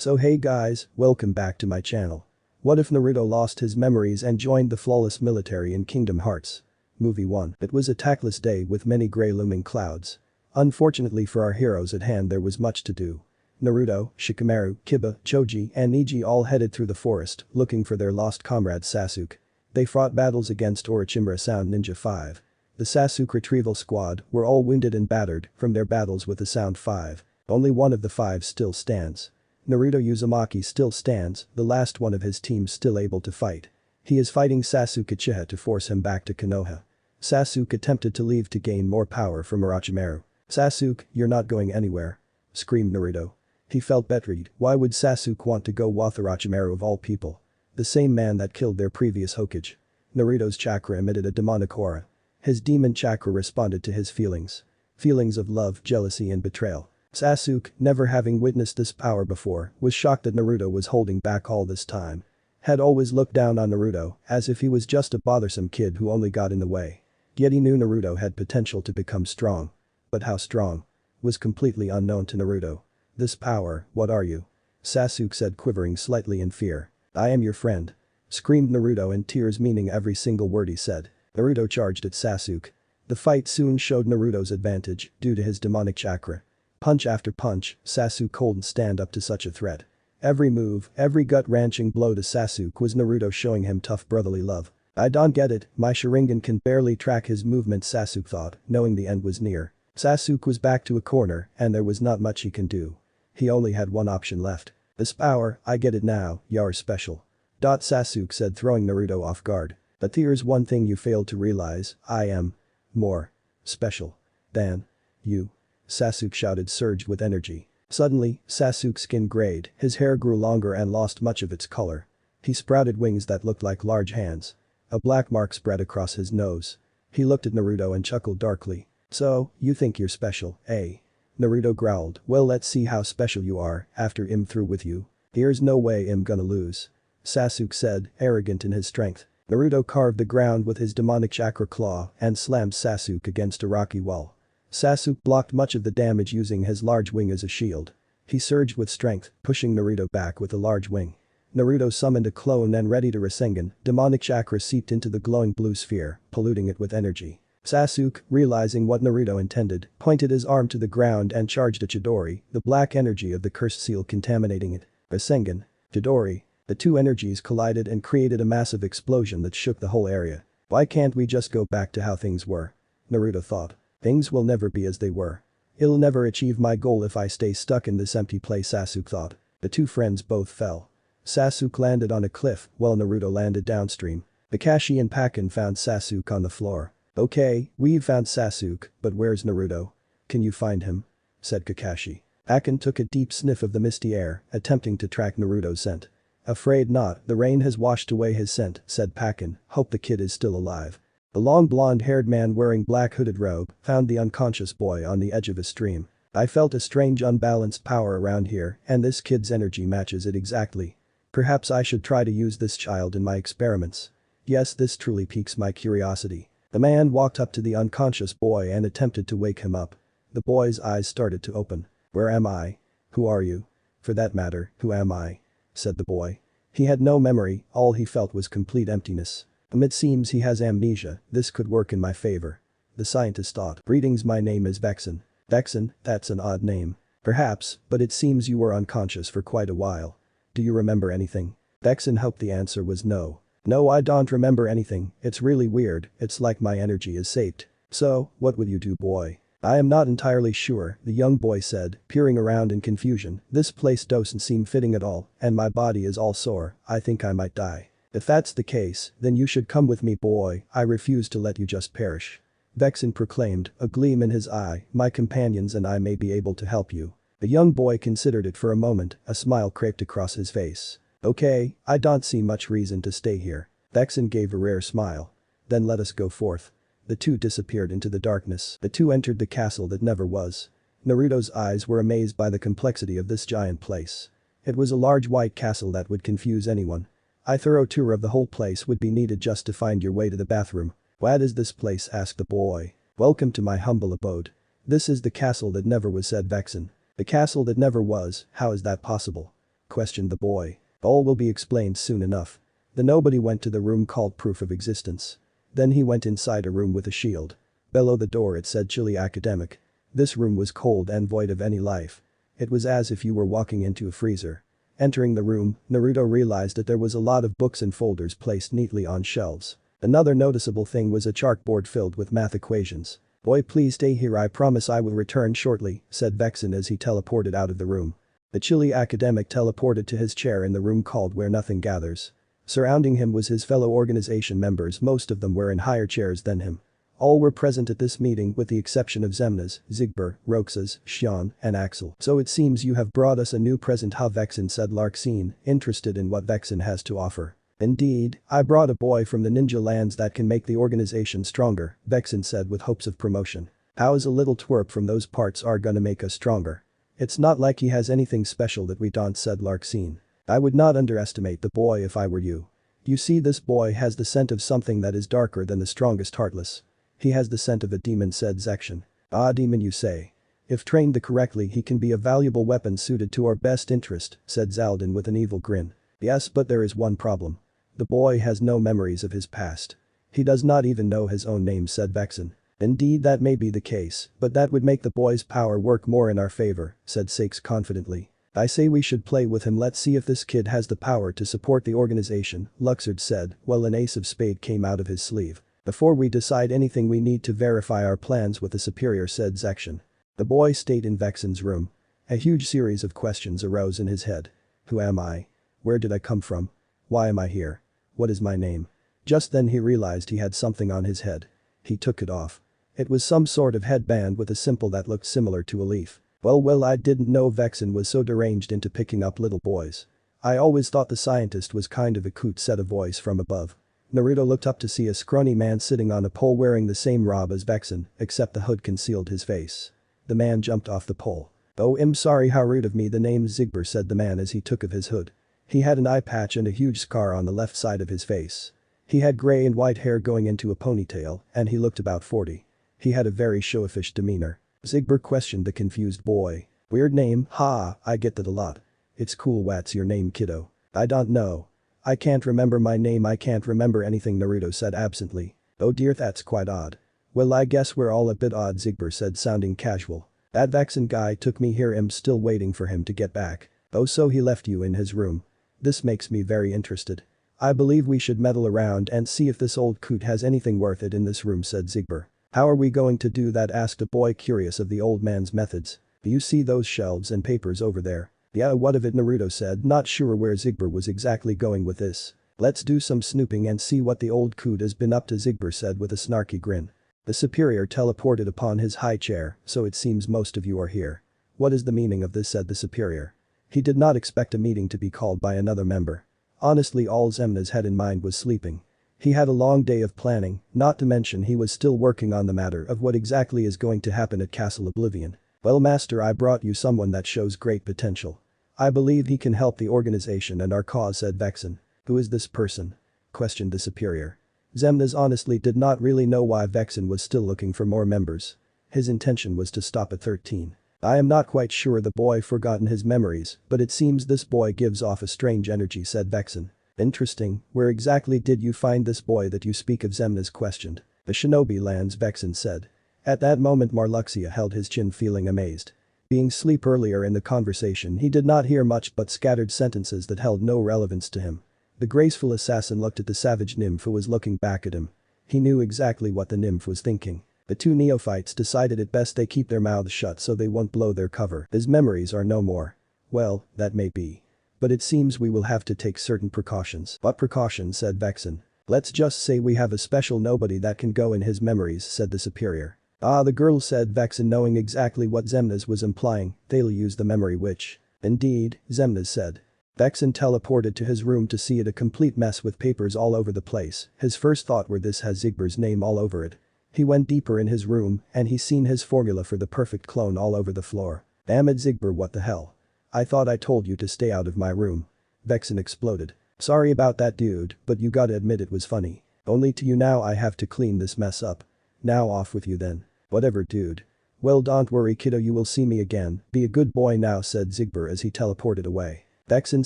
So hey guys, welcome back to my channel. What if Naruto lost his memories and joined the flawless military in Kingdom Hearts? Movie 1. It was a tactless day with many grey looming clouds. Unfortunately for our heroes at hand there was much to do. Naruto, Shikamaru, Kiba, Choji and Neji all headed through the forest looking for their lost comrade Sasuke. They fought battles against Orochimaru Sound Ninja 5. The Sasuke retrieval squad were all wounded and battered from their battles with the Sound 5. Only one of the 5 still stands. Naruto Uzumaki still stands, the last one of his team still able to fight. He is fighting Sasuke Uchiha to force him back to Konoha. Sasuke attempted to leave to gain more power from Orochimaru. "Sasuke, you're not going anywhere," screamed Naruto. He felt betrayed. Why would Sasuke want to go with Orochimaru of all people? The same man that killed their previous Hokage. Naruto's chakra emitted a demonic aura. His demon chakra responded to his feelings. Feelings of love, jealousy and betrayal. Sasuke, never having witnessed this power before, was shocked that Naruto was holding back all this time. Had always looked down on Naruto, as if he was just a bothersome kid who only got in the way. Yet he knew Naruto had potential to become strong. But how strong? Was completely unknown to Naruto. "This power, what are you?" Sasuke said, quivering slightly in fear. "I am your friend," screamed Naruto in tears, meaning every single word he said. Naruto charged at Sasuke. The fight soon showed Naruto's advantage due to his demonic chakra. Punch after punch, Sasuke couldn't stand up to such a threat. Every move, every gut-wrenching blow to Sasuke was Naruto showing him tough brotherly love. "I don't get it, my Sharingan can barely track his movements," Sasuke thought, knowing the end was near. Sasuke was back to a corner and there was not much he can do. He only had one option left. "This power, I get it now, you're special." Sasuke said, throwing Naruto off guard. "But here's one thing you failed to realize, I am more special than you," Sasuke shouted, surged with energy. Suddenly, Sasuke's skin grayed, his hair grew longer and lost much of its color. He sprouted wings that looked like large hands. A black mark spread across his nose. He looked at Naruto and chuckled darkly. "So, you think you're special, eh?" Naruto growled. "Well, let's see how special you are after I'm through with you. There's no way I'm gonna lose," Sasuke said, arrogant in his strength. Naruto carved the ground with his demonic chakra claw and slammed Sasuke against a rocky wall. Sasuke blocked much of the damage using his large wing as a shield. He surged with strength, pushing Naruto back with a large wing. Naruto summoned a clone and ready to Rasengan, demonic chakra seeped into the glowing blue sphere, polluting it with energy. Sasuke, realizing what Naruto intended, pointed his arm to the ground and charged a Chidori, the black energy of the cursed seal contaminating it. Rasengan. Chidori. The two energies collided and created a massive explosion that shook the whole area. "Why can't we just go back to how things were?" Naruto thought. "Things will never be as they were. I'll never achieve my goal if I stay stuck in this empty place," Sasuke thought. The two friends both fell. Sasuke landed on a cliff while Naruto landed downstream. Kakashi and Pakken found Sasuke on the floor. "Okay, we've found Sasuke, but where's Naruto? Can you find him?" said Kakashi. Pakken took a deep sniff of the misty air, attempting to track Naruto's scent. "Afraid not, the rain has washed away his scent," said Pakken. "Hope the kid is still alive." The long blonde-haired man wearing black hooded robe found the unconscious boy on the edge of a stream. "I felt a strange unbalanced power around here and this kid's energy matches it exactly. Perhaps I should try to use this child in my experiments. Yes, this truly piques my curiosity." The man walked up to the unconscious boy and attempted to wake him up. The boy's eyes started to open. "Where am I? Who are you? For that matter, who am I?" said the boy. He had no memory, all he felt was complete emptiness. "It seems he has amnesia, this could work in my favor," the scientist thought. "Greetings, my name is Vexen." "Vexen, that's an odd name." "Perhaps, but it seems you were unconscious for quite a while. Do you remember anything?" Vexen hoped the answer was no. "No, I don't remember anything, it's really weird, it's like my energy is sapped." "So, what will you do, boy?" "I am not entirely sure," the young boy said, peering around in confusion. "This place doesn't seem fitting at all, and my body is all sore, I think I might die." "If that's the case, then you should come with me, boy, I refuse to let you just perish," Vexen proclaimed, a gleam in his eye. "My companions and I may be able to help you." The young boy considered it for a moment, a smile crept across his face. "Okay, I don't see much reason to stay here." Vexen gave a rare smile. "Then let us go forth." The two disappeared into the darkness. The two entered the castle that never was. Naruto's eyes were amazed by the complexity of this giant place. It was a large white castle that would confuse anyone. A thorough tour of the whole place would be needed just to find your way to the bathroom. "What is this place?" asked the boy. "Welcome to my humble abode. This is the castle that never was," said Vexen. "The castle that never was, how is that possible?" questioned the boy. All will be explained soon enough. The nobody went to the room called Proof of Existence. Then he went inside a room with a shield. Below the door it said Chilly Academic. This room was cold and void of any life. It was as if you were walking into a freezer. Entering the room, Naruto realized that there was a lot of books and folders placed neatly on shelves. Another noticeable thing was a chalkboard filled with math equations. "Boy, please stay here, I promise I will return shortly," said Vexen as he teleported out of the room. The Chilly Academic teleported to his chair in the room called Where Nothing Gathers. Surrounding him was his fellow organization members, most of them were in higher chairs than him. All were present at this meeting with the exception of Xemnas, Zigbur, Roxas, Xion, and Axel. "So it seems you have brought us a new present, huh, Vexen," said Larxene, interested in what Vexen has to offer. "Indeed, I brought a boy from the ninja lands that can make the organization stronger," Vexen said with hopes of promotion. "How's a little twerp from those parts are gonna make us stronger? It's not like he has anything special that we don't," said Larxene. "I would not underestimate the boy if I were you. You see, this boy has the scent of something that is darker than the strongest Heartless. He has the scent of a demon," said Zexion. "Ah, demon you say? If trained correctly he can be a valuable weapon suited to our best interest," said Zaldin with an evil grin. "Yes, but there is one problem. The boy has no memories of his past. He does not even know his own name," said Vexen. "Indeed, that may be the case, but that would make the boy's power work more in our favor," said Sakes confidently. "I say we should play with him, let's see if this kid has the power to support the organization," Luxord said while an ace of spade came out of his sleeve. "Before we decide anything we need to verify our plans with the superior," said Zexion. The boy stayed in Vexen's room. A huge series of questions arose in his head. Who am I? Where did I come from? Why am I here? What is my name? Just then he realized he had something on his head. He took it off. It was some sort of headband with a symbol that looked similar to a leaf. Well, I didn't know Vexen was so deranged into picking up little boys. I always thought the scientist was kind of a coot," said a voice from above. Naruto looked up to see a scrawny man sitting on a pole wearing the same robe as Vexen, except the hood concealed his face. The man jumped off the pole. "Oh, I'm sorry, how rude of me, the name's Zigbur," said the man as he took off his hood. He had an eye patch and a huge scar on the left side of his face. He had gray and white hair going into a ponytail, and he looked about 40. He had a very showish demeanor. Zigbur questioned the confused boy. "Weird name, ha, I get that a lot. It's cool, what's your name, kiddo?" "I don't know. I can't remember my name, I can't remember anything," Naruto said absently. "Oh dear, that's quite odd." "Well, I guess we're all a bit odd," Zigbur said, sounding casual. "That Vexen guy took me here, I'm still waiting for him to get back." "Oh, so he left you in his room. This makes me very interested. I believe we should meddle around and see if this old coot has anything worth it in this room," said Zigbur. "How are we going to do that?" asked a boy, curious of the old man's methods. "Do you see those shelves and papers over there?" "Yeah, what of it?" Naruto said, not sure where Zigbur was exactly going with this. "Let's do some snooping and see what the old coot has been up to," Zigbur said with a snarky grin. The superior teleported upon his high chair, "So it seems most of you are here. What is the meaning of this?" said the superior. He did not expect a meeting to be called by another member. Honestly, all Xemnas had in mind was sleeping. He had a long day of planning, not to mention he was still working on the matter of what exactly is going to happen at Castle Oblivion. "Well, master, I brought you someone that shows great potential. I believe he can help the organization and our cause," said Vexen. "Who is this person?" questioned the superior. Xemnas honestly did not really know why Vexen was still looking for more members. His intention was to stop at 13. "I am not quite sure, the boy forgotten his memories, but it seems this boy gives off a strange energy," said Vexen. "Interesting, where exactly did you find this boy that you speak of?" Xemnas questioned. "The shinobi lands," Vexen said. At that moment Marluxia held his chin, feeling amazed. Being asleep earlier in the conversation, he did not hear much but scattered sentences that held no relevance to him. The graceful assassin looked at the savage nymph who was looking back at him. He knew exactly what the nymph was thinking. The two neophytes decided it best they keep their mouths shut so they won't blow their cover. His memories are no more. Well, that may be. But it seems we will have to take certain precautions. "What precautions?" said Vexen. "Let's just say we have a special nobody that can go in his memories," said the superior. "Ah, the girl," said Vexen, knowing exactly what Xemnas was implying. "They'll use the memory witch." "Indeed," Xemnas said. Vexen teleported to his room to see it a complete mess with papers all over the place. His first thought were this has Zigbur's name all over it. He went deeper in his room and he seen his formula for the perfect clone all over the floor. "Damn it, Zigbur, what the hell? I thought I told you to stay out of my room." Vexen exploded. "Sorry about that, dude, but you gotta admit it was funny. Only to you now I have to clean this mess up. Now off with you then." "Whatever, dude." "Well, don't worry, kiddo, you will see me again. Be a good boy now," said Zigbur as he teleported away. Vexen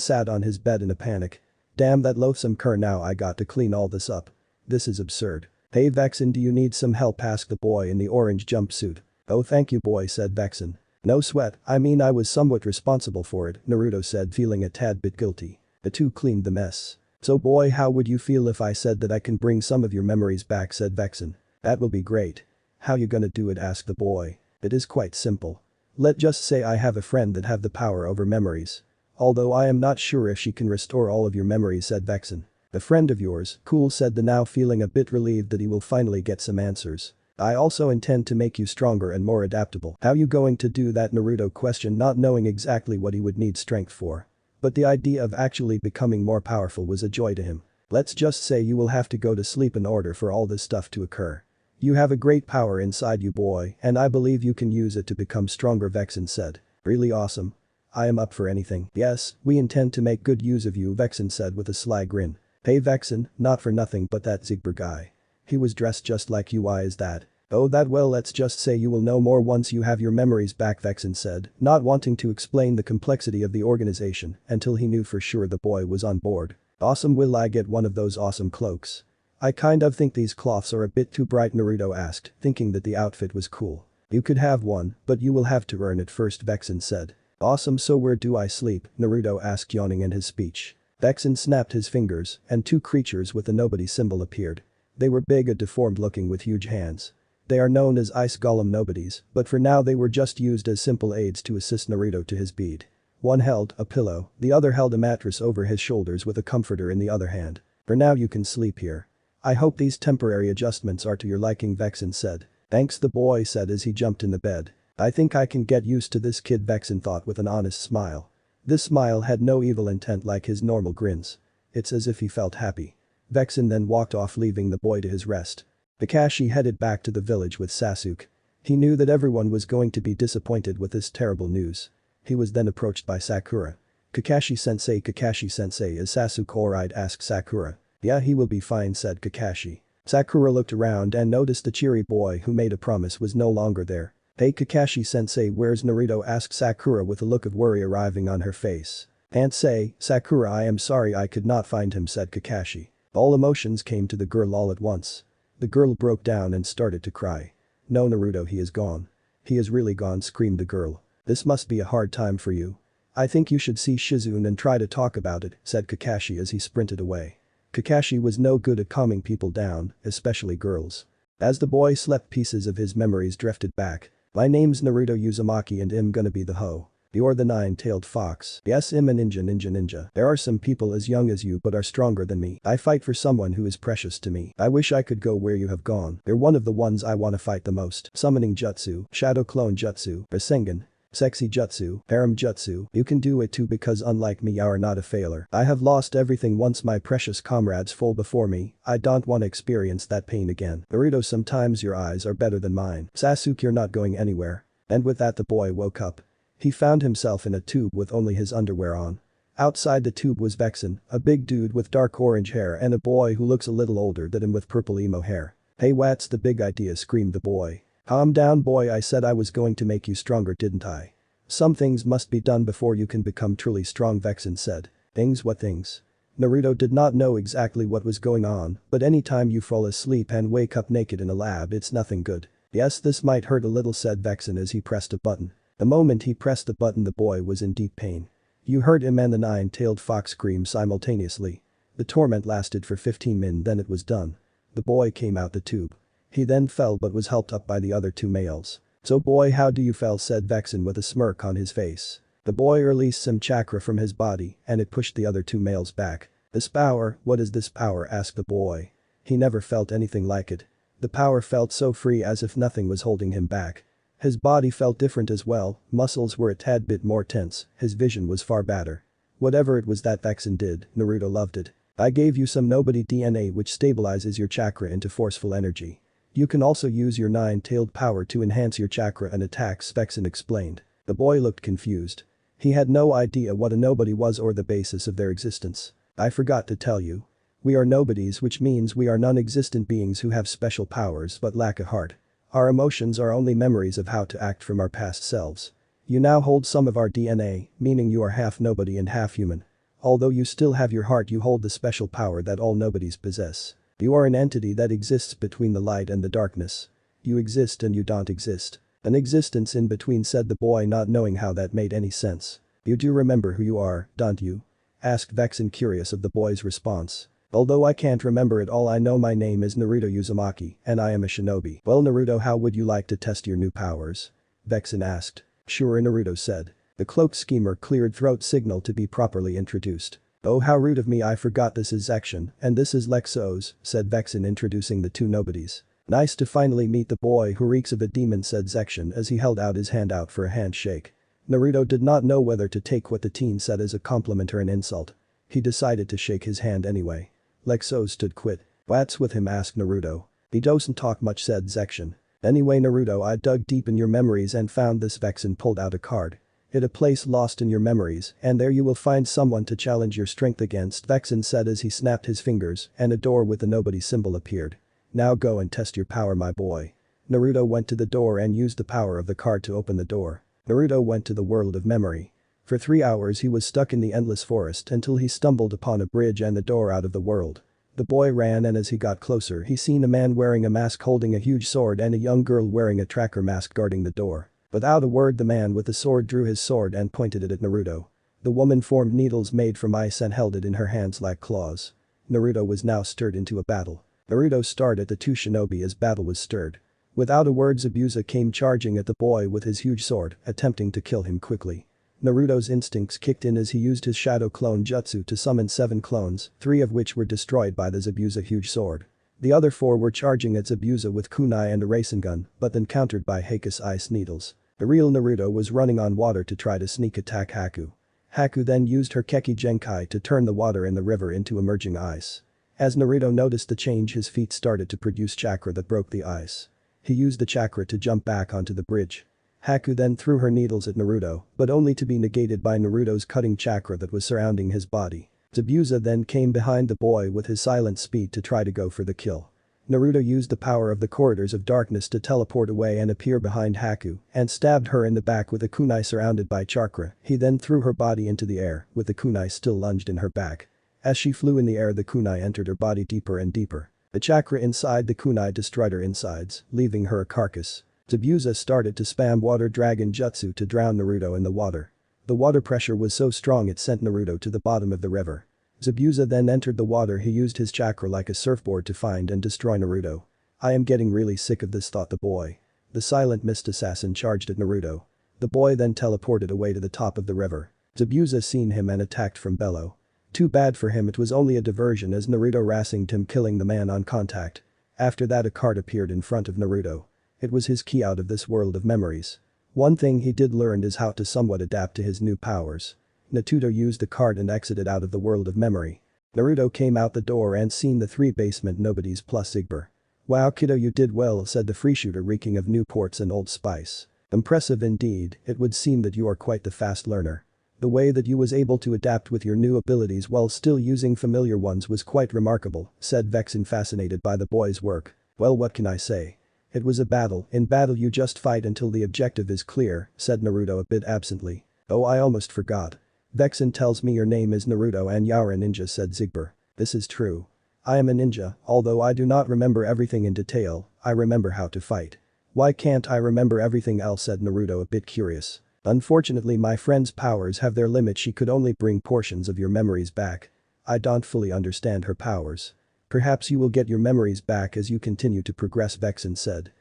sat on his bed in a panic. Damn that loathsome cur, now I got to clean all this up. This is absurd. Hey Vexen, do you need some help, asked the boy in the orange jumpsuit. Oh thank you boy, said Vexen. No sweat, I mean I was somewhat responsible for it, Naruto said, feeling a tad bit guilty. The two cleaned the mess. So boy, how would you feel if I said that I can bring some of your memories back, said Vexen. That will be great. How you gonna do it, asked the boy. It is quite simple. Let's just say I have a friend that have the power over memories. Although I am not sure if she can restore all of your memories, said Vexen. A friend of yours, cool, said the now, feeling a bit relieved that he will finally get some answers. I also intend to make you stronger and more adaptable. How you going to do that, Naruto questioned, not knowing exactly what he would need strength for. But the idea of actually becoming more powerful was a joy to him. Let's just say you will have to go to sleep in order for all this stuff to occur. You have a great power inside you boy, and I believe you can use it to become stronger, Vexen said. Really awesome. I am up for anything. Yes, we intend to make good use of you, Vexen said with a sly grin. Hey Vexen, not for nothing but that Zigbur guy. He was dressed just like you, why is that? Oh that, well let's just say you will know more once you have your memories back, Vexen said, not wanting to explain the complexity of the organization until he knew for sure the boy was on board. Awesome, will I get one of those awesome cloaks? I kind of think these cloths are a bit too bright, Naruto asked, thinking that the outfit was cool. You could have one, but you will have to earn it first, Vexen said. Awesome, so where do I sleep? Naruto asked, yawning in his speech. Vexen snapped his fingers, and two creatures with the nobody symbol appeared. They were big and deformed looking with huge hands. They are known as ice golem nobodies, but for now they were just used as simple aids to assist Naruto to his bead. One held a pillow, the other held a mattress over his shoulders with a comforter in the other hand. For now you can sleep here. I hope these temporary adjustments are to your liking, Vexen said. Thanks, the boy said as he jumped in the bed. I think I can get used to this kid, Vexen thought with an honest smile. This smile had no evil intent like his normal grins. It's as if he felt happy. Vexen then walked off, leaving the boy to his rest. Kakashi headed back to the village with Sasuke. He knew that everyone was going to be disappointed with this terrible news. He was then approached by Sakura. Kakashi-sensei, is Sasuke alright, asked Sakura. Yeah, he will be fine, said Kakashi. Sakura looked around and noticed the cheery boy who made a promise was no longer there. Hey Kakashi-sensei, where's Naruto, asked Sakura with a look of worry arriving on her face. Can't say, Sakura, I am sorry I could not find him, said Kakashi. All emotions came to the girl all at once. The girl broke down and started to cry. No Naruto, he is gone. He is really gone, screamed the girl. This must be a hard time for you. I think you should see Shizune and try to talk about it, said Kakashi as he sprinted away. Kakashi was no good at calming people down, especially girls. As the boy slept, pieces of his memories drifted back. My name's Naruto Uzumaki and I'm gonna be the hoe. You're the nine-tailed fox. Yes, I'm a ninja. There are some people as young as you but are stronger than me. I fight for someone who is precious to me. I wish I could go where you have gone. They're one of the ones I wanna fight the most. Summoning jutsu, shadow clone jutsu, Rasengan, sexy jutsu, harem jutsu. You can do it too because unlike me you are not a failure. I have lost everything once my precious comrades fall before me. I don't want to experience that pain again. Naruto, sometimes your eyes are better than mine. Sasuke, you're not going anywhere. And with that the boy woke up. He found himself in a tube with only his underwear on. Outside the tube was Vexen, a big dude with dark orange hair, and a boy who looks a little older than him with purple emo hair. Hey, what's the big idea, screamed the boy. Calm down boy, I said I was going to make you stronger, didn't I? Some things must be done before you can become truly strong, Vexen said. Things, what things? Naruto did not know exactly what was going on, but anytime you fall asleep and wake up naked in a lab it's nothing good. Yes, this might hurt a little, said Vexen as he pressed a button. The moment he pressed the button the boy was in deep pain. You heard him and the nine-tailed fox scream simultaneously. The torment lasted for 15 minutes, then it was done. The boy came out the tube. He then fell but was helped up by the other two males. So boy, how do you feel, said Vexen with a smirk on his face. The boy released some chakra from his body and it pushed the other two males back. This power, what is this power, asked the boy. He never felt anything like it. The power felt so free as if nothing was holding him back. His body felt different as well, muscles were a tad bit more tense, his vision was far better. Whatever it was that Vexen did, Naruto loved it. I gave you some nobody DNA which stabilizes your chakra into forceful energy. You can also use your nine-tailed power to enhance your chakra and attacks, Vexen explained. The boy looked confused. He had no idea what a nobody was or the basis of their existence. I forgot to tell you. We are nobodies, which means we are non-existent beings who have special powers but lack a heart. Our emotions are only memories of how to act from our past selves. You now hold some of our DNA, meaning you are half nobody and half human. Although you still have your heart, you hold the special power that all nobodies possess. You are an entity that exists between the light and the darkness. You exist and you don't exist. An existence in between, said the boy, not knowing how that made any sense. You do remember who you are, don't you? Asked Vexen, curious of the boy's response. Although I can't remember it all, I know my name is Naruto Uzumaki, and I am a shinobi. Well Naruto, how would you like to test your new powers? Vexen asked. Sure, Naruto said. The cloak schemer cleared throat signal to be properly introduced. Oh, how rude of me, I forgot this is Zexion, and this is Lexos, said Vexen, introducing the two nobodies. Nice to finally meet the boy who reeks of a demon, said Zexion as he held out his hand out for a handshake. Naruto did not know whether to take what the teen said as a compliment or an insult. He decided to shake his hand anyway. Lexos stood quit. What's with him, asked Naruto. He doesn't talk much, said Zexion. Anyway Naruto, I dug deep in your memories and found this. Vexen pulled out a card. It a place lost in your memories, and there you will find someone to challenge your strength against, Vexen said as he snapped his fingers and a door with the nobody symbol appeared. Now go and test your power, my boy. Naruto went to the door and used the power of the card to open the door. Naruto went to the world of memory. For 3 hours he was stuck in the endless forest until he stumbled upon a bridge and the door out of the world. The boy ran, and as he got closer he seen a man wearing a mask holding a huge sword and a young girl wearing a tracker mask guarding the door. Without a word, the man with the sword drew his sword and pointed it at Naruto. The woman formed needles made from ice and held it in her hands like claws. Naruto was now stirred into a battle. Naruto stared at the two shinobi as battle was stirred. Without a word, Zabuza came charging at the boy with his huge sword, attempting to kill him quickly. Naruto's instincts kicked in as he used his shadow clone jutsu to summon 7 clones, 3 of which were destroyed by the Zabuza huge sword. The other 4 were charging at Zabuza with kunai and a Rasengan, but then countered by Haku's ice needles. The real Naruto was running on water to try to sneak attack Haku. Haku then used her Keki Genkai to turn the water in the river into emerging ice. As Naruto noticed the change, his feet started to produce chakra that broke the ice. He used the chakra to jump back onto the bridge. Haku then threw her needles at Naruto, but only to be negated by Naruto's cutting chakra that was surrounding his body. Zabuza then came behind the boy with his silent speed to try to go for the kill. Naruto used the power of the corridors of darkness to teleport away and appear behind Haku and stabbed her in the back with a kunai surrounded by chakra. He then threw her body into the air, with the kunai still lunged in her back. As she flew in the air, the kunai entered her body deeper and deeper. The chakra inside the kunai destroyed her insides, leaving her a carcass. Zabuza started to spam water dragon jutsu to drown Naruto in the water. The water pressure was so strong it sent Naruto to the bottom of the river. Zabuza then entered the water. He used his chakra like a surfboard to find and destroy Naruto. I am getting really sick of this, thought the boy. The silent mist assassin charged at Naruto. The boy then teleported away to the top of the river. Zabuza seen him and attacked from below. Too bad for him, it was only a diversion as Naruto rassinged him, killing the man on contact. After that, a card appeared in front of Naruto. It was his key out of this world of memories. One thing he did learn is how to somewhat adapt to his new powers. Naruto used the card and exited out of the world of memory. Naruto came out the door and seen the 3 basement nobodies plus Zigbur. Wow kiddo, you did well, said the free shooter, reeking of Newports and Old Spice. Impressive indeed, it would seem that you are quite the fast learner. The way that you was able to adapt with your new abilities while still using familiar ones was quite remarkable, said Vexen, fascinated by the boy's work. Well, what can I say? It was a battle. In battle you just fight until the objective is clear, said Naruto a bit absently. Oh, I almost forgot. Vexen tells me your name is Naruto and you're a ninja, said Zigbur. This is true. I am a ninja, although I do not remember everything in detail, I remember how to fight. Why can't I remember everything else, said Naruto a bit curious. Unfortunately, my friend's powers have their limit. She could only bring portions of your memories back. I don't fully understand her powers. Perhaps you will get your memories back as you continue to progress, Vexen said.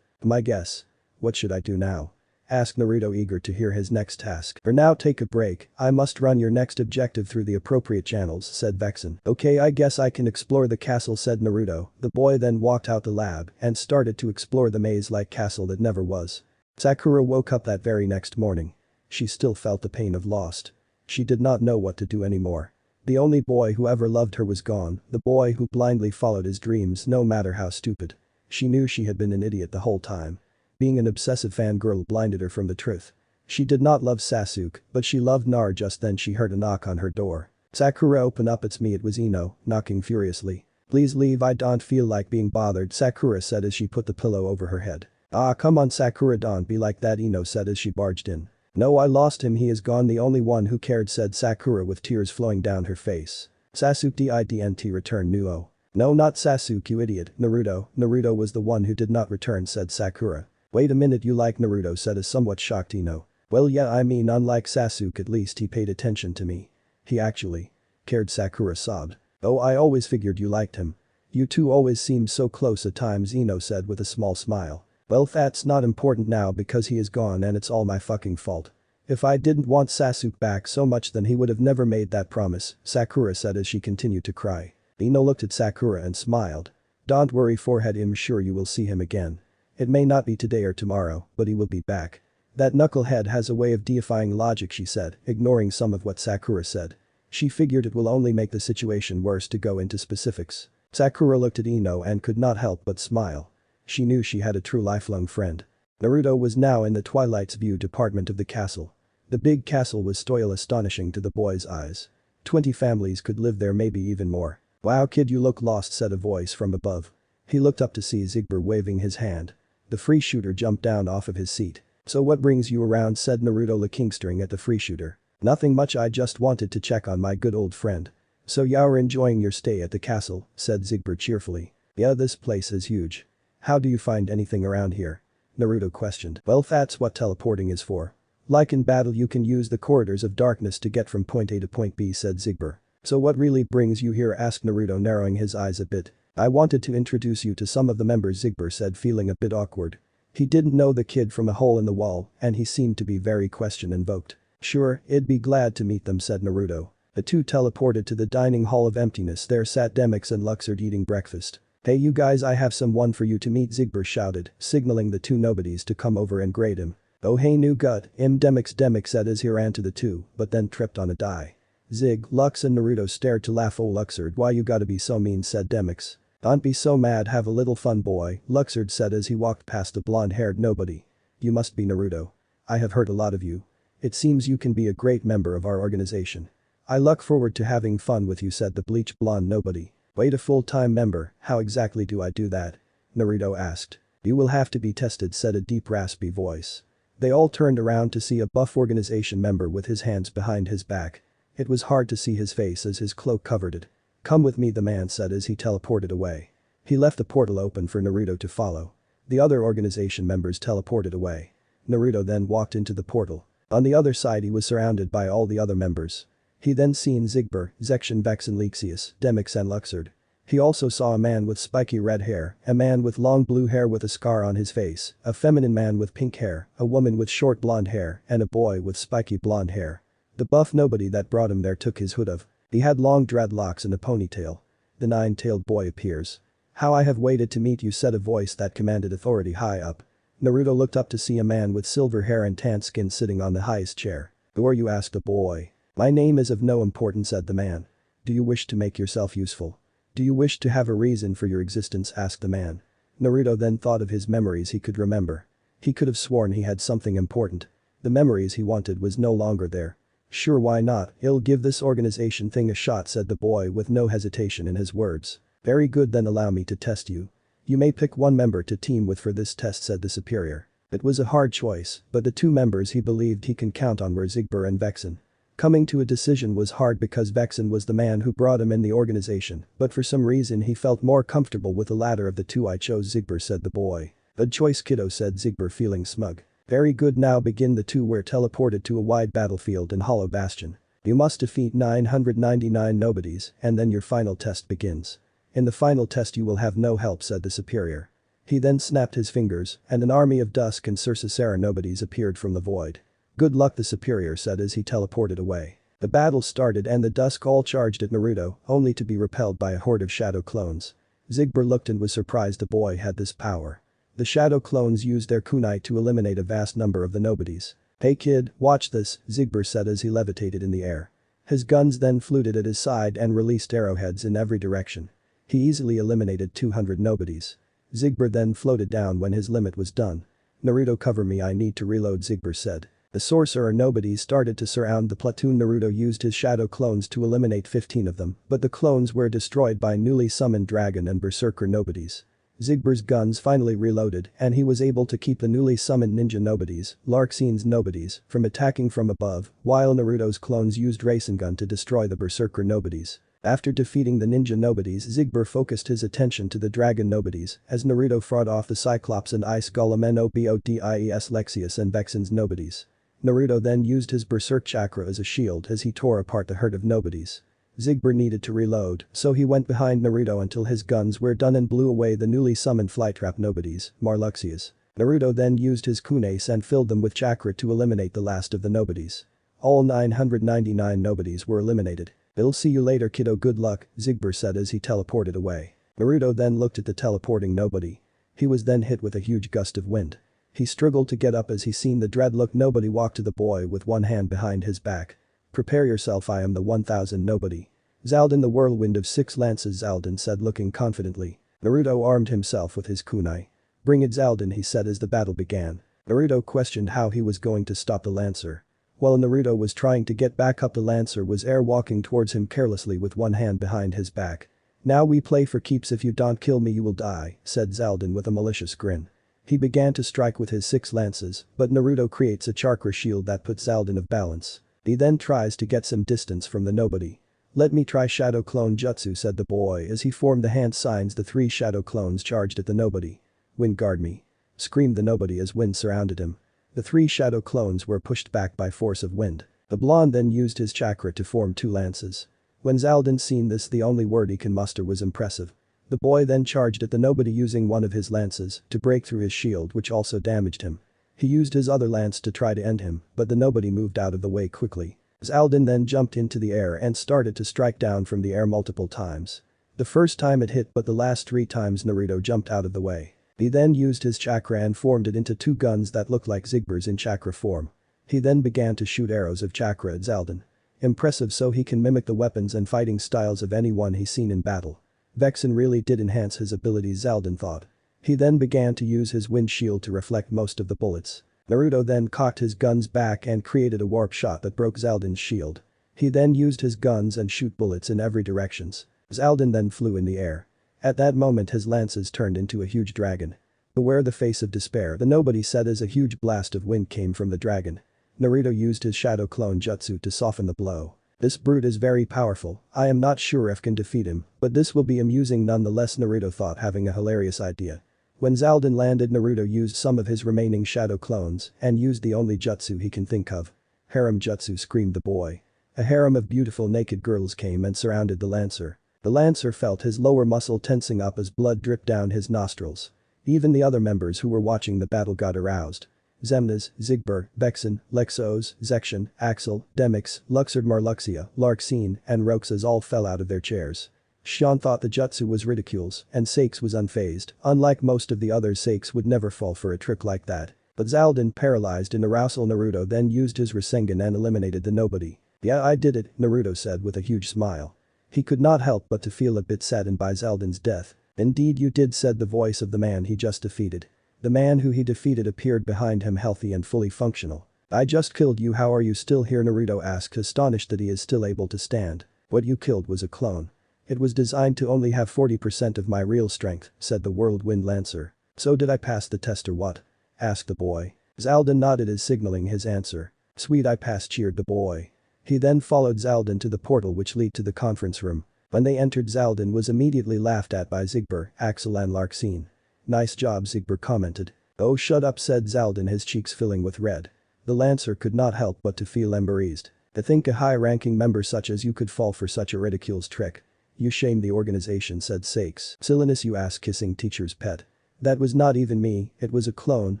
My guess. What should I do now? Asked Naruto, eager to hear his next task. For now, take a break, I must run your next objective through the appropriate channels, said Vexen. Okay, I guess I can explore the castle, said Naruto. The boy then walked out the lab and started to explore the maze-like castle that never was. Sakura woke up that very next morning. She still felt the pain of lost. She did not know what to do anymore. The only boy who ever loved her was gone, the boy who blindly followed his dreams no matter how stupid. She knew she had been an idiot the whole time. Being an obsessive fangirl blinded her from the truth. She did not love Sasuke, but she loved Nar. Just then she heard a knock on her door. Sakura, open up, it's me. It was Ino, knocking furiously. Please leave, I don't feel like being bothered, Sakura said as she put the pillow over her head. Ah, come on Sakura, don't be like that, Ino said as she barged in. No, I lost him, he is gone, the only one who cared, said Sakura with tears flowing down her face. Sasuke didn't return, Nuo. No, not Sasuke, you idiot, Naruto was the one who did not return, said Sakura. Wait a minute, you like Naruto, said a somewhat shocked Ino. Well yeah, I mean unlike Sasuke, at least he paid attention to me. He actually cared, Sakura sobbed. Oh, I always figured you liked him. You two always seemed so close at times, Ino said with a small smile. Well, that's not important now because he is gone and it's all my fucking fault. If I didn't want Sasuke back so much then he would have never made that promise, Sakura said as she continued to cry. Ino looked at Sakura and smiled. Don't worry, forehead, I'm sure you will see him again. It may not be today or tomorrow, but he will be back. That knucklehead has a way of defying logic, she said, ignoring some of what Sakura said. She figured it will only make the situation worse to go into specifics. Sakura looked at Ino and could not help but smile. She knew she had a true lifelong friend. Naruto was now in the Twilight's view department of the castle. The big castle was still astonishing to the boy's eyes. 20 families could live there, maybe even more. Wow kid, you look lost, said a voice from above. He looked up to see Zigbur waving his hand. The free shooter jumped down off of his seat. So what brings you around, said Naruto, looking staring at the free shooter. Nothing much, I just wanted to check on my good old friend. So you're enjoying your stay at the castle, said Zigbur cheerfully. Yeah, this place is huge. How do you find anything around here? Naruto questioned. Well, that's what teleporting is for. Like in battle you can use the corridors of darkness to get from point A to point B, said Zigbur. So what really brings you here, asked Naruto, narrowing his eyes a bit. I wanted to introduce you to some of the members, Zigbur said, feeling a bit awkward. He didn't know the kid from a hole in the wall and he seemed to be very question-invoked. Sure, I'd be glad to meet them, said Naruto. The two teleported to the dining hall of emptiness. There sat Demyx and Luxord eating breakfast. Hey you guys, I have someone for you to meet, Zigbur shouted, signaling the two nobodies to come over and grade him. Oh hey new gut, Demyx said as he ran to the two, but then tripped on a die. Zig, Lux and Naruto stared to laugh. Oh Luxord, why you gotta be so mean, said Demyx. Don't be so mad, have a little fun boy, Luxord said as he walked past the blonde-haired nobody. You must be Naruto. I have heard a lot of you. It seems you can be a great member of our organization. I look forward to having fun with you, said the bleached blonde nobody. Wait, a full-time member, how exactly do I do that? Naruto asked. You will have to be tested, said a deep raspy voice. They all turned around to see a buff organization member with his hands behind his back. It was hard to see his face as his cloak covered it. Come with me, the man said as he teleported away. He left the portal open for Naruto to follow. The other organization members teleported away. Naruto then walked into the portal. On the other side he was surrounded by all the other members. He then seen Zigbur, Zexion, Vexen, Lexius, Demyx and Luxord. He also saw a man with spiky red hair, a man with long blue hair with a scar on his face, a feminine man with pink hair, a woman with short blonde hair, and a boy with spiky blonde hair. The buff nobody that brought him there took his hood off. He had long dreadlocks and a ponytail. The nine-tailed boy appears. How I have waited to meet you, said a voice that commanded authority high up. Naruto looked up to see a man with silver hair and tan skin sitting on the highest chair. Who are you, asked a boy. My name is of no importance, said the man. Do you wish to make yourself useful? Do you wish to have a reason for your existence, asked the man. Naruto then thought of his memories he could remember. He could have sworn he had something important. The memories he wanted was no longer there. Sure, why not, I'll give this organization thing a shot, said the boy with no hesitation in his words. Very good, then allow me to test you. You may pick one member to team with for this test, said the superior. It was a hard choice, but the two members he believed he can count on were Zigbur and Vexen. Coming to a decision was hard because Vexen was the man who brought him in the organization, but for some reason he felt more comfortable with the latter of the two. I chose Zigbur, said the boy. Good choice, kiddo, said Zigbur, feeling smug. Very good, now begin. The two were teleported to a wide battlefield in Hollow Bastion. You must defeat 999 nobodies and then your final test begins. In the final test you will have no help, said the superior. He then snapped his fingers and an army of Dusk and Surcicera nobodies appeared from the void. Good luck, the superior said as he teleported away. The battle started and the Dusk all charged at Naruto, only to be repelled by a horde of shadow clones. Zigbur looked and was surprised the boy had this power. The shadow clones used their kunai to eliminate a vast number of the nobodies. Hey kid, watch this, Zigbur said as he levitated in the air. His guns then fluted at his side and released arrowheads in every direction. He easily eliminated 200 nobodies. Zigbur then floated down when his limit was done. Naruto, cover me, I need to reload, Zigbur said. The sorcerer nobodies started to surround the platoon. Naruto used his shadow clones to eliminate 15 of them, but the clones were destroyed by newly summoned dragon and berserker nobodies. Zigber's guns finally reloaded and he was able to keep the newly summoned ninja nobodies, Larxine's nobodies, from attacking from above, while Naruto's clones used Rasengan to destroy the Berserker nobodies. After defeating the ninja nobodies, Zigber focused his attention to the dragon nobodies as Naruto fought off the Cyclops and Ice Golem Nobodies Lexius and Vexen's nobodies. Naruto then used his Berserk chakra as a shield as he tore apart the herd of nobodies. Zigber needed to reload, so he went behind Naruto until his guns were done and blew away the newly summoned Flytrap nobodies, Marluxias. Naruto then used his kunais and filled them with chakra to eliminate the last of the nobodies. All 999 nobodies were eliminated. "I'll see you later kiddo, good luck," Zigber said as he teleported away. Naruto then looked at the teleporting nobody. He was then hit with a huge gust of wind. He struggled to get up as he seen the dreadlock nobody walk to the boy with one hand behind his back. "Prepare yourself, I am the 1000 nobody. Zaldin the whirlwind of 6 lances," Zaldin said looking confidently. Naruto armed himself with his kunai. "Bring it Zaldin," he said as the battle began. Naruto questioned how he was going to stop the lancer. While Naruto was trying to get back up, the lancer was walking towards him carelessly with one hand behind his back. "Now we play for keeps, if you don't kill me you will die," said Zaldin with a malicious grin. He began to strike with his 6 lances, but Naruto creates a chakra shield that puts Zaldin off balance. He then tries to get some distance from the nobody. "Let me try Shadow Clone Jutsu," said the boy as he formed the hand signs. The 3 shadow clones charged at the nobody. "Wind guard me," screamed the nobody as wind surrounded him. The 3 shadow clones were pushed back by force of wind. The blonde then used his chakra to form 2 lances. When Zaldin seen this, the only word he can muster was impressive. The boy then charged at the nobody using one of his lances to break through his shield, which also damaged him. He used his other lance to try to end him, but the nobody moved out of the way quickly. Zaldin then jumped into the air and started to strike down from the air multiple times. The first time it hit, but the last 3 times Naruto jumped out of the way. He then used his chakra and formed it into 2 guns that looked like Zigber's in chakra form. He then began to shoot arrows of chakra at Zaldin. Impressive, so he can mimic the weapons and fighting styles of anyone he's seen in battle. Vexen really did enhance his abilities, Zaldin thought. He then began to use his wind shield to reflect most of the bullets. Naruto then cocked his guns back and created a warp shot that broke Zaldin's shield. He then used his guns and shoot bullets in every directions. Zaldin then flew in the air. At that moment his lances turned into a huge dragon. "Beware the face of despair," the nobody said as a huge blast of wind came from the dragon. Naruto used his shadow clone jutsu to soften the blow. "This brute is very powerful, I am not sure if can defeat him, but this will be amusing nonetheless," Naruto thought, having a hilarious idea. When Zaldin landed, Naruto used some of his remaining shadow clones and used the only jutsu he can think of. "Harem jutsu," screamed the boy. A harem of beautiful naked girls came and surrounded the lancer. The lancer felt his lower muscle tensing up as blood dripped down his nostrils. Even the other members who were watching the battle got aroused. Xemnas, Zigber, Vexen, Lexos, Zexion, Axel, Demix, Luxord, Marluxia, Larxine, and Roxas all fell out of their chairs. Sean thought the jutsu was ridiculous and Sakes was unfazed. Unlike most of the others, Sakes would never fall for a trick like that. But Zaldin, paralyzed in arousal, Naruto then used his Rasengan and eliminated the nobody. "Yeah, I did it," Naruto said with a huge smile. He could not help but to feel a bit saddened by Zaldin's death. "Indeed you did," said the voice of the man he just defeated. The man who he defeated appeared behind him, healthy and fully functional. "I just killed you, how are you still here?" Naruto asked, astonished that he is still able to stand. "What you killed was a clone. It was designed to only have 40% of my real strength," said the Whirlwind Lancer. "So did I pass the test or what?" asked the boy. Zaldin nodded as signaling his answer. "Sweet, I passed," cheered the boy. He then followed Zaldin to the portal which led to the conference room. When they entered, Zaldin was immediately laughed at by Zigber, Axel and Larxine. "Nice job," Zigber commented. "Oh shut up," said Zaldin, his cheeks filling with red. The Lancer could not help but to feel embarrassed. "To think a high-ranking member such as you could fall for such a ridiculous trick. You shame the organization," said Sakes. "Silliness, you ass-kissing teacher's pet." "That was not even me, it was a clone,"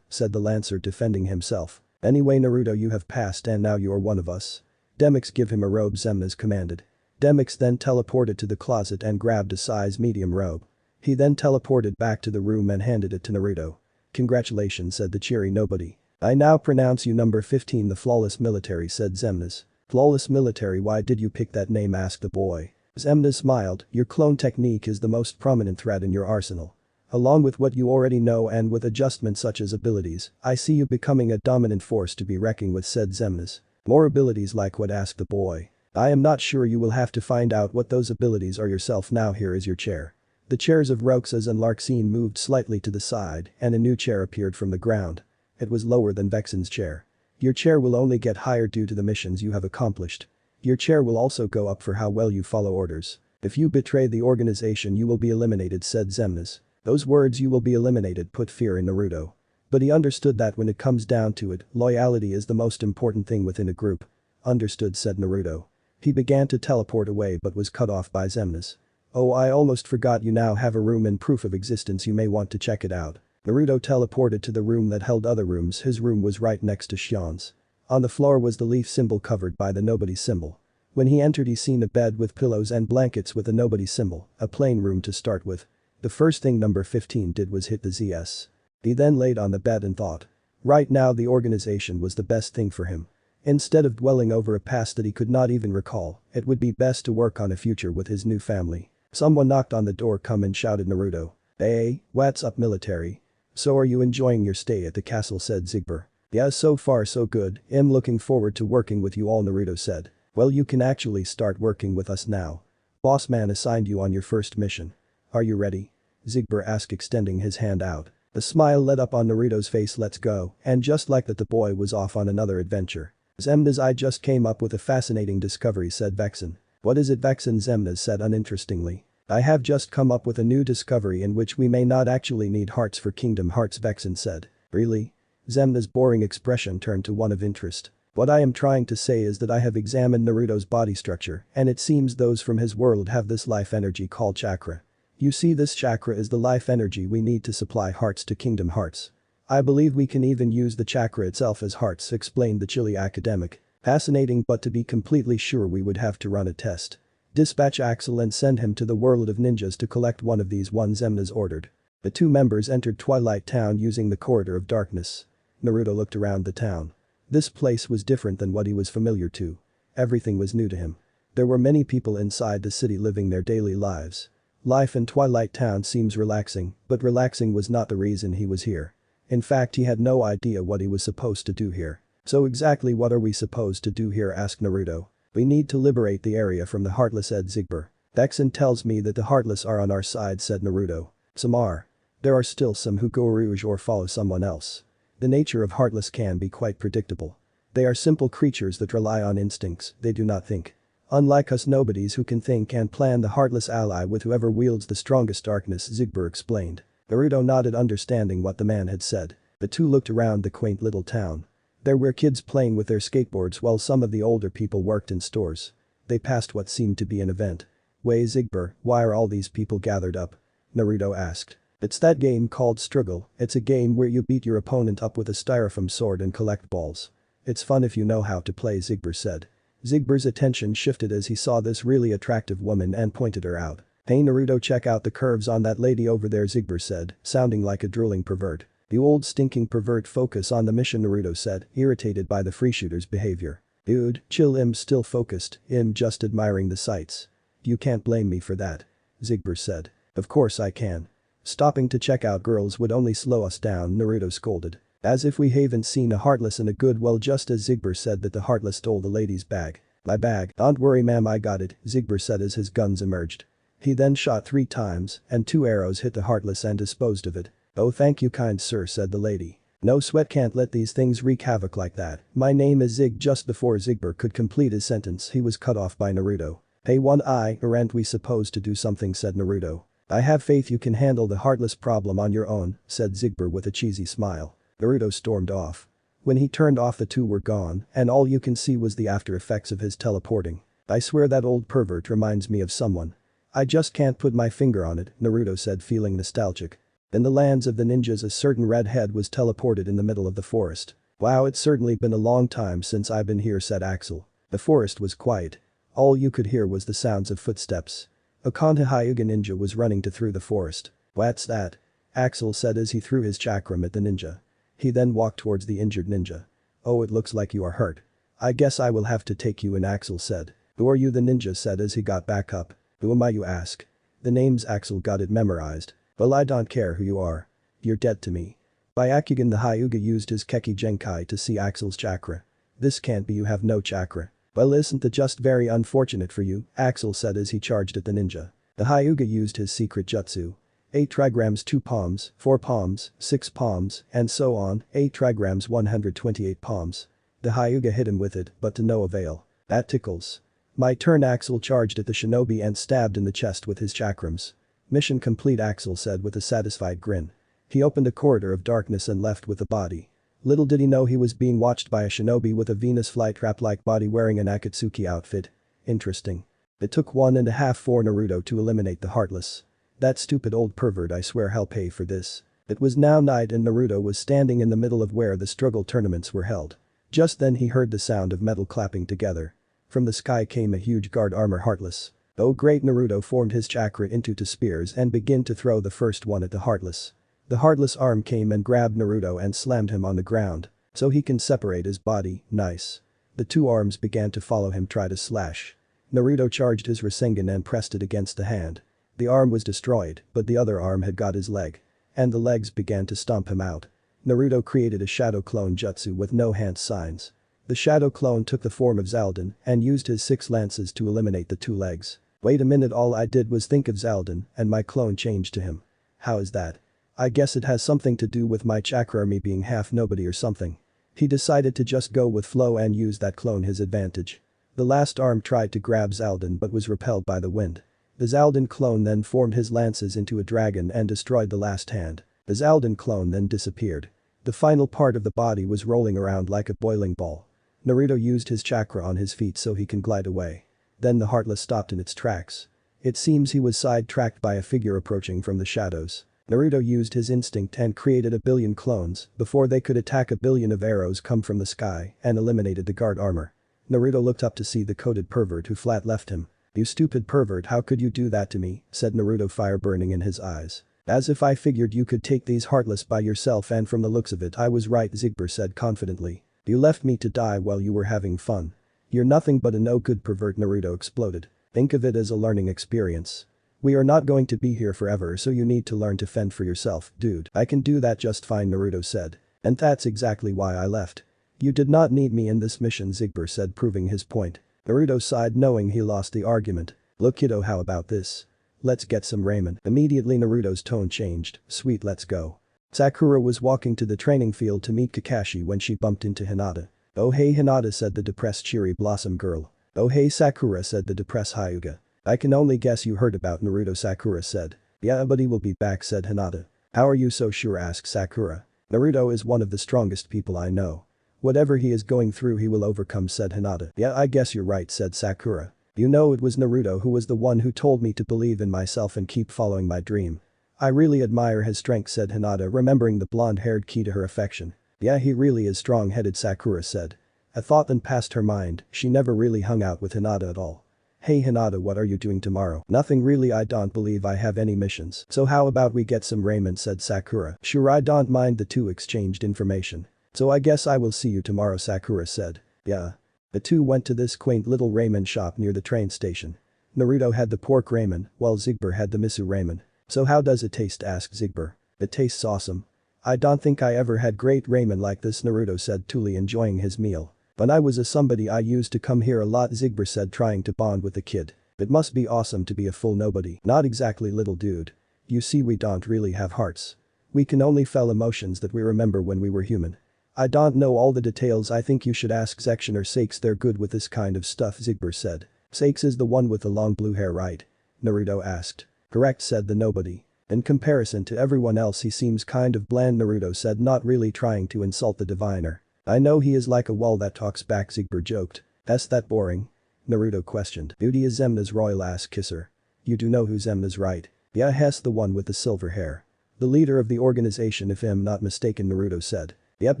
said the Lancer, defending himself. "Anyway Naruto, you have passed and now you are one of us. Demix, give him a robe," Xemnas commanded. Demix then teleported to the closet and grabbed a size medium robe. He then teleported back to the room and handed it to Naruto. "Congratulations," said the cheery nobody. "I now pronounce you number 15, the Flawless Military," said Xemnas. "Flawless Military, why did you pick that name?" asked the boy. Xemnas smiled. "Your clone technique is the most prominent thread in your arsenal. Along with what you already know and with adjustments such as abilities, I see you becoming a dominant force to be reckoned with," said Xemnas. "More abilities like what?" asked the boy. "I am not sure, you will have to find out what those abilities are yourself. Now here is your chair." The chairs of Roxas and Larxene moved slightly to the side and a new chair appeared from the ground. It was lower than Vexen's chair. Your chair will only get higher due to the missions you have accomplished. Your chair will also go up for how well you follow orders. If you betray the organization you will be eliminated, said Xemnas. Those words, "you will be eliminated," put fear in Naruto. But he understood that when it comes down to it, loyalty is the most important thing within a group. Understood, said Naruto. He began to teleport away but was cut off by Xemnas. Oh, I almost forgot, you now have a room in proof of existence, you may want to check it out. Naruto teleported to the room that held other rooms. His room was right next to Xian's. On the floor was the leaf symbol covered by the nobody symbol. When he entered he seen a bed with pillows and blankets with a nobody symbol, a plain room to start with. The first thing number 15 did was hit the ZS. He then laid on the bed and thought. Right now the organization was the best thing for him. Instead of dwelling over a past that he could not even recall, it would be best to work on a future with his new family. Someone knocked on the door. Come in, shouted Naruto. Hey, what's up, military? So are you enjoying your stay at the castle, said Zigbur. Yeah, so far so good, I'm looking forward to working with you all, Naruto said. Well, you can actually start working with us now. Boss man assigned you on your first mission. Are you ready? Zigbur asked, extending his hand out. A smile lit up on Naruto's face. Let's go, and just like that the boy was off on another adventure. Xemnas, I just came up with a fascinating discovery, said Vexen. What is it, Vexen? Xemnas said uninterestingly. I have just come up with a new discovery in which we may not actually need hearts for Kingdom Hearts, Vexen said. Really? Xemnas' boring expression turned to one of interest. What I am trying to say is that I have examined Naruto's body structure and it seems those from his world have this life energy called chakra. You see, this chakra is the life energy we need to supply hearts to Kingdom Hearts. I believe we can even use the chakra itself as hearts, explained the chilly academic. Fascinating, but to be completely sure we would have to run a test. Dispatch Axel and send him to the world of ninjas to collect one of these. Xemnas ordered. The two members entered Twilight Town using the corridor of darkness. Naruto looked around the town. This place was different than what he was familiar to. Everything was new to him. There were many people inside the city living their daily lives. Life in Twilight Town seems relaxing, but relaxing was not the reason he was here. In fact, he had no idea what he was supposed to do here. So exactly what are we supposed to do here, asked Naruto. We need to liberate the area from the Heartless, said Zigbur. Vexen tells me that the Heartless are on our side, said Naruto. Some are. There are still some who go rouge or follow someone else. The nature of Heartless can be quite predictable. They are simple creatures that rely on instincts, they do not think. Unlike us nobodies who can think and plan, the Heartless ally with whoever wields the strongest darkness, Zigbur explained. Naruto nodded, understanding what the man had said. The two looked around the quaint little town. There were kids playing with their skateboards while some of the older people worked in stores. They passed what seemed to be an event. Wait, Zigbur, why are all these people gathered up? Naruto asked. It's that game called Struggle. It's a game where you beat your opponent up with a styrofoam sword and collect balls. It's fun if you know how to play, Zigbur said. Zigbur's attention shifted as he saw this really attractive woman and pointed her out. Hey Naruto, check out the curves on that lady over there, Zigbur said, sounding like a drooling pervert. The old stinking pervert, focus on the mission, Naruto said, irritated by the freeshooter's behavior. Dude, chill, I'm still focused, I'm just admiring the sights. You can't blame me for that. Zigbur said. Of course I can. Stopping to check out girls would only slow us down, Naruto scolded. As if we haven't seen a Heartless in a good while, just as Zigbur said that the Heartless stole the lady's bag. My bag? Don't worry ma'am, I got it, Zigbur said as his guns emerged. He then shot 3 times and 2 arrows hit the Heartless and disposed of it. Oh thank you kind sir, said the lady. No sweat, can't let these things wreak havoc like that. My name is Zig. Just before Zigbur could complete his sentence he was cut off by Naruto. Hey One Eye, aren't we supposed to do something, said Naruto. I have faith you can handle the Heartless problem on your own, said Zigbur with a cheesy smile. Naruto stormed off. When he turned off the two were gone and all you can see was the after effects of his teleporting. I swear that old pervert reminds me of someone. I just can't put my finger on it, Naruto said, feeling nostalgic. In the lands of the ninjas a certain redhead was teleported in the middle of the forest. Wow, it's certainly been a long time since I've been here, said Axel. The forest was quiet. All you could hear was the sounds of footsteps. A Kanta Hyuga ninja was running through the forest. What's that? Axel said as he threw his chakram at the ninja. He then walked towards the injured ninja. Oh, it looks like you are hurt. I guess I will have to take you in, Axel said. Who are you, the ninja said as he got back up. Who am I, you ask? The name's Axel, got it memorized. Well, I don't care who you are. You're dead to me. Byakugan the Hyuga used his Keki Genkai to see Axel's chakra. This can't be, you have no chakra. Well, isn't that just very unfortunate for you, Axel said as he charged at the ninja. The Hyuga used his secret jutsu. 8 trigrams 2 palms, 4 palms, 6 palms, and so on, 8 trigrams 128 palms. The Hyuga hit him with it, but to no avail. That tickles. My turn. Axel charged at the shinobi and stabbed in the chest with his chakrams. Mission complete, Axel said with a satisfied grin. He opened a corridor of darkness and left with the body. Little did he know he was being watched by a shinobi with a Venus flytrap-like body wearing an Akatsuki outfit. Interesting. It took 1.5 for Naruto to eliminate the Heartless. That stupid old pervert, I swear I'll pay for this. It was now night and Naruto was standing in the middle of where the struggle tournaments were held. Just then he heard the sound of metal clapping together. From the sky came a huge guard armor Heartless. Oh great, Naruto formed his chakra into 2 spears and began to throw the first one at the Heartless. The Heartless arm came and grabbed Naruto and slammed him on the ground. So he can separate his body, nice. The 2 arms began to follow him, try to slash. Naruto charged his Rasengan and pressed it against the hand. The arm was destroyed, but the other arm had got his leg. And the legs began to stomp him out. Naruto created a shadow clone jutsu with no hand signs. The shadow clone took the form of Zaldin and used his 6 lances to eliminate the 2 legs. Wait a minute, all I did was think of Zaldin and my clone changed to him. How is that? I guess it has something to do with my chakra army being half nobody or something. He decided to just go with flow and use that clone his advantage. The last arm tried to grab Zaldin but was repelled by the wind. The Zaldin clone then formed his lances into a dragon and destroyed the last hand. The Zaldin clone then disappeared. The final part of the body was rolling around like a boiling ball. Naruto used his chakra on his feet so he can glide away. Then the Heartless stopped in its tracks. It seems he was sidetracked by a figure approaching from the shadows. Naruto used his instinct and created 1 billion clones before they could attack. 1 billion of arrows come from the sky and eliminated the guard armor. Naruto looked up to see the coded pervert who flat left him. You stupid pervert, how could you do that to me, said Naruto, fire burning in his eyes. As if I figured you could take these Heartless by yourself, and from the looks of it I was right, Zigbur said confidently. You left me to die while you were having fun. You're nothing but a no-good pervert, Naruto exploded. Think of it as a learning experience. We are not going to be here forever, so you need to learn to fend for yourself, dude. I can do that just fine, Naruto said. And that's exactly why I left. You did not need me in this mission, Zigbur said, proving his point. Naruto sighed knowing he lost the argument. Look kiddo, how about this? Let's get some ramen. Immediately Naruto's tone changed. Sweet, let's go. Sakura was walking to the training field to meet Kakashi when she bumped into Hinata. Oh hey Hinata, said the depressed cherry blossom girl. Oh hey Sakura, said the depressed Hyuga. I can only guess you heard about Naruto, Sakura said. Yeah, but he will be back, said Hinata. How are you so sure, asked Sakura. Naruto is one of the strongest people I know. Whatever he is going through he will overcome, said Hinata. Yeah, I guess you're right, said Sakura. You know, it was Naruto who was the one who told me to believe in myself and keep following my dream. I really admire his strength, said Hinata, remembering the blonde-haired key to her affection. Yeah, he really is strong-headed, Sakura said. A thought then passed her mind, she never really hung out with Hinata at all. Hey Hinata, what are you doing tomorrow? Nothing really, I don't believe I have any missions. So how about we get some ramen, said Sakura. Sure, I don't mind. The two exchanged information. So I guess I will see you tomorrow, Sakura said. Yeah. The two went to this quaint little ramen shop near the train station. Naruto had the pork ramen, while Zigbur had the miso ramen. So how does it taste, asked Zigbur. It tastes awesome. I don't think I ever had great ramen like this, Naruto said, truly enjoying his meal. When I was a somebody I used to come here a lot, Zigbur said, trying to bond with the kid. It must be awesome to be a full nobody. Not exactly, little dude. You see, we don't really have hearts. We can only feel emotions that we remember when we were human. I don't know all the details. I think you should ask Section or Sakes, they're good with this kind of stuff, Zigbur said. Sakes is the one with the long blue hair, right? Naruto asked. Correct, said the nobody. In comparison to everyone else he seems kind of bland, Naruto said, not really trying to insult the diviner. I know he is like a wall that talks back, Zigbur joked. That's that boring? Naruto questioned. Beauty is Zemna's royal ass kisser. You do know who Zemna's, right? Yeah, Hess, the one with the silver hair. The leader of the organization, if I'm not mistaken, Naruto said. Yep,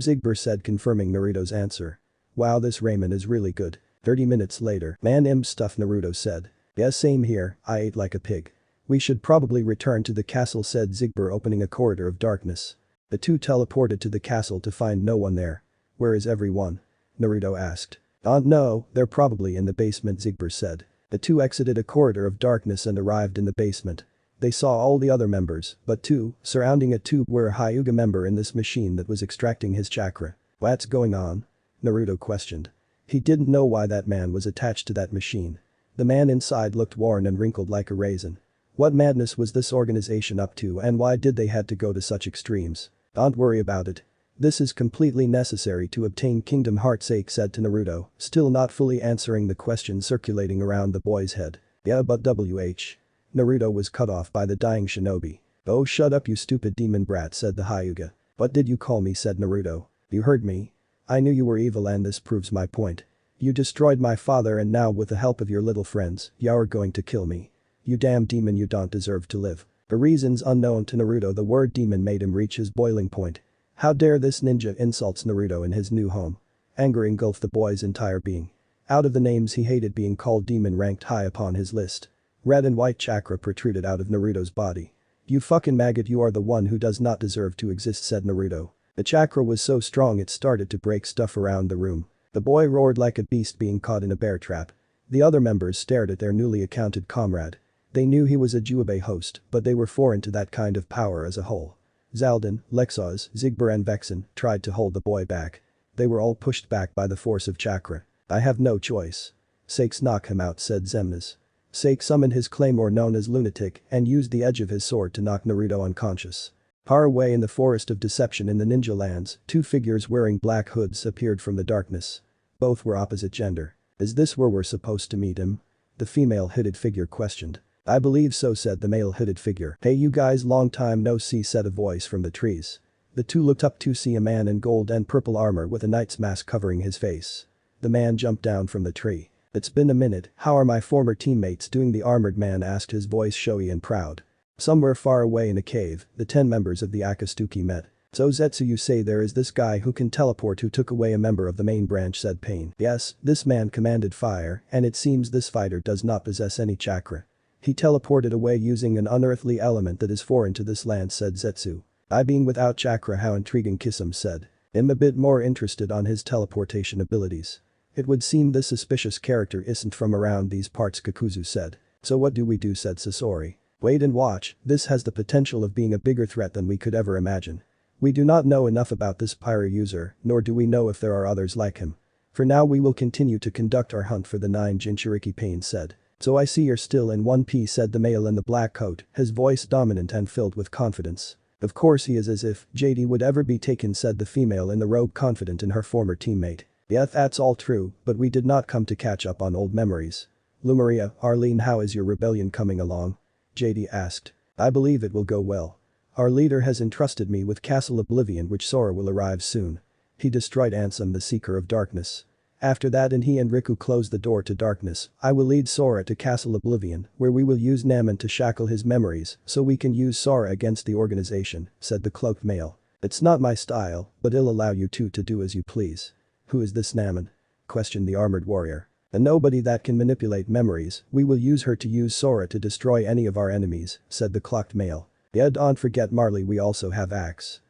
Zigbur said, confirming Naruto's answer. Wow, this ramen is really good. 30 minutes later. Man, stuff, Naruto said. Yeah, same here, I ate like a pig. We should probably return to the castle, said Zigbur, opening a corridor of darkness. The two teleported to the castle to find no one there. Where is everyone? Naruto asked. No, they're probably in the basement, Zigbur said. The two exited a corridor of darkness and arrived in the basement. They saw all the other members, but two, surrounding a tube, were a Hyuga member in this machine that was extracting his chakra. What's going on? Naruto questioned. He didn't know why that man was attached to that machine. The man inside looked worn and wrinkled like a raisin. What madness was this organization up to and why did they had to go to such extremes? Don't worry about it. This is completely necessary to obtain Kingdom Hearts' sake, said to Naruto, still not fully answering the question circulating around the boy's head. Yeah, but Naruto was cut off by the dying shinobi. Oh, shut up, you stupid demon brat, said the Hyuga. What did you call me, said Naruto. You heard me. I knew you were evil and this proves my point. You destroyed my father and now with the help of your little friends, you are going to kill me. You damn demon, you don't deserve to live. For reasons unknown to Naruto, the word demon made him reach his boiling point. How dare this ninja insults Naruto in his new home. Anger engulfed the boy's entire being. Out of the names he hated, being called demon ranked high upon his list. Red and white chakra protruded out of Naruto's body. You fucking maggot, you are the one who does not deserve to exist, said Naruto. The chakra was so strong it started to break stuff around the room. The boy roared like a beast being caught in a bear trap. The other members stared at their newly accounted comrade. They knew he was a Juabe host, but they were foreign to that kind of power as a whole. Zaldin, Lexos, Zigbar and Vexen tried to hold the boy back. They were all pushed back by the force of chakra. I have no choice. Sakes, knock him out, said Xemnas. Sake summoned his claymore known as Lunatic and used the edge of his sword to knock Naruto unconscious. Far away in the forest of deception in the ninja lands, two figures wearing black hoods appeared from the darkness. Both were opposite gender. Is this where we're supposed to meet him? The female hooded figure questioned. I believe so, said the male hooded figure. Hey you guys, long time no see, said a voice from the trees. The two looked up to see a man in gold and purple armor with a knight's mask covering his face. The man jumped down from the tree. It's been a minute, how are my former teammates doing? The armored man asked, his voice showy and proud. Somewhere far away in a cave, the 10 members of the Akatsuki met. So Zetsu, you say there is this guy who can teleport who took away a member of the main branch, said Pain. Yes, this man commanded fire and it seems this fighter does not possess any chakra. He teleported away using an unearthly element that is foreign to this land, said Zetsu. I being without chakra, how intriguing, Kisum said. I'm a bit more interested on his teleportation abilities. It would seem this suspicious character isn't from around these parts, Kakuzu said. So what do we do, said Sasori. Wait and watch, this has the potential of being a bigger threat than we could ever imagine. We do not know enough about this pyro user, nor do we know if there are others like him. For now we will continue to conduct our hunt for the 9 Jinchuriki, Pain said. So I see you're still in one piece, said the male in the black coat, his voice dominant and filled with confidence. Of course he is, as if JD would ever be taken, said the female in the robe, confident in her former teammate. Yeah, that's all true, but we did not come to catch up on old memories. Lumaria, Arlene, how is your rebellion coming along? JD asked. I believe it will go well. Our leader has entrusted me with Castle Oblivion, which Sora will arrive soon. He destroyed Ansem, the Seeker of Darkness. After that, and he and Riku close the door to darkness, I will lead Sora to Castle Oblivion, where we will use Namen to shackle his memories so we can use Sora against the organization, said the cloaked male. It's not my style, but I'll allow you two to do as you please. Who is this Namen? Questioned the armored warrior. A nobody that can manipulate memories, we will use her to use Sora to destroy any of our enemies, said the clocked male. Yeah, don't forget Marley, we also have Axe.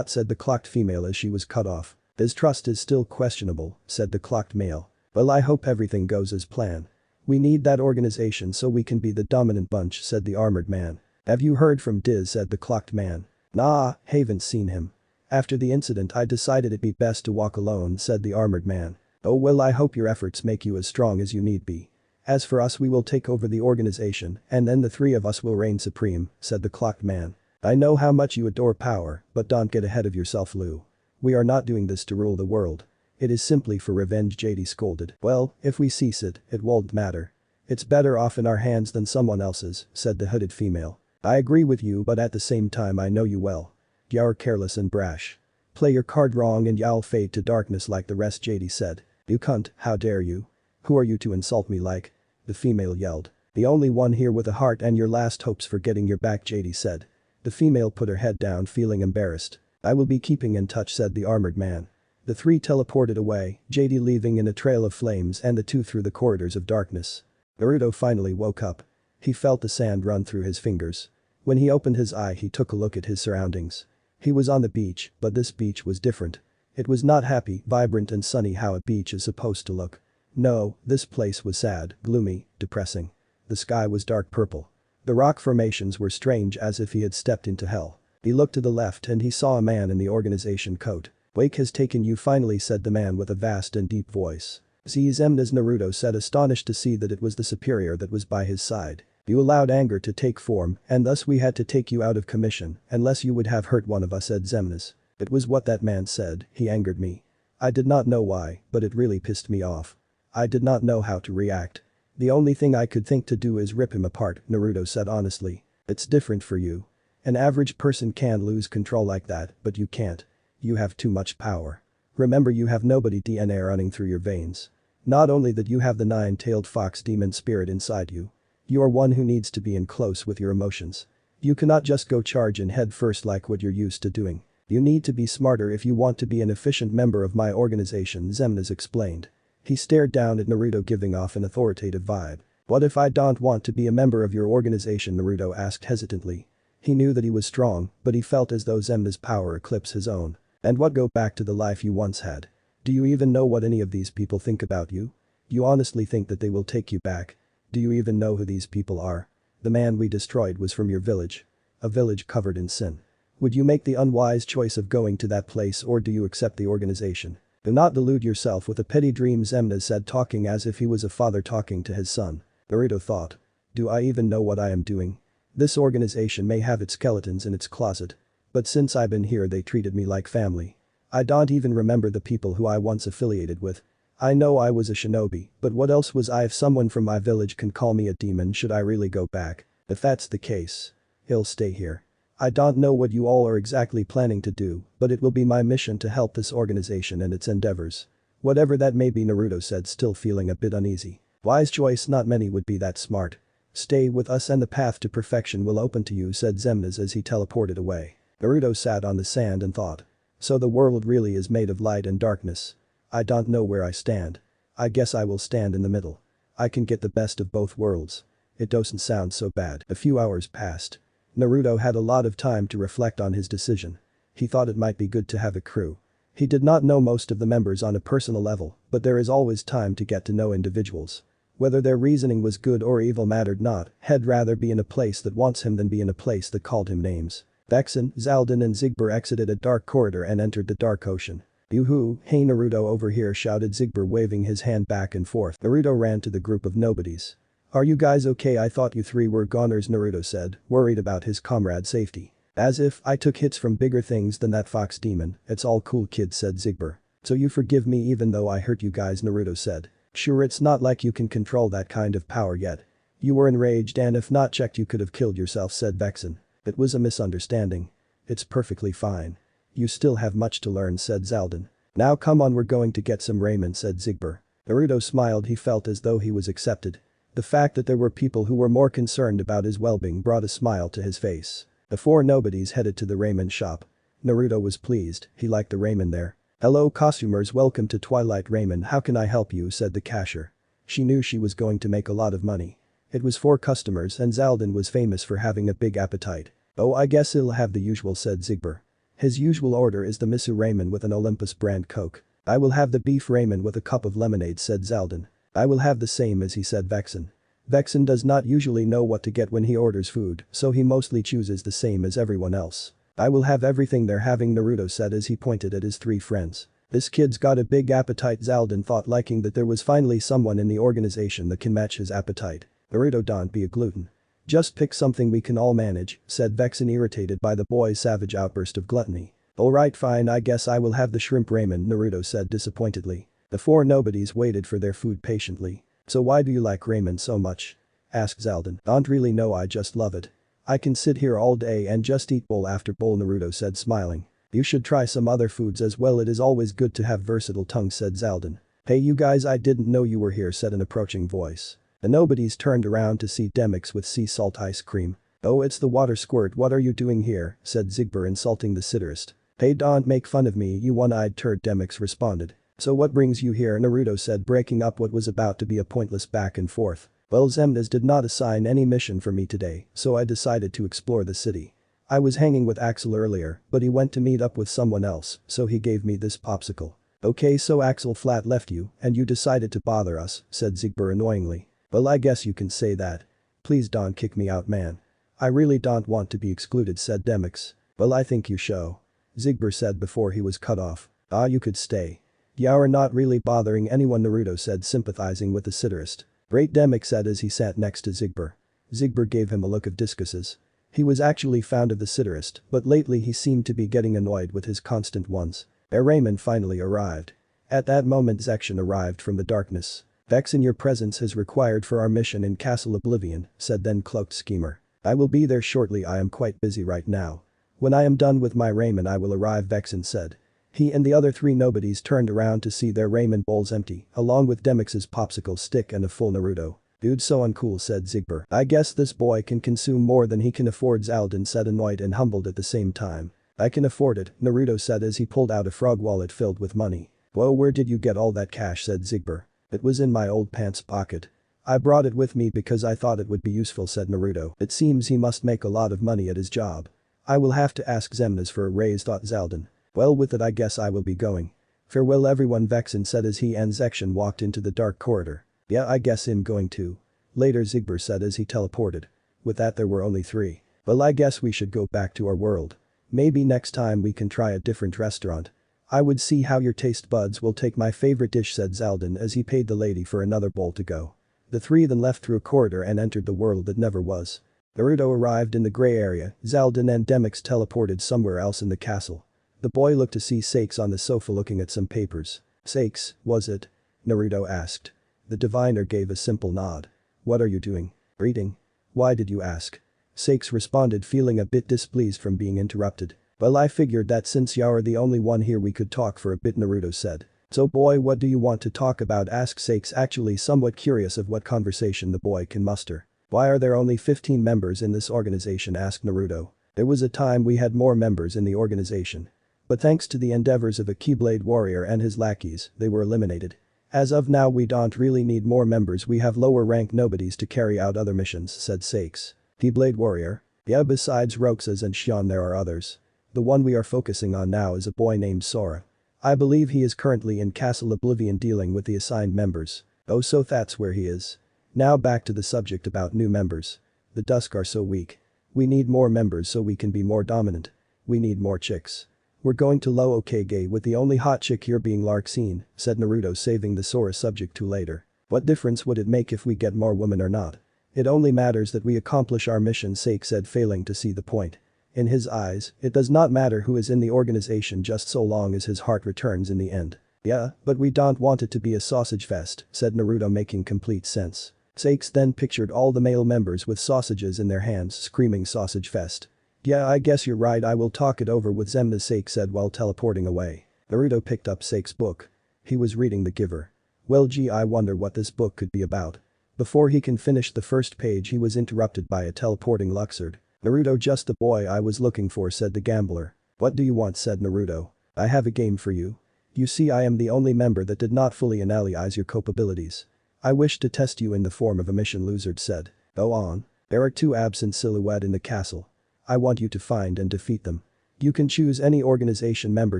Said the clocked female as she was cut off. His trust is still questionable, said the clocked male. Well, I hope everything goes as planned. We need that organization so we can be the dominant bunch, said the armored man. Have you heard from Diz, said the clocked man. Nah, haven't seen him. After the incident I decided it'd be best to walk alone, said the armored man. Oh well, I hope your efforts make you as strong as you need be. As for us, we will take over the organization and then the 3 of us will reign supreme, said the clocked man. I know how much you adore power, but don't get ahead of yourself, Lou. We are not doing this to rule the world. It is simply for revenge, JD scolded. Well, if we cease it, it won't matter. It's better off in our hands than someone else's, said the hooded female. I agree with you, but at the same time I know you well. You're careless and brash. Play your card wrong and you'll fade to darkness like the rest, JD said. You cunt, how dare you? Who are you to insult me like? The female yelled. The only one here with a heart and your last hopes for getting your back, JD said. The female put her head down, feeling embarrassed. I will be keeping in touch, said the armored man. The 3 teleported away, JD leaving in a trail of flames and the 2 through the corridors of darkness. Naruto finally woke up. He felt the sand run through his fingers. When he opened his eye, he took a look at his surroundings. He was on the beach, but this beach was different. It was not happy, vibrant and sunny how a beach is supposed to look. No, this place was sad, gloomy, depressing. The sky was dark purple. The rock formations were strange, as if he had stepped into hell. He looked to the left and he saw a man in the organization coat. Wake has taken you finally, said the man with a vast and deep voice. Xemnas, Naruto said, astonished to see that it was the superior that was by his side. You allowed anger to take form and thus we had to take you out of commission unless you would have hurt one of us," said Xemnas. "It was what that man said, he angered me. I did not know why, but it really pissed me off. I did not know how to react. The only thing I could think to do is rip him apart," Naruto said honestly. "It's different for you. An average person can lose control like that, but you can't. You have too much power. Remember you have nobody DNA running through your veins. Not only that you have the nine-tailed fox demon spirit inside you. You are one who needs to be in close with your emotions. You cannot just go charge in head first like what you're used to doing. You need to be smarter if you want to be an efficient member of my organization," Xemnas explained. He stared down at Naruto, giving off an authoritative vibe. "What if I don't want to be a member of your organization?" Naruto asked hesitantly. He knew that he was strong, but he felt as though Xemnas' power eclipsed his own. "And what, go back to the life you once had? Do you even know what any of these people think about you? You honestly think that they will take you back? Do you even know who these people are? The man we destroyed was from your village. A village covered in sin. Would you make the unwise choice of going to that place or do you accept the organization? Do not delude yourself with a petty dream," Xemnas said, talking as if he was a father talking to his son. Naruto thought. "Do I even know what I am doing? This organization may have its skeletons in its closet. But since I've been here they treated me like family. I don't even remember the people who I once affiliated with. I know I was a shinobi, but what else was I? If someone from my village can call me a demon, should I really go back? If that's the case, he'll stay here. I don't know what you all are exactly planning to do, but it will be my mission to help this organization and its endeavors. Whatever that may be," Naruto said, still feeling a bit uneasy. "Wise choice, not many would be that smart. Stay with us and the path to perfection will open to you," said Xemnas as he teleported away. Naruto sat on the sand and thought. So the world really is made of light and darkness. I don't know where I stand. I guess I will stand in the middle. I can get the best of both worlds. It doesn't sound so bad. A few hours passed. Naruto had a lot of time to reflect on his decision. He thought it might be good to have a crew. He did not know most of the members on a personal level, but there is always time to get to know individuals. Whether their reasoning was good or evil mattered not, he'd rather be in a place that wants him than be in a place that called him names. Vexen, Zaldin and Zigbur exited a dark corridor and entered the dark ocean. "Yoo-hoo, hey Naruto, over here," shouted Zigbur, waving his hand back and forth. Naruto ran to the group of nobodies. "Are you guys okay? I thought you three were goners," Naruto said, worried about his comrade's safety. "As if I took hits from bigger things than that fox demon. It's all cool, kid," said Zigbur. "So you forgive me even though I hurt you guys," Naruto said. "Sure, it's not like you can control that kind of power yet. You were enraged and if not checked you could have killed yourself," said Vexen. "It was a misunderstanding. It's perfectly fine. You still have much to learn," said Zaldin. "Now come on, we're going to get some ramen," said Zigbur. Naruto smiled, he felt as though he was accepted. The fact that there were people who were more concerned about his well-being brought a smile to his face. The four nobodies headed to the ramen shop. Naruto was pleased, he liked the ramen there. "Hello costumers, welcome to Twilight Ramen, how can I help you?" said the cashier. She knew she was going to make a lot of money. It was 4 customers and Zaldin was famous for having a big appetite. "Oh, I guess I'll have the usual," said Zigbur. His usual order is the miso ramen with an Olympus brand Coke. "I will have the beef ramen with a cup of lemonade," said Zaldin. "I will have the same as," he said Vexen. Vexen does not usually know what to get when he orders food, so he mostly chooses the same as everyone else. "I will have everything they're having," Naruto said as he pointed at his 3 friends. "This kid's got a big appetite," Zaldin thought, liking that there was finally someone in the organization that can match his appetite. "Naruto, don't be a glutton. Just pick something we can all manage," said Vexen, irritated by the boy's savage outburst of gluttony. "Alright, fine, I guess I will have the shrimp ramen," Naruto said disappointedly. The 4 nobodies waited for their food patiently. "So why do you like ramen so much?" asked Zaldin. "Don't really know, I just love it. I can sit here all day and just eat bowl after bowl," Naruto said, smiling. "You should try some other foods as well, it is always good to have versatile tongue," said Zaldin. "Hey you guys, I didn't know you were here," said an approaching voice. The nobodies turned around to see Demix with sea salt ice cream. "Oh, it's the water squirt, what are you doing here?" said Zigbur, insulting the sitarist. "Hey, don't make fun of me, you one-eyed turd," Demix responded. "So what brings you here?" Naruto said, breaking up what was about to be a pointless back and forth. "Well, Xemnas did not assign any mission for me today, so I decided to explore the city. I was hanging with Axel earlier, but he went to meet up with someone else, so he gave me this popsicle." "Okay, so Axel flat left you, and you decided to bother us," said Zigbur annoyingly. "Well, I guess you can say that. Please don't kick me out, man. I really don't want to be excluded," said Demix. "Well, I think you show," Zigbur said before he was cut off. "Ah, you could stay. You're not really bothering anyone," Naruto said, sympathizing with the sitarist. "Great," Demix said as he sat next to Zigbur. Zigbert gave him a look of disgust. He was actually fond of the satirist, but lately he seemed to be getting annoyed with his constant ones. Raymond finally arrived. At that moment Zection arrived from the darkness. "Vexen, your presence is required for our mission in Castle Oblivion," said then cloaked schemer. "I will be there shortly, I am quite busy right now. When I am done with my ramen I will arrive," Vexen said. He and the other three nobodies turned around to see their ramen bowls empty, along with Demix's popsicle stick and a full Naruto. "Dude, so uncool," said Zigbert. "I guess this boy can consume more than he can afford," Zaldin said, annoyed and humbled at the same time. "I can afford it," Naruto said as he pulled out a frog wallet filled with money. "Whoa, where did you get all that cash?" said Zigbert. "It was in my old pants pocket. I brought it with me because I thought it would be useful," said Naruto. "It seems he must make a lot of money at his job. I will have to ask Xemnas for a raise," thought Zaldin. "Well, with it I guess I will be going. Farewell everyone," Vexen said as he and Zection walked into the dark corridor. "Yeah, I guess I'm going too." Later Zigbert said as he teleported. With that there were only three. "Well, I guess we should go back to our world. Maybe next time we can try a different restaurant. I would see how your taste buds will take my favorite dish," said Zaldin as he paid the lady for another bowl to go. The three then left through a corridor and entered the world that never was. Naruto arrived in the gray area, Zaldin and Demix teleported somewhere else in the castle. The boy looked to see Sakes on the sofa looking at some papers. "Sakes, was it?" Naruto asked. The diviner gave a simple nod. "What are you doing?" "Reading." "Why did you ask?" Sakes responded, feeling a bit displeased from being interrupted. "Well, I figured that since you're the only one here we could talk for a bit," Naruto said. "So boy, what do you want to talk about?" asked Sakes, actually somewhat curious of what conversation the boy can muster. "Why are there only 15 members in this organization?" asked Naruto. "There was a time we had more members in the organization. But thanks to the endeavors of a Keyblade warrior and his lackeys, they were eliminated. As of now we don't really need more members, we have lower ranked nobodies to carry out other missions," said Sakes. "Keyblade warrior?" "Yeah, besides Roxas and Xion there are others. The one we are focusing on now is a boy named Sora. I believe he is currently in Castle Oblivion dealing with the assigned members." "Oh, so that's where he is." Now back to the subject about new members. "The Dusk are so weak. We need more members so we can be more dominant. We need more chicks. We're going to Low Okage with the only hot chick here being Larxene," said Naruto, saving the Sora subject to later. "What difference would it make if we get more women or not? It only matters that we accomplish our mission," Sake said, failing to see the point. In his eyes, it does not matter who is in the organization just so long as his heart returns in the end. "Yeah, but we don't want it to be a sausage fest," said Naruto, making complete sense. Sakes then pictured all the male members with sausages in their hands screaming "Sausage Fest." "Yeah, I guess you're right, I will talk it over with Xemnas," Sake said while teleporting away. Naruto picked up Sake's book. He was reading The Giver. "Well gee, I wonder what this book could be about." Before he can finish the first page he was interrupted by a teleporting Luxord. "Naruto, just the boy I was looking for," said the gambler. "What do you want?" said Naruto. "I have a game for you. You see, I am the only member that did not fully analyze your capabilities. I wish to test you in the form of a mission," Luxord said. "Go on." "There are two absent silhouettes in the castle. I want you to find and defeat them. You can choose any organization member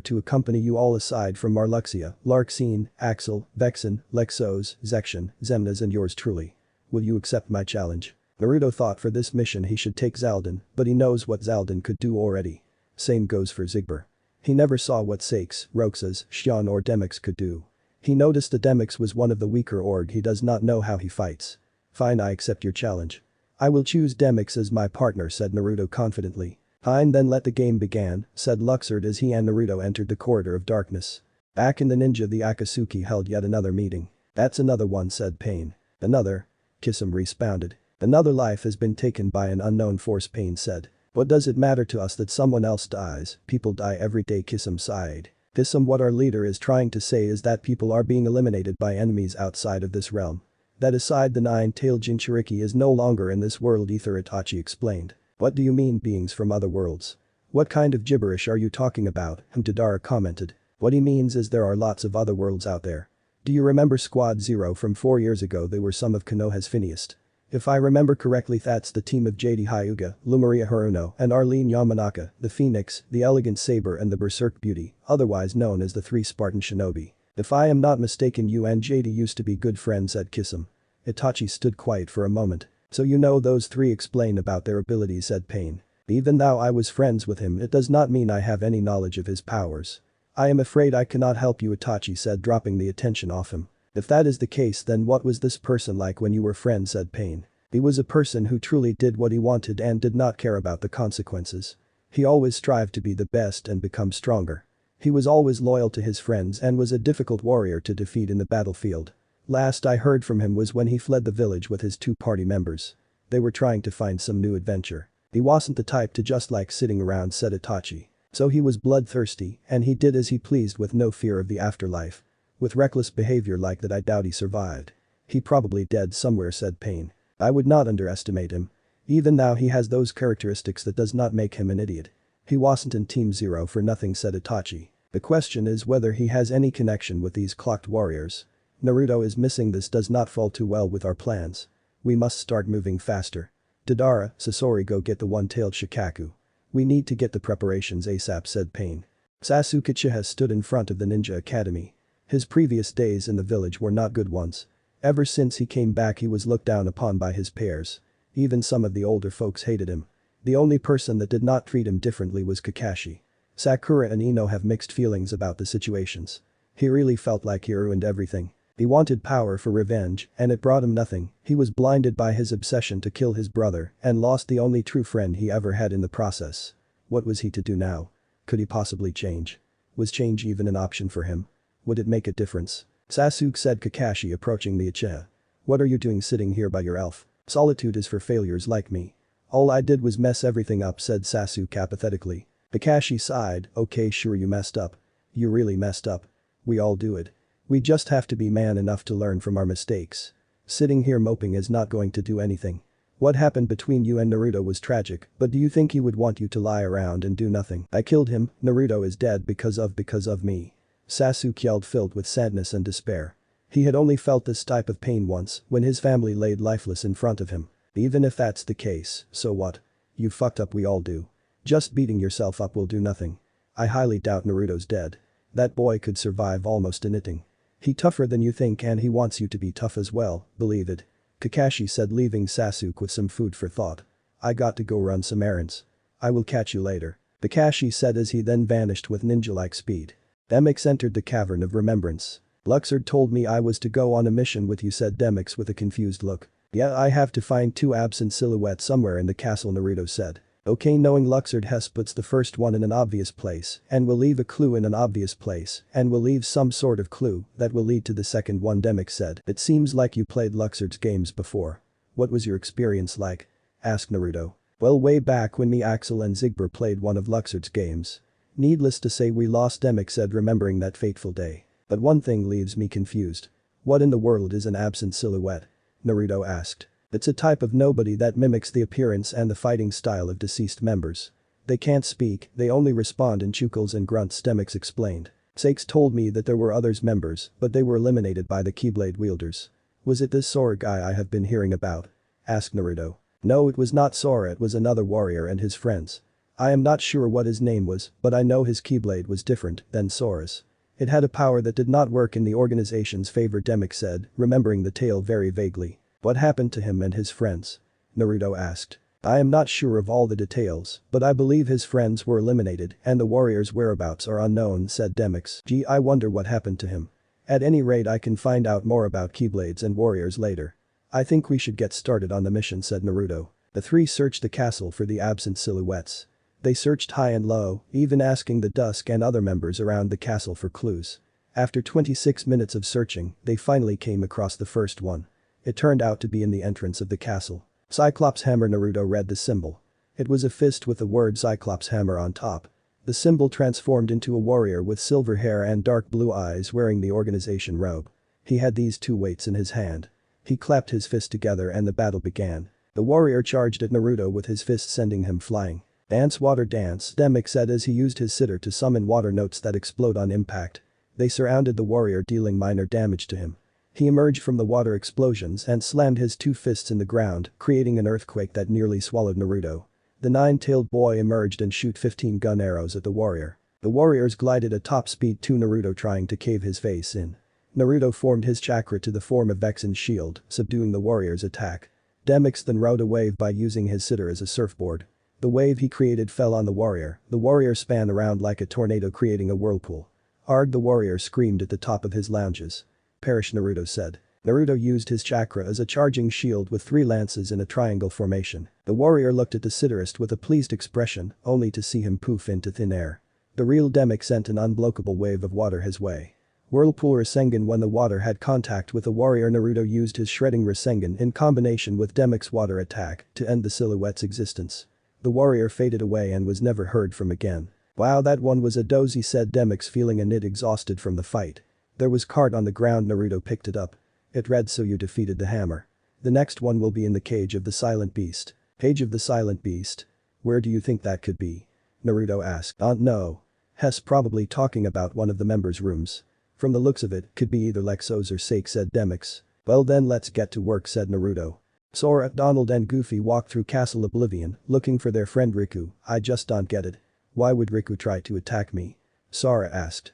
to accompany you all aside from Marluxia, Larxene, Axel, Vexen, Lexos, Zection, Xemnas and yours truly. Will you accept my challenge?" Naruto thought for this mission he should take Zaldin, but he knows what Zaldin could do already. Same goes for Zigbert. He never saw what Sakes, Roxas, Xion or Demix could do. He noticed that Demix was one of the weaker org, he does not know how he fights. "Fine, I accept your challenge. I will choose Demix as my partner," said Naruto confidently. "Fine, then let the game begin," said Luxord as he and Naruto entered the corridor of darkness. Back in the ninja, the Akatsuki held yet another meeting. "That's another one," said Pain. "Another?" Kisum responded. "Another life has been taken by an unknown force," Pain said. "What does it matter to us that someone else dies? People die every day," Kisum sighed. "Kisum, what our leader is trying to say is that people are being eliminated by enemies outside of this realm. That aside, the nine-tailed Jinchuriki is no longer in this world either," Itachi explained. "What do you mean beings from other worlds? What kind of gibberish are you talking about?" Tadara commented. "What he means is there are lots of other worlds out there. Do you remember Squad Zero from 4 years ago? They were some of Konoha's finest. If I remember correctly, that's the team of JD Hyuga, Lumaria Haruno and Arlene Yamanaka, the Phoenix, the Elegant Saber and the Berserk Beauty, otherwise known as the Three Spartan Shinobi. If I am not mistaken, you and JD used to be good friends," said Kisum. Itachi stood quiet for a moment. "So you know those three, explain about their abilities," said Pain. "Even though I was friends with him, it does not mean I have any knowledge of his powers." "I am afraid I cannot help you," Itachi said, dropping the attention off him. "If that is the case, then what was this person like when you were friends?" said Pain. He was a person who truly did what he wanted and did not care about the consequences. He always strived to be the best and become stronger. He was always loyal to his friends and was a difficult warrior to defeat in the battlefield. Last I heard from him was when he fled the village with his 2 party members. They were trying to find some new adventure. He wasn't the type to just like sitting around, said Itachi. So he was bloodthirsty and he did as he pleased with no fear of the afterlife. With reckless behavior like that I doubt he survived. He probably dead somewhere, said Pain. I would not underestimate him. Even now he has those characteristics that does not make him an idiot. He wasn't in Team Zero for nothing, said Itachi. The question is whether he has any connection with these clocked warriors. Naruto is missing. This does not fall too well with our plans. We must start moving faster. Deidara, Sasori, go get the one-tailed Shikaku. We need to get the preparations ASAP, said Pain. Sasuke Uchiha stood in front of the ninja academy. His previous days in the village were not good ones. Ever since he came back he was looked down upon by his peers. Even some of the older folks hated him. The only person that did not treat him differently was Kakashi. Sakura and Ino have mixed feelings about the situations. He really felt like he ruined everything. He wanted power for revenge and it brought him nothing. He was blinded by his obsession to kill his brother and lost the only true friend he ever had in the process. What was he to do now? Could he possibly change? Was change even an option for him? Would it make a difference? Sasuke, said Kakashi, approaching the Uchiha. What are you doing sitting here by your elf? Solitude is for failures like me. All I did was mess everything up, said Sasuke apathetically. Kakashi sighed. Okay, sure, you messed up. You really messed up. We all do it. We just have to be man enough to learn from our mistakes. Sitting here moping is not going to do anything. What happened between you and Naruto was tragic, but do you think he would want you to lie around and do nothing? I killed him. Naruto is dead because of me. Sasuke yelled, filled with sadness and despair. He had only felt this type of pain once when his family laid lifeless in front of him. Even if that's the case, so what? You fucked up, we all do. Just beating yourself up will do nothing. I highly doubt Naruto's dead. That boy could survive almost anything. He tougher than you think and he wants you to be tough as well, believe it. Kakashi said, leaving Sasuke with some food for thought. I got to go run some errands. I will catch you later. Kakashi said as he then vanished with ninja-like speed. Demyx entered the Cavern of Remembrance. Luxord told me I was to go on a mission with you, said Demyx with a confused look. Yeah, I have to find 2 absent silhouettes somewhere in the castle, Naruto said. Okay, knowing Luxord, Hess puts the first one in an obvious place and will leave a clue in an obvious place and will leave some sort of clue that will lead to the second one, Demyx said. It seems like you played Luxord's games before. What was your experience like? Asked Naruto. Well, way back when me, Axel and Zigbra played one of Luxord's games. Needless to say we lost, Demyx said, remembering that fateful day. But one thing leaves me confused. What in the world is an absent silhouette? Naruto asked. It's a type of nobody that mimics the appearance and the fighting style of deceased members. They can't speak, they only respond in chuckles and grunts, Demyx explained. Sakes told me that there were others members, but they were eliminated by the Keyblade wielders. Was it this Sora guy I have been hearing about? Asked Naruto. No, it was not Sora, it was another warrior and his friends. I am not sure what his name was, but I know his Keyblade was different than Sora's. It had a power that did not work in the organization's favor, Demyx said, remembering the tale very vaguely. What happened to him and his friends? Naruto asked. I am not sure of all the details, but I believe his friends were eliminated and the warrior's whereabouts are unknown, said Demyx. Gee, I wonder what happened to him. At any rate, I can find out more about Keyblades and warriors later. I think we should get started on the mission, said Naruto. The 3 searched the castle for the absent silhouettes. They searched high and low, even asking the Dusk and other members around the castle for clues. After 26 minutes of searching, they finally came across the first one. It turned out to be in the entrance of the castle. Cyclops Hammer. Naruto read the symbol. It was a fist with the word Cyclops Hammer on top. The symbol transformed into a warrior with silver hair and dark blue eyes wearing the organization robe. He had these 2 weights in his hand. He clapped his fist together and the battle began. The warrior charged at Naruto with his fist, sending him flying. Dance, water dance, Demyx said as he used his sitter to summon water notes that explode on impact. They surrounded the warrior, dealing minor damage to him. He emerged from the water explosions and slammed his 2 fists in the ground, creating an earthquake that nearly swallowed Naruto. The 9-tailed boy emerged and shoot 15 gun arrows at the warrior. The warriors glided at top speed to Naruto, trying to cave his face in. Naruto formed his chakra to the form of Vexen's shield, subduing the warrior's attack. Demyx then rode a wave by using his sitter as a surfboard. The wave he created fell on the warrior. The warrior span around like a tornado, creating a whirlpool. Arg, the warrior screamed at the top of his lunges. Perish, Naruto said. Naruto used his chakra as a charging shield with 3 lances in a triangle formation. The warrior looked at the Sitarist with a pleased expression, only to see him poof into thin air. The real Demic sent an unblockable wave of water his way. Whirlpool Rasengan. When the water had contact with the warrior, Naruto used his shredding Rasengan in combination with Demic's water attack to end the silhouette's existence. The warrior faded away and was never heard from again. Wow, that one was a dozy, said Demix, feeling a nit exhausted from the fight. There was card on the ground. Naruto picked it up. It read, so you defeated the hammer. The next one will be in the cage of the silent beast. Cage of the silent beast? Where do you think that could be? Naruto asked. No. Hess, probably talking about one of the members' rooms. From the looks of it, could be either Lexos or Sake, said Demix. Well then let's get to work, said Naruto. Sora, Donald and Goofy walked through Castle Oblivion, looking for their friend Riku. I just don't get it. Why would Riku try to attack me? Sora asked.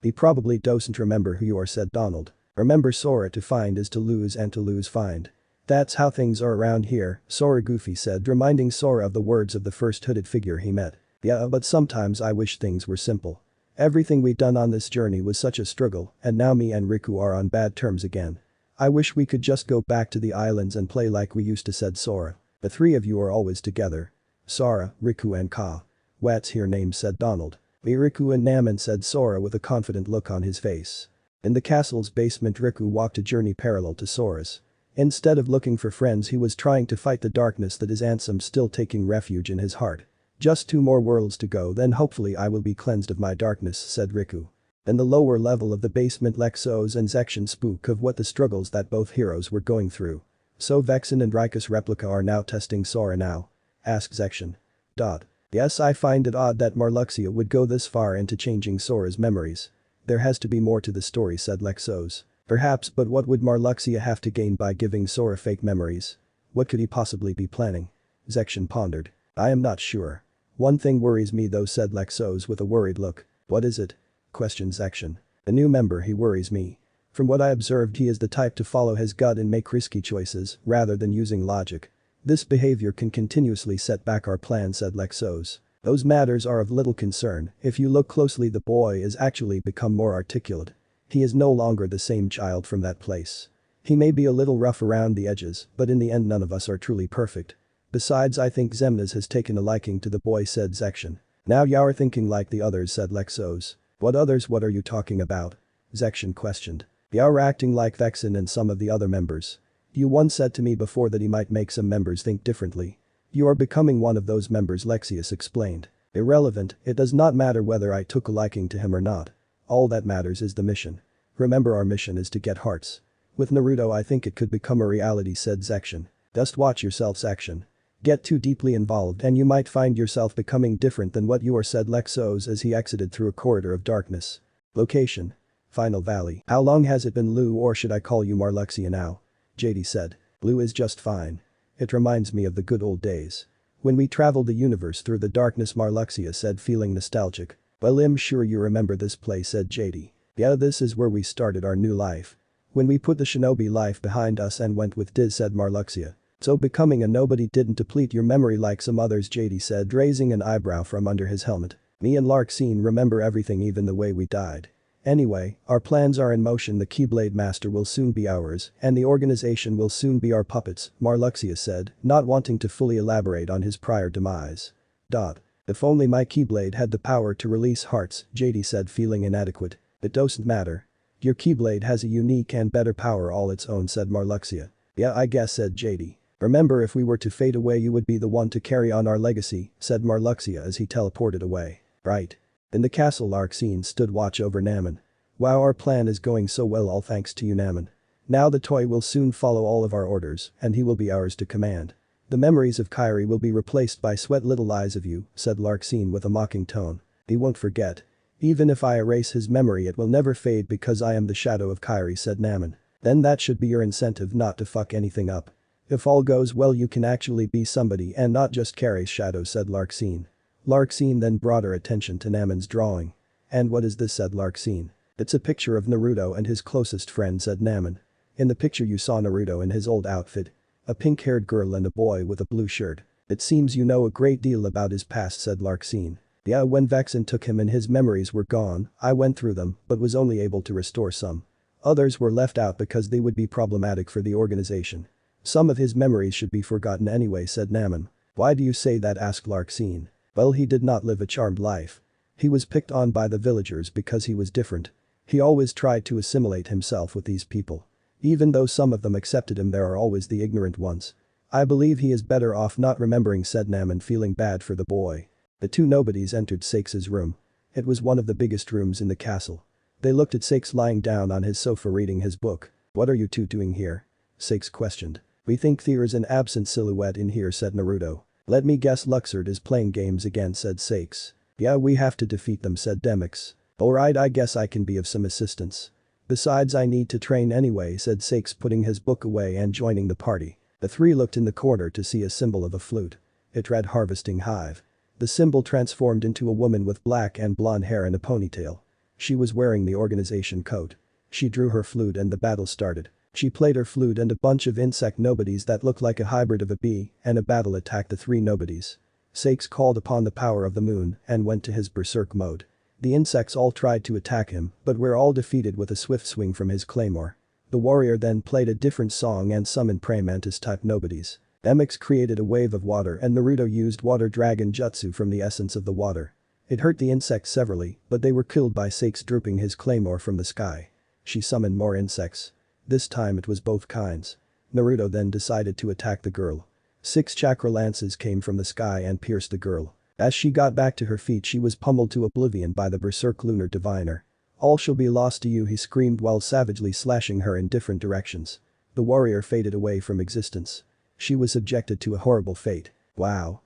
He probably doesn't remember who you are, said Donald. Remember, Sora, to find is to lose and to lose find. That's how things are around here, Sora, Goofy said, reminding Sora of the words of the first hooded figure he met. Yeah, but sometimes I wish things were simple. Everything we've done on this journey was such a struggle, and now me and Riku are on bad terms again. I wish we could just go back to the islands and play like we used to, said Sora. The 3 of you are always together. Sora, Riku and Ka. What's your name, said Donald. Me, Riku and Namen, said Sora with a confident look on his face. In the castle's basement, Riku walked a journey parallel to Sora's. Instead of looking for friends, he was trying to fight the darkness that is Ansem, still taking refuge in his heart. Just 2 more worlds to go, then hopefully I will be cleansed of my darkness, said Riku. In the lower level of the basement, Lexos and Zexion spoke of what the struggles that both heroes were going through. So Vexen and Rikus Replica are now testing Sora now? Asked Zexion. Yes, I find it odd that Marluxia would go this far into changing Sora's memories. There has to be more to the story, said Lexos. Perhaps, but what would Marluxia have to gain by giving Sora fake memories? What could he possibly be planning? Zexion pondered. I am not sure. One thing worries me though, said Lexos with a worried look. What is it? Questioned Zexion. The new member, he worries me. From what I observed, he is the type to follow his gut and make risky choices, rather than using logic. This behavior can continuously set back our plan, said Lexos. Those matters are of little concern. If you look closely, the boy is actually become more articulate. He is no longer the same child from that place. He may be a little rough around the edges, but in the end none of us are truly perfect. Besides, I think Xemnas has taken a liking to the boy, said Zexion. Now you're thinking like the others, said Lexos. What others? What are you talking about? Zexion questioned. You're acting like Vexen and some of the other members. You once said to me before that he might make some members think differently. You are becoming one of those members, Lexius explained. Irrelevant, it does not matter whether I took a liking to him or not. All that matters is the mission. Remember, our mission is to get hearts. With Naruto I think it could become a reality, said Zexion. Just watch yourself, Zexion. Get too deeply involved and you might find yourself becoming different than what you are, said Lexos as he exited through a corridor of darkness. Location. Final Valley. How long has it been, Lou, or should I call you Marluxia now? JD said. Lou is just fine. It reminds me of the good old days. When we traveled the universe through the darkness, Marluxia said, feeling nostalgic. Well, I'm sure you remember this place, said JD. Yeah, this is where we started our new life. When we put the shinobi life behind us and went with Diz, said Marluxia. So becoming a nobody didn't deplete your memory like some others, JD said, raising an eyebrow from under his helmet. Me and Larxene remember everything, even the way we died. Anyway, our plans are in motion. The Keyblade Master will soon be ours, and the organization will soon be our puppets, Marluxia said, not wanting to fully elaborate on his prior demise. If only my Keyblade had the power to release hearts, JD said, feeling inadequate. It doesn't matter. Your Keyblade has a unique and better power all its own, said Marluxia. Yeah, I guess, said JD. Remember, if we were to fade away you would be the one to carry on our legacy, said Marluxia as he teleported away. Right. In the castle, Larxene stood watch over Namen. Wow, our plan is going so well, all thanks to you, Namen. Now the toy will soon follow all of our orders, and he will be ours to command. The memories of Kairi will be replaced by sweat little eyes of you, said Larxene with a mocking tone. He won't forget. Even if I erase his memory it will never fade because I am the shadow of Kairi, said Namen. Then that should be your incentive not to fuck anything up. If all goes well you can actually be somebody and not just Kairi's shadow, said Larxene. Larxene then brought her attention to Namen's drawing. And what is this, said Larxene. It's a picture of Naruto and his closest friend, said Namen. In the picture you saw Naruto in his old outfit. A pink-haired girl and a boy with a blue shirt. It seems you know a great deal about his past, said Larxene. Yeah, when Vexen took him and his memories were gone, I went through them but was only able to restore some. Others were left out because they would be problematic for the organization. Some of his memories should be forgotten anyway, said Naman. Why do you say that, asked Larxene. Well, he did not live a charmed life. He was picked on by the villagers because he was different. He always tried to assimilate himself with these people. Even though some of them accepted him, there are always the ignorant ones. I believe he is better off not remembering, said Naman, feeling bad for the boy. The two nobodies entered Sakes's room. It was one of the biggest rooms in the castle. They looked at Sakes lying down on his sofa reading his book. What are you two doing here? Sakes questioned. We think there's an absent silhouette in here, said Naruto. Let me guess, Luxord is playing games again, said Sakes. Yeah, we have to defeat them, said Demyx. Alright, I guess I can be of some assistance. Besides, I need to train anyway, said Sakes, putting his book away and joining the party. The three looked in the corner to see a symbol of a flute. It read Harvesting Hive. The symbol transformed into a woman with black and blonde hair and a ponytail. She was wearing the organization coat. She drew her flute and the battle started. She played her flute and a bunch of insect nobodies that looked like a hybrid of a bee and a battle attacked the three nobodies. Sakes called upon the power of the moon and went to his berserk mode. The insects all tried to attack him but were all defeated with a swift swing from his claymore. The warrior then played a different song and summoned praying mantis-type nobodies. Demyx created a wave of water and Naruto used water dragon jutsu from the essence of the water. It hurt the insects severely, but they were killed by Sakes drooping his claymore from the sky. She summoned more insects. This time it was both kinds. Naruto then decided to attack the girl. 6 chakra lances came from the sky and pierced the girl. As she got back to her feet, she was pummeled to oblivion by the berserk lunar diviner. All shall be lost to you, he screamed while savagely slashing her in different directions. The warrior faded away from existence. She was subjected to a horrible fate. Wow.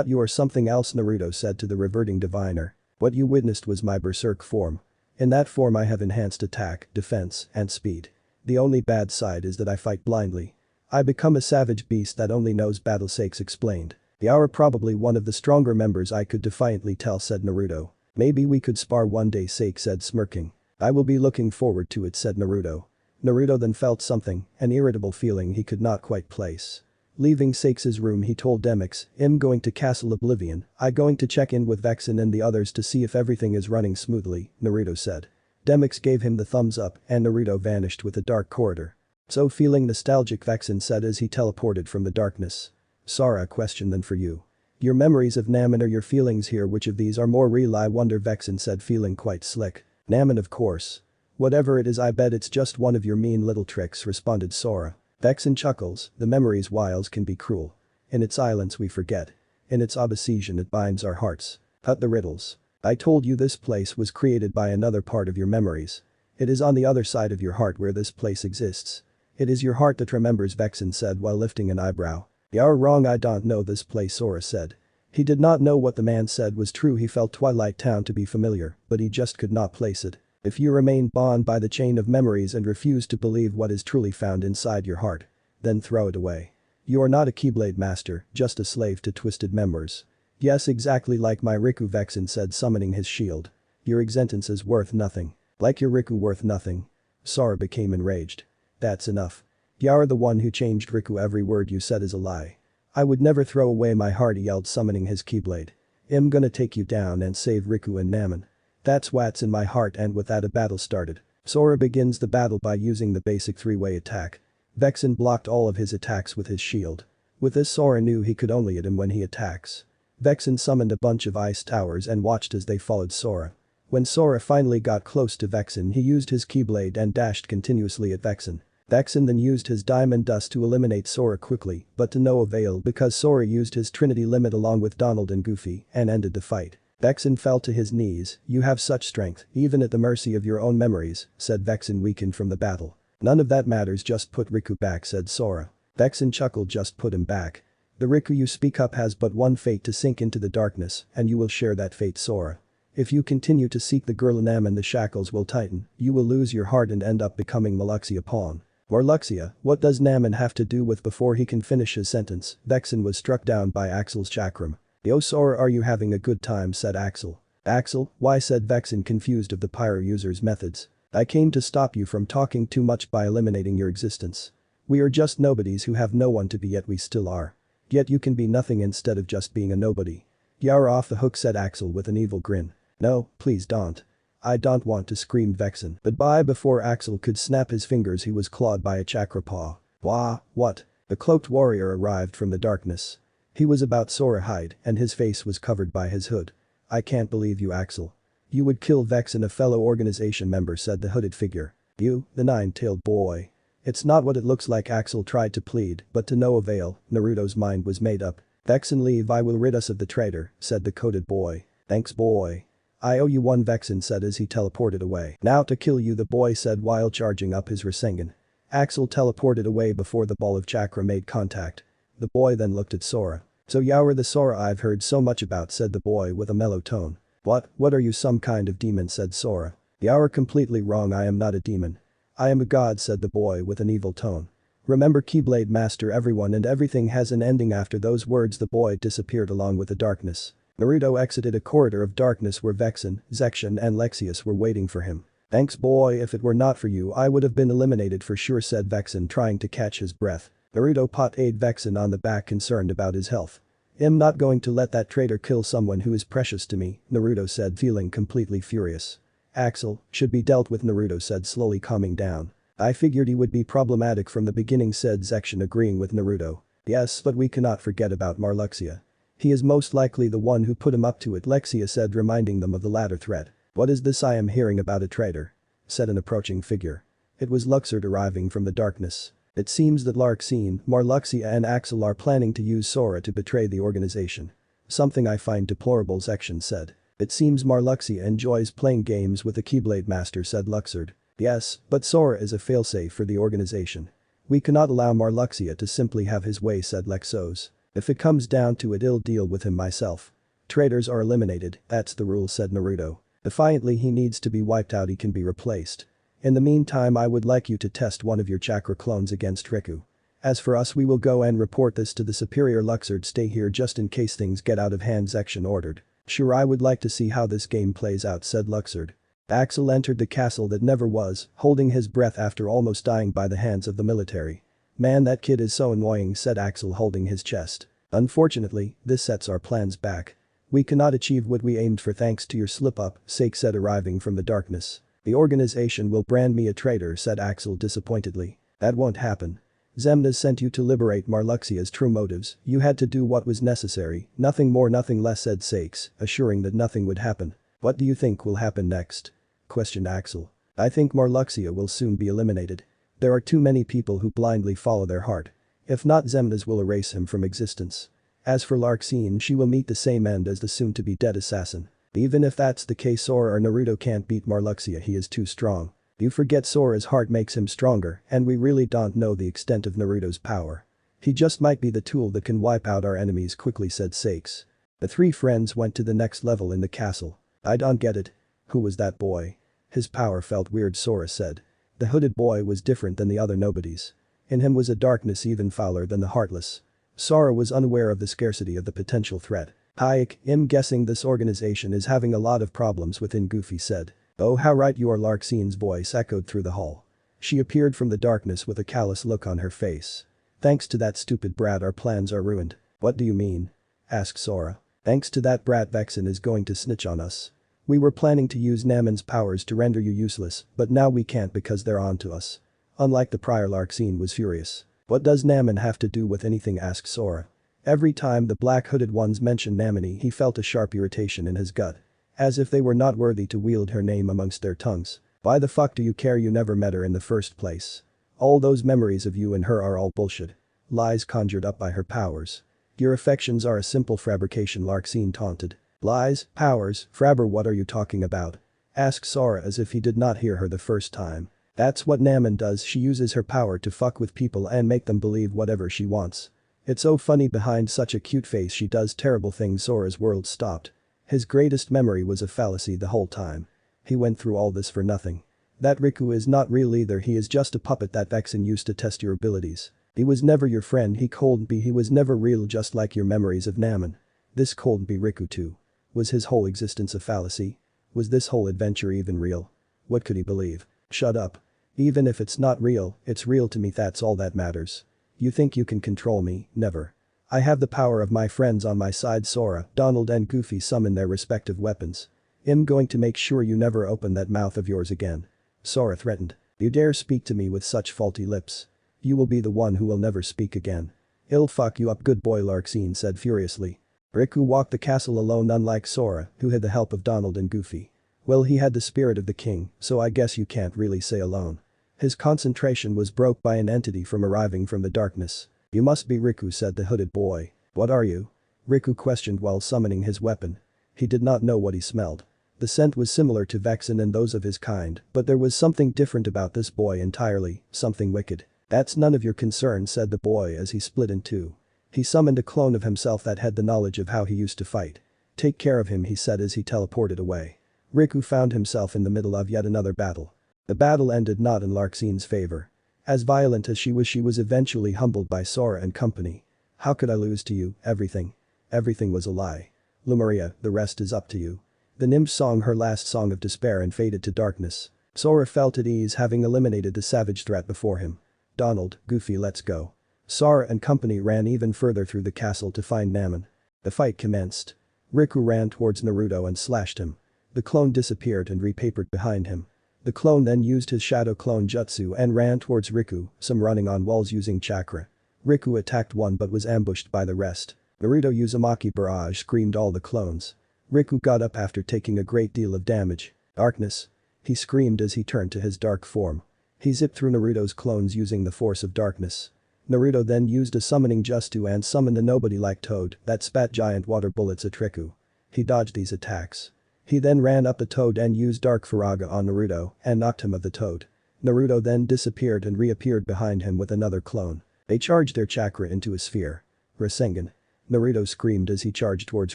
You are something else, Naruto said to the reverting diviner. What you witnessed was my berserk form. In that form I have enhanced attack, defense, and speed. The only bad side is that I fight blindly. I become a savage beast that only knows battle, Sakes explained. You are probably one of the stronger members, I could defiantly tell, said Naruto. Maybe we could spar one day, Sakes said, smirking. I will be looking forward to it, said Naruto. Naruto then felt something, an irritable feeling he could not quite place. Leaving Sakes's room, he told Demyx, I'm going to Castle Oblivion. I'm going to check in with Vexen and the others to see if everything is running smoothly, Naruto said. Demyx gave him the thumbs up and Naruto vanished with a dark corridor. So feeling nostalgic, Vexen said as he teleported from the darkness. Sora, a question then for you. Your memories of Naman or your feelings here, which of these are more real, I wonder, Vexen said, feeling quite slick. Naman, of course. Whatever it is, I bet it's just one of your mean little tricks, responded Sora. Vexen chuckles, the memory's wiles can be cruel. In its silence we forget. In its obsession it binds our hearts. Cut the riddles. I told you this place was created by another part of your memories. It is on the other side of your heart where this place exists. It is your heart that remembers, Vexen said while lifting an eyebrow. You're wrong, I don't know this place, Sora said. He did not know what the man said was true. He felt Twilight Town to be familiar, but he just could not place it. If you remain bound by the chain of memories and refuse to believe what is truly found inside your heart, then throw it away. You are not a Keyblade master, just a slave to twisted memories. Yes, exactly like my Riku, Vexen said, summoning his shield. Your existence is worth nothing. Like your Riku worth nothing. Sora became enraged. That's enough. You're the one who changed Riku. Every word you said is a lie. I would never throw away my heart, he yelled, summoning his Keyblade. I'm gonna take you down and save Riku and Naman. That's what's in my heart. And with that a battle started. Sora begins the battle by using the basic three-way attack. Vexen blocked all of his attacks with his shield. With this, Sora knew he could only hit him when he attacks. Vexen summoned a bunch of ice towers and watched as they followed Sora. When Sora finally got close to Vexen, he used his Keyblade and dashed continuously at Vexen. Vexen then used his diamond dust to eliminate Sora quickly, but to no avail because Sora used his Trinity limit along with Donald and Goofy and ended the fight. Vexen fell to his knees. You have such strength, even at the mercy of your own memories, said Vexen, weakened from the battle. None of that matters, just put Riku back, said Sora. Vexen chuckled, just put him back. The Riku you speak up has but one fate, to sink into the darkness, and you will share that fate, Sora. If you continue to seek the girl Naman, the shackles will tighten, you will lose your heart and end up becoming Marluxia pawn. Marluxia, what does Naman have to do with? Before he can finish his sentence, Vexen was struck down by Axel's chakram. Yo Sora, are you having a good time, said Axel. Axel, why, said Vexen, confused of the pyro user's methods. I came to stop you from talking too much by eliminating your existence. We are just nobodies who have no one to be, yet we still are. Yet you can be nothing instead of just being a nobody. You're off the hook, said Axel with an evil grin. No, please don't. I don't want to, screamed Vexen, but before Axel could snap his fingers he was clawed by a chakra paw. Wah, what? The cloaked warrior arrived from the darkness. He was about Sora height and his face was covered by his hood. I can't believe you, Axel. You would kill Vexen, a fellow organization member, said the hooded figure. You, the nine-tailed boy. It's not what it looks like, Axel tried to plead, but to no avail. Naruto's mind was made up. Vexen, leave, I will rid us of the traitor, said the coated boy. Thanks, boy. I owe you one, Vexen said as he teleported away. Now to kill you, the boy said while charging up his Rasengan. Axel teleported away before the ball of chakra made contact. The boy then looked at Sora. So you're the Sora I've heard so much about, said the boy with a mellow tone. What are you, some kind of demon, said Sora. You're completely wrong, I am not a demon. I am a god, said the boy with an evil tone. Remember, Keyblade Master, everyone and everything has an ending. After those words the boy disappeared along with the darkness. Naruto exited a corridor of darkness where Vexen, Zexion and Lexius were waiting for him. Thanks, boy, if it were not for you I would have been eliminated for sure, said Vexen trying to catch his breath. Naruto patted Vexen on the back, concerned about his health. I'm not going to let that traitor kill someone who is precious to me, Naruto said, feeling completely furious. Axel should be dealt with, Naruto said, slowly calming down. I figured he would be problematic from the beginning, said Zexion, agreeing with Naruto. Yes, but we cannot forget about Marluxia. He is most likely the one who put him up to it, Lexia said, reminding them of the latter threat. What is this I am hearing about a traitor? Said an approaching figure. It was Luxord arriving from the darkness. It seems that Larxene, Marluxia and Axel are planning to use Sora to betray the organization. Something I find deplorable, Zexion said. It seems Marluxia enjoys playing games with the Keyblade Master, said Luxord. Yes, but Sora is a failsafe for the organization. We cannot allow Marluxia to simply have his way, said Lexos. If it comes down to it, I'll deal with him myself. Traitors are eliminated, that's the rule, said Naruto. Defiantly, he needs to be wiped out, he can be replaced. In the meantime I would like you to test one of your chakra clones against Riku. As for us, we will go and report this to the superior. Luxord, stay here just in case things get out of hand, Zexion ordered. Sure, I would like to see how this game plays out, said Luxord. Axel entered the castle that never was, holding his breath after almost dying by the hands of the military. Man, that kid is so annoying, said Axel, holding his chest. Unfortunately, this sets our plans back. We cannot achieve what we aimed for thanks to your slip-up, Sake said, arriving from the darkness. The organization will brand me a traitor, said Axel disappointedly. That won't happen. Zemna sent you to liberate Marluxia's true motives, you had to do what was necessary, nothing more nothing less, said Sakes, assuring that nothing would happen. What do you think will happen next? Questioned Axel. I think Marluxia will soon be eliminated. There are too many people who blindly follow their heart. If not, Zemna's will erase him from existence. As for Larxene, she will meet the same end as the soon-to-be dead assassin. Even if that's the case, Sora or Naruto can't beat Marluxia, he is too strong. You forget Sora's heart makes him stronger, and we really don't know the extent of Naruto's power. He just might be the tool that can wipe out our enemies quickly, said Sakes. The three friends went to the next level in the castle. I don't get it. Who was that boy? His power felt weird, Sora said. The hooded boy was different than the other nobodies. In him was a darkness even fouler than the heartless. Sora was unaware of the scarcity of the potential threat. I'm guessing this organization is having a lot of problems within, Goofy said. Oh, how right you are, Larxene's voice echoed through the hall. She appeared from the darkness with a callous look on her face. Thanks to that stupid brat our plans are ruined. What do you mean? Asked Sora. Thanks to that brat, Vexen is going to snitch on us. We were planning to use Namon's powers to render you useless, but now we can't because they're on to us. Unlike the prior, Larxene was furious. What does Namon have to do with anything? Asked Sora. Every time the black hooded ones mentioned Namini, he felt a sharp irritation in his gut. As if they were not worthy to wield her name amongst their tongues. Why the fuck do you care? You never met her in the first place. All those memories of you and her are all bullshit. Lies conjured up by her powers. Your affections are a simple fabrication, Larxene taunted. Lies, powers, Frabber, what are you talking about? Asked Sora as if he did not hear her the first time. That's what Namon does, she uses her power to fuck with people and make them believe whatever she wants. It's so funny, behind such a cute face she does terrible things. Sora's world stopped. His greatest memory was a fallacy the whole time. He went through all this for nothing. That Riku is not real either, he is just a puppet that Vexen used to test your abilities. He was never your friend, he was never real, just like your memories of Namon. This couldn't be Riku too. Was his whole existence a fallacy? Was this whole adventure even real? What could he believe? Shut up. Even if it's not real, it's real to me, that's all that matters. You think you can control me? Never. I have the power of my friends on my side. Sora, Donald and Goofy summoned their respective weapons. I'm going to make sure you never open that mouth of yours again. Sora threatened. You dare speak to me with such faulty lips. You will be the one who will never speak again. I'll fuck you up, good boy, Larxene said furiously. Riku walked the castle alone, unlike Sora, who had the help of Donald and Goofy. Well, he had the spirit of the king, so I guess you can't really say alone. His concentration was broke by an entity from arriving from the darkness. You must be Riku, said the hooded boy. What are you? Riku questioned while summoning his weapon. He did not know what he smelled. The scent was similar to Vexen and those of his kind, but there was something different about this boy entirely, something wicked. That's none of your concern, said the boy as he split in two. He summoned a clone of himself that had the knowledge of how he used to fight. Take care of him, he said as he teleported away. Riku found himself in the middle of yet another battle. The battle ended not in Larxene's favor. As violent as she was eventually humbled by Sora and company. How could I lose to you, everything? Everything was a lie. Lumeria, the rest is up to you. The nymph sang her last song of despair and faded to darkness. Sora felt at ease having eliminated the savage threat before him. Donald, Goofy, let's go. Sora and company ran even further through the castle to find Namen. The fight commenced. Riku ran towards Naruto and slashed him. The clone disappeared and repapered behind him. The clone then used his shadow clone jutsu and ran towards Riku, some running on walls using chakra. Riku attacked one but was ambushed by the rest. Naruto Uzumaki barrage screamed all the clones. Riku got up after taking a great deal of damage. Darkness. He screamed as he turned to his dark form. He zipped through Naruto's clones using the force of darkness. Naruto then used a summoning jutsu and summoned a nobody-like toad that spat giant water bullets at Riku. He dodged these attacks. He then ran up the toad and used Dark Firaga on Naruto and knocked him of the toad. Naruto then disappeared and reappeared behind him with another clone. They charged their chakra into a sphere. Rasengan. Naruto screamed as he charged towards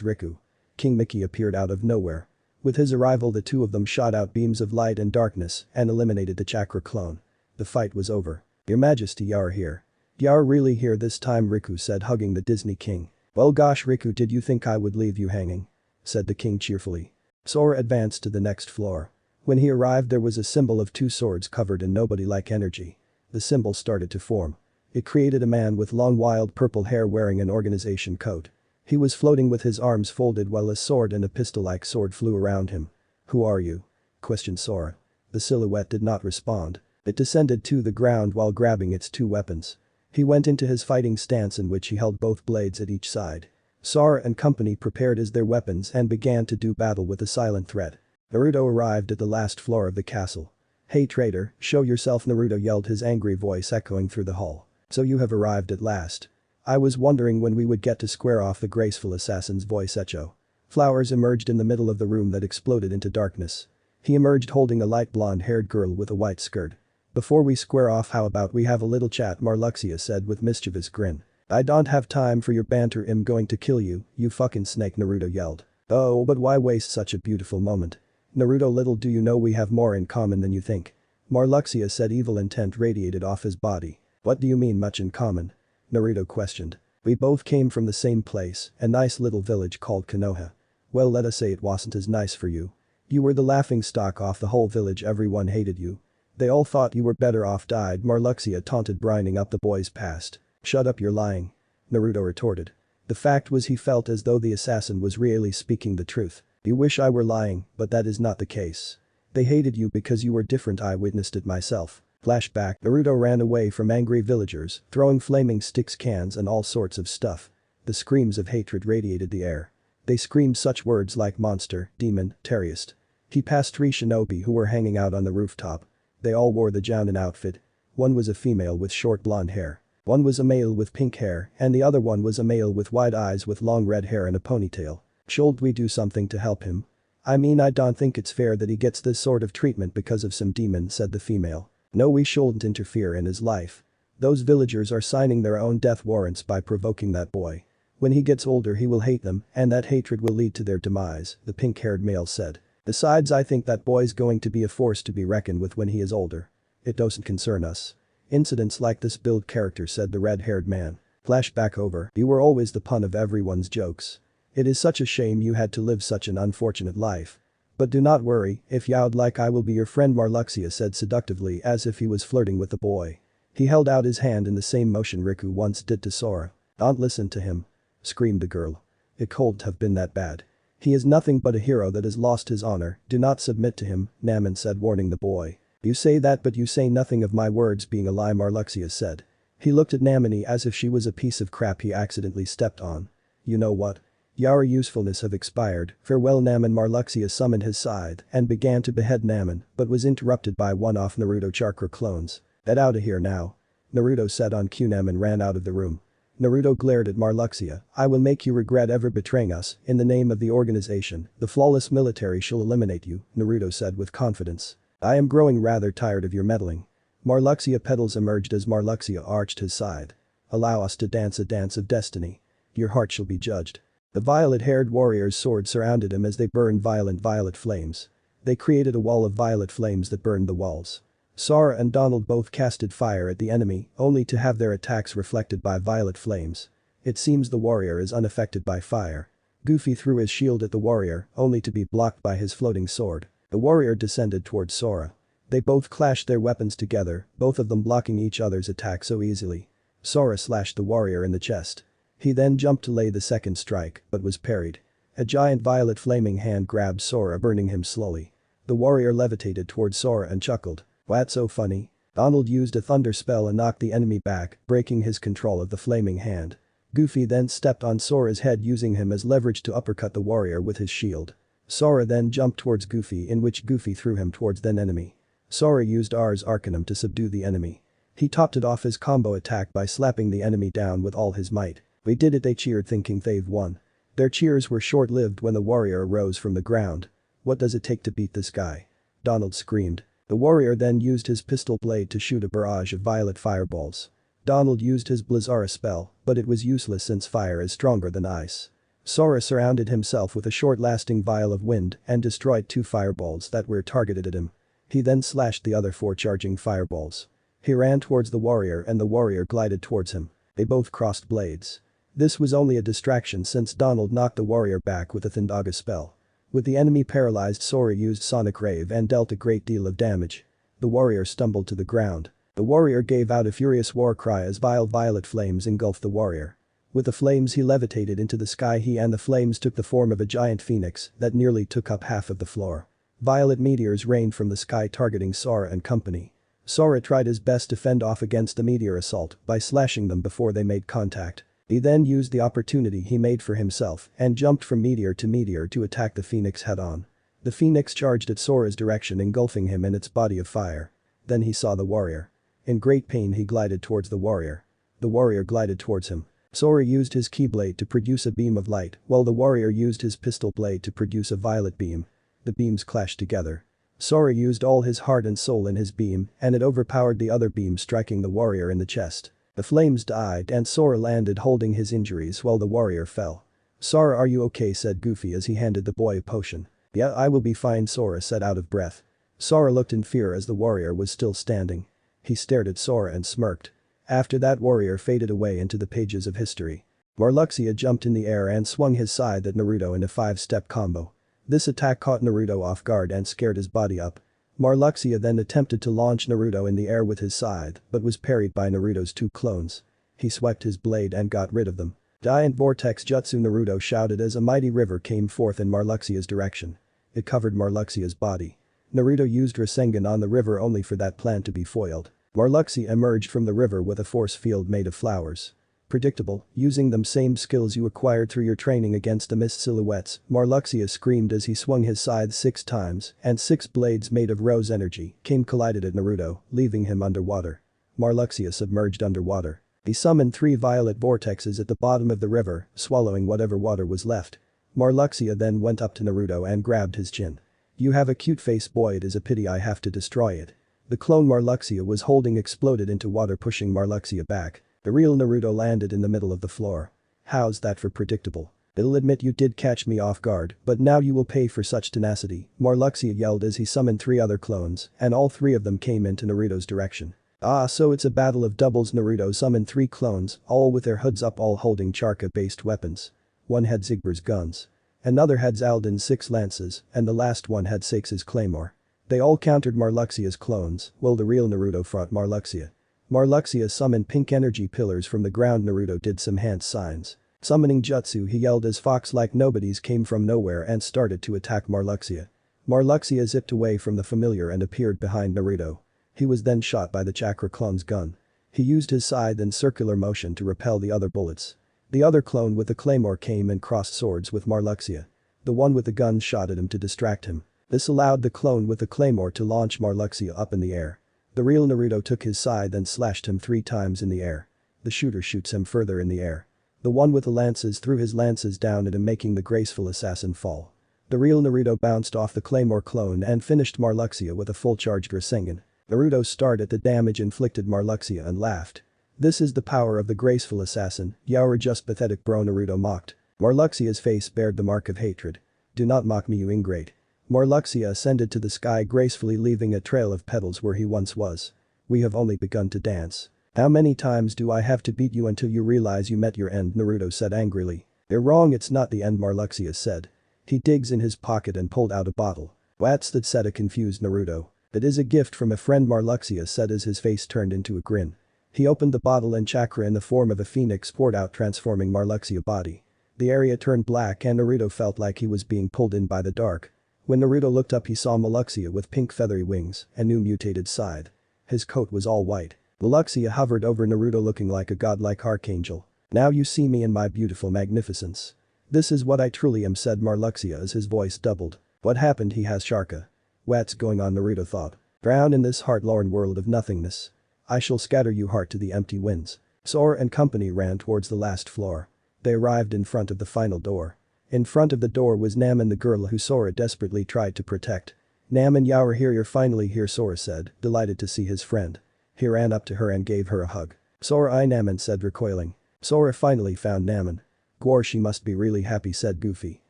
Riku. King Mickey appeared out of nowhere. With his arrival, the two of them shot out beams of light and darkness and eliminated the chakra clone. The fight was over. Your Majesty, you're here. You're really here this time, Riku said, hugging the Disney king. Well gosh, Riku, did you think I would leave you hanging? Said the king cheerfully. Sora advanced to the next floor. When he arrived, there was a symbol of two swords covered in nobody-like energy. The symbol started to form. It created a man with long wild purple hair wearing an organization coat. He was floating with his arms folded while a sword and a pistol-like sword flew around him. Who are you? Questioned Sora. The silhouette did not respond. It descended to the ground while grabbing its two weapons. He went into his fighting stance in which he held both blades at each side. Sora and company prepared as their weapons and began to do battle with a silent threat. Naruto arrived at the last floor of the castle. Hey traitor, show yourself, Naruto yelled, his angry voice echoing through the hall. So you have arrived at last. I was wondering when we would get to square off, the graceful assassin's voice echoed. Flowers emerged in the middle of the room that exploded into darkness. He emerged holding a light blonde-haired girl with a white skirt. Before we square off, how about we have a little chat, Marluxia said with mischievous grin. I don't have time for your banter, I'm going to kill you, you fucking snake, Naruto yelled. Oh, but why waste such a beautiful moment? Naruto, little do you know we have more in common than you think. Marluxia said, evil intent radiated off his body. What do you mean much in common? Naruto questioned. We both came from the same place, a nice little village called Konoha. Well, let us say it wasn't as nice for you. You were the laughingstock of the whole village, everyone hated you. They all thought you were better off died, Marluxia taunted, brining up the boy's past. Shut up, you're lying. Naruto retorted. The fact was he felt as though the assassin was really speaking the truth. You wish I were lying, but that is not the case. They hated you because you were different, I witnessed it myself. Flashback, Naruto ran away from angry villagers, throwing flaming sticks, cans and all sorts of stuff. The screams of hatred radiated the air. They screamed such words like monster, demon, terrorist. He passed 3 shinobi who were hanging out on the rooftop. They all wore the Jounin outfit. One was a female with short blonde hair. One was a male with pink hair and the other one was a male with wide eyes with long red hair and a ponytail. Should we do something to help him? I mean, I don't think it's fair that he gets this sort of treatment because of some demon, said the female. No, we shouldn't interfere in his life. Those villagers are signing their own death warrants by provoking that boy. When he gets older he will hate them and that hatred will lead to their demise, the pink-haired male said. Besides, I think that boy's going to be a force to be reckoned with when he is older. It doesn't concern us. Incidents like this build character, said the red-haired man. Flashback over, you were always the pun of everyone's jokes. It is such a shame you had to live such an unfortunate life. But do not worry, if you'd like I will be your friend, Marluxia said seductively as if he was flirting with the boy. He held out his hand in the same motion Riku once did to Sora. Don't listen to him. Screamed the girl. It couldn't have been that bad. He is nothing but a hero that has lost his honor, do not submit to him, Naman said, warning the boy. You say that but you say nothing of my words being a lie, Marluxia said. He looked at Namani as if she was a piece of crap he accidentally stepped on. You know what? Your usefulness have expired, farewell. Naman. Marluxia summoned his scythe and began to behead Naman but was interrupted by one-off Naruto chakra clones. Get out of here now. Naruto said on cue. Naman ran out of the room. Naruto glared at Marluxia. I will make you regret ever betraying us, in the name of the organization, the flawless military shall eliminate you, Naruto said with confidence. I am growing rather tired of your meddling. Marluxia petals emerged as Marluxia arched his side. Allow us to dance a dance of destiny. Your heart shall be judged. The violet-haired warrior's sword surrounded him as they burned violent violet flames. They created a wall of violet flames that burned the walls. Sora and Donald both casted fire at the enemy, only to have their attacks reflected by violet flames. It seems the warrior is unaffected by fire. Goofy threw his shield at the warrior, only to be blocked by his floating sword. The warrior descended towards Sora. They both clashed their weapons together, both of them blocking each other's attack so easily. Sora slashed the warrior in the chest. He then jumped to lay the second strike, but was parried. A giant violet flaming hand grabbed Sora, burning him slowly. The warrior levitated towards Sora and chuckled. What's so funny? Donald used a thunder spell and knocked the enemy back, breaking his control of the flaming hand. Goofy then stepped on Sora's head, using him as leverage to uppercut the warrior with his shield. Sora then jumped towards Goofy, in which Goofy threw him towards then enemy. Sora used Ars Arcanum to subdue the enemy. He topped it off his combo attack by slapping the enemy down with all his might. We did it, they cheered, thinking they've won. Their cheers were short-lived when the warrior arose from the ground. What does it take to beat this guy? Donald screamed. The warrior then used his pistol blade to shoot a barrage of violet fireballs. Donald used his Blizzara spell, but it was useless since fire is stronger than ice. Sora surrounded himself with a short-lasting vial of wind and destroyed 2 fireballs that were targeted at him. He then slashed the other 4 charging fireballs. He ran towards the warrior and the warrior glided towards him. They both crossed blades. This was only a distraction since Donald knocked the warrior back with a Thundaga spell. With the enemy paralyzed, Sora used Sonic Rave and dealt a great deal of damage. The warrior stumbled to the ground. The warrior gave out a furious war cry as violet flames engulfed the warrior. With the flames he levitated into the sky, he and the flames took the form of a giant phoenix that nearly took up half of the floor. Violet meteors rained from the sky targeting Sora and company. Sora tried his best to fend off against the meteor assault by slashing them before they made contact. He then used the opportunity he made for himself and jumped from meteor to attack the phoenix head-on. The phoenix charged at Sora's direction, engulfing him in its body of fire. Then he saw the warrior. In great pain he glided towards the warrior. The warrior glided towards him. Sora used his keyblade to produce a beam of light, while the warrior used his pistol blade to produce a violet beam. The beams clashed together. Sora used all his heart and soul in his beam, and it overpowered the other beam, striking the warrior in the chest. The flames died and Sora landed holding his injuries while the warrior fell. Sora, are you okay? Said Goofy as he handed the boy a potion. Yeah, I will be fine, Sora said out of breath. Sora looked in fear as the warrior was still standing. He stared at Sora and smirked. After that, warrior faded away into the pages of history. Marluxia jumped in the air and swung his scythe at Naruto in a 5-step combo. This attack caught Naruto off guard and scared his body up. Marluxia then attempted to launch Naruto in the air with his scythe but was parried by Naruto's 2 clones. He swiped his blade and got rid of them. Giant Vortex Jutsu, Naruto shouted as a mighty river came forth in Marluxia's direction. It covered Marluxia's body. Naruto used Rasengan on the river only for that plan to be foiled. Marluxia emerged from the river with a force field made of flowers. Predictable, using them same skills you acquired through your training against the mist silhouettes, Marluxia screamed as he swung his scythe 6 times and 6 blades made of rose energy collided at Naruto, leaving him underwater. Marluxia submerged underwater. He summoned 3 violet vortexes at the bottom of the river, swallowing whatever water was left. Marluxia then went up to Naruto and grabbed his chin. You have a cute face, boy, it is a pity I have to destroy it. The clone Marluxia was holding exploded into water, pushing Marluxia back. The real Naruto landed in the middle of the floor. How's that for predictable? I'll admit you did catch me off guard, but now you will pay for such tenacity, Marluxia yelled as he summoned 3 other clones, and all 3 of them came into Naruto's direction. Ah, so it's a battle of doubles. Naruto summoned 3 clones, all with their hoods up, all holding Charka-based weapons. One had Zigbar's guns. Another had Zaldin's 6 lances, and the last one had Sakes's claymore. They all countered Marluxia's clones, while the real Naruto fought Marluxia. Marluxia summoned pink energy pillars from the ground. Naruto did some hand signs. Summoning jutsu, he yelled as fox like nobodies came from nowhere and started to attack Marluxia. Marluxia zipped away from the familiar and appeared behind Naruto. He was then shot by the chakra clone's gun. He used his scythe in circular motion to repel the other bullets. The other clone with the claymore came and crossed swords with Marluxia. The one with the gun shot at him to distract him. This allowed the clone with the claymore to launch Marluxia up in the air. The real Naruto took his scythe and slashed him 3 times in the air. The shooter shoots him further in the air. The one with the lances threw his lances down at him, making the graceful assassin fall. The real Naruto bounced off the claymore clone and finished Marluxia with a full-charged Rasengan. Naruto stared at the damage inflicted Marluxia and laughed. This is the power of the graceful assassin, you're just pathetic bro, Naruto mocked. Marluxia's face bared the mark of hatred. Do not mock me, you ingrate. Marluxia ascended to the sky gracefully, leaving a trail of petals where he once was. We have only begun to dance. How many times do I have to beat you until you realize you met your end, Naruto said angrily. You're wrong, it's not the end, Marluxia said. He digs in his pocket and pulled out a bottle. What's that, said a confused Naruto. It is a gift from a friend, Marluxia said as his face turned into a grin. He opened the bottle and chakra in the form of a phoenix poured out, transforming Marluxia's body. The area turned black and Naruto felt like he was being pulled in by the dark. When Naruto looked up, he saw Marluxia with pink feathery wings, a new mutated scythe. His coat was all white. Marluxia hovered over Naruto looking like a godlike archangel. Now you see me in my beautiful magnificence. This is what I truly am, said Marluxia as his voice doubled. What happened? He has Sharka. What's going on, Naruto thought. Drown in this heart-lorn world of nothingness. I shall scatter you heart to the empty winds. Sora and company ran towards the last floor. They arrived in front of the final door. In front of the door was Namen, the girl who Sora desperately tried to protect. Namen, you're here, you're finally here, Sora said, delighted to see his friend. He ran up to her and gave her a hug. Sora, I, Namen said, recoiling. Sora finally found Namen. Gwar, she must be really happy, said Goofy.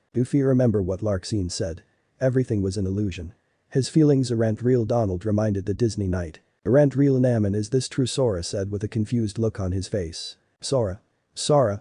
Goofy, remember what Larxene said. Everything was an illusion. His feelings aren't real, Donald reminded the Disney Knight. Aren't real, Namen, is this true, Sora said with a confused look on his face. Sora,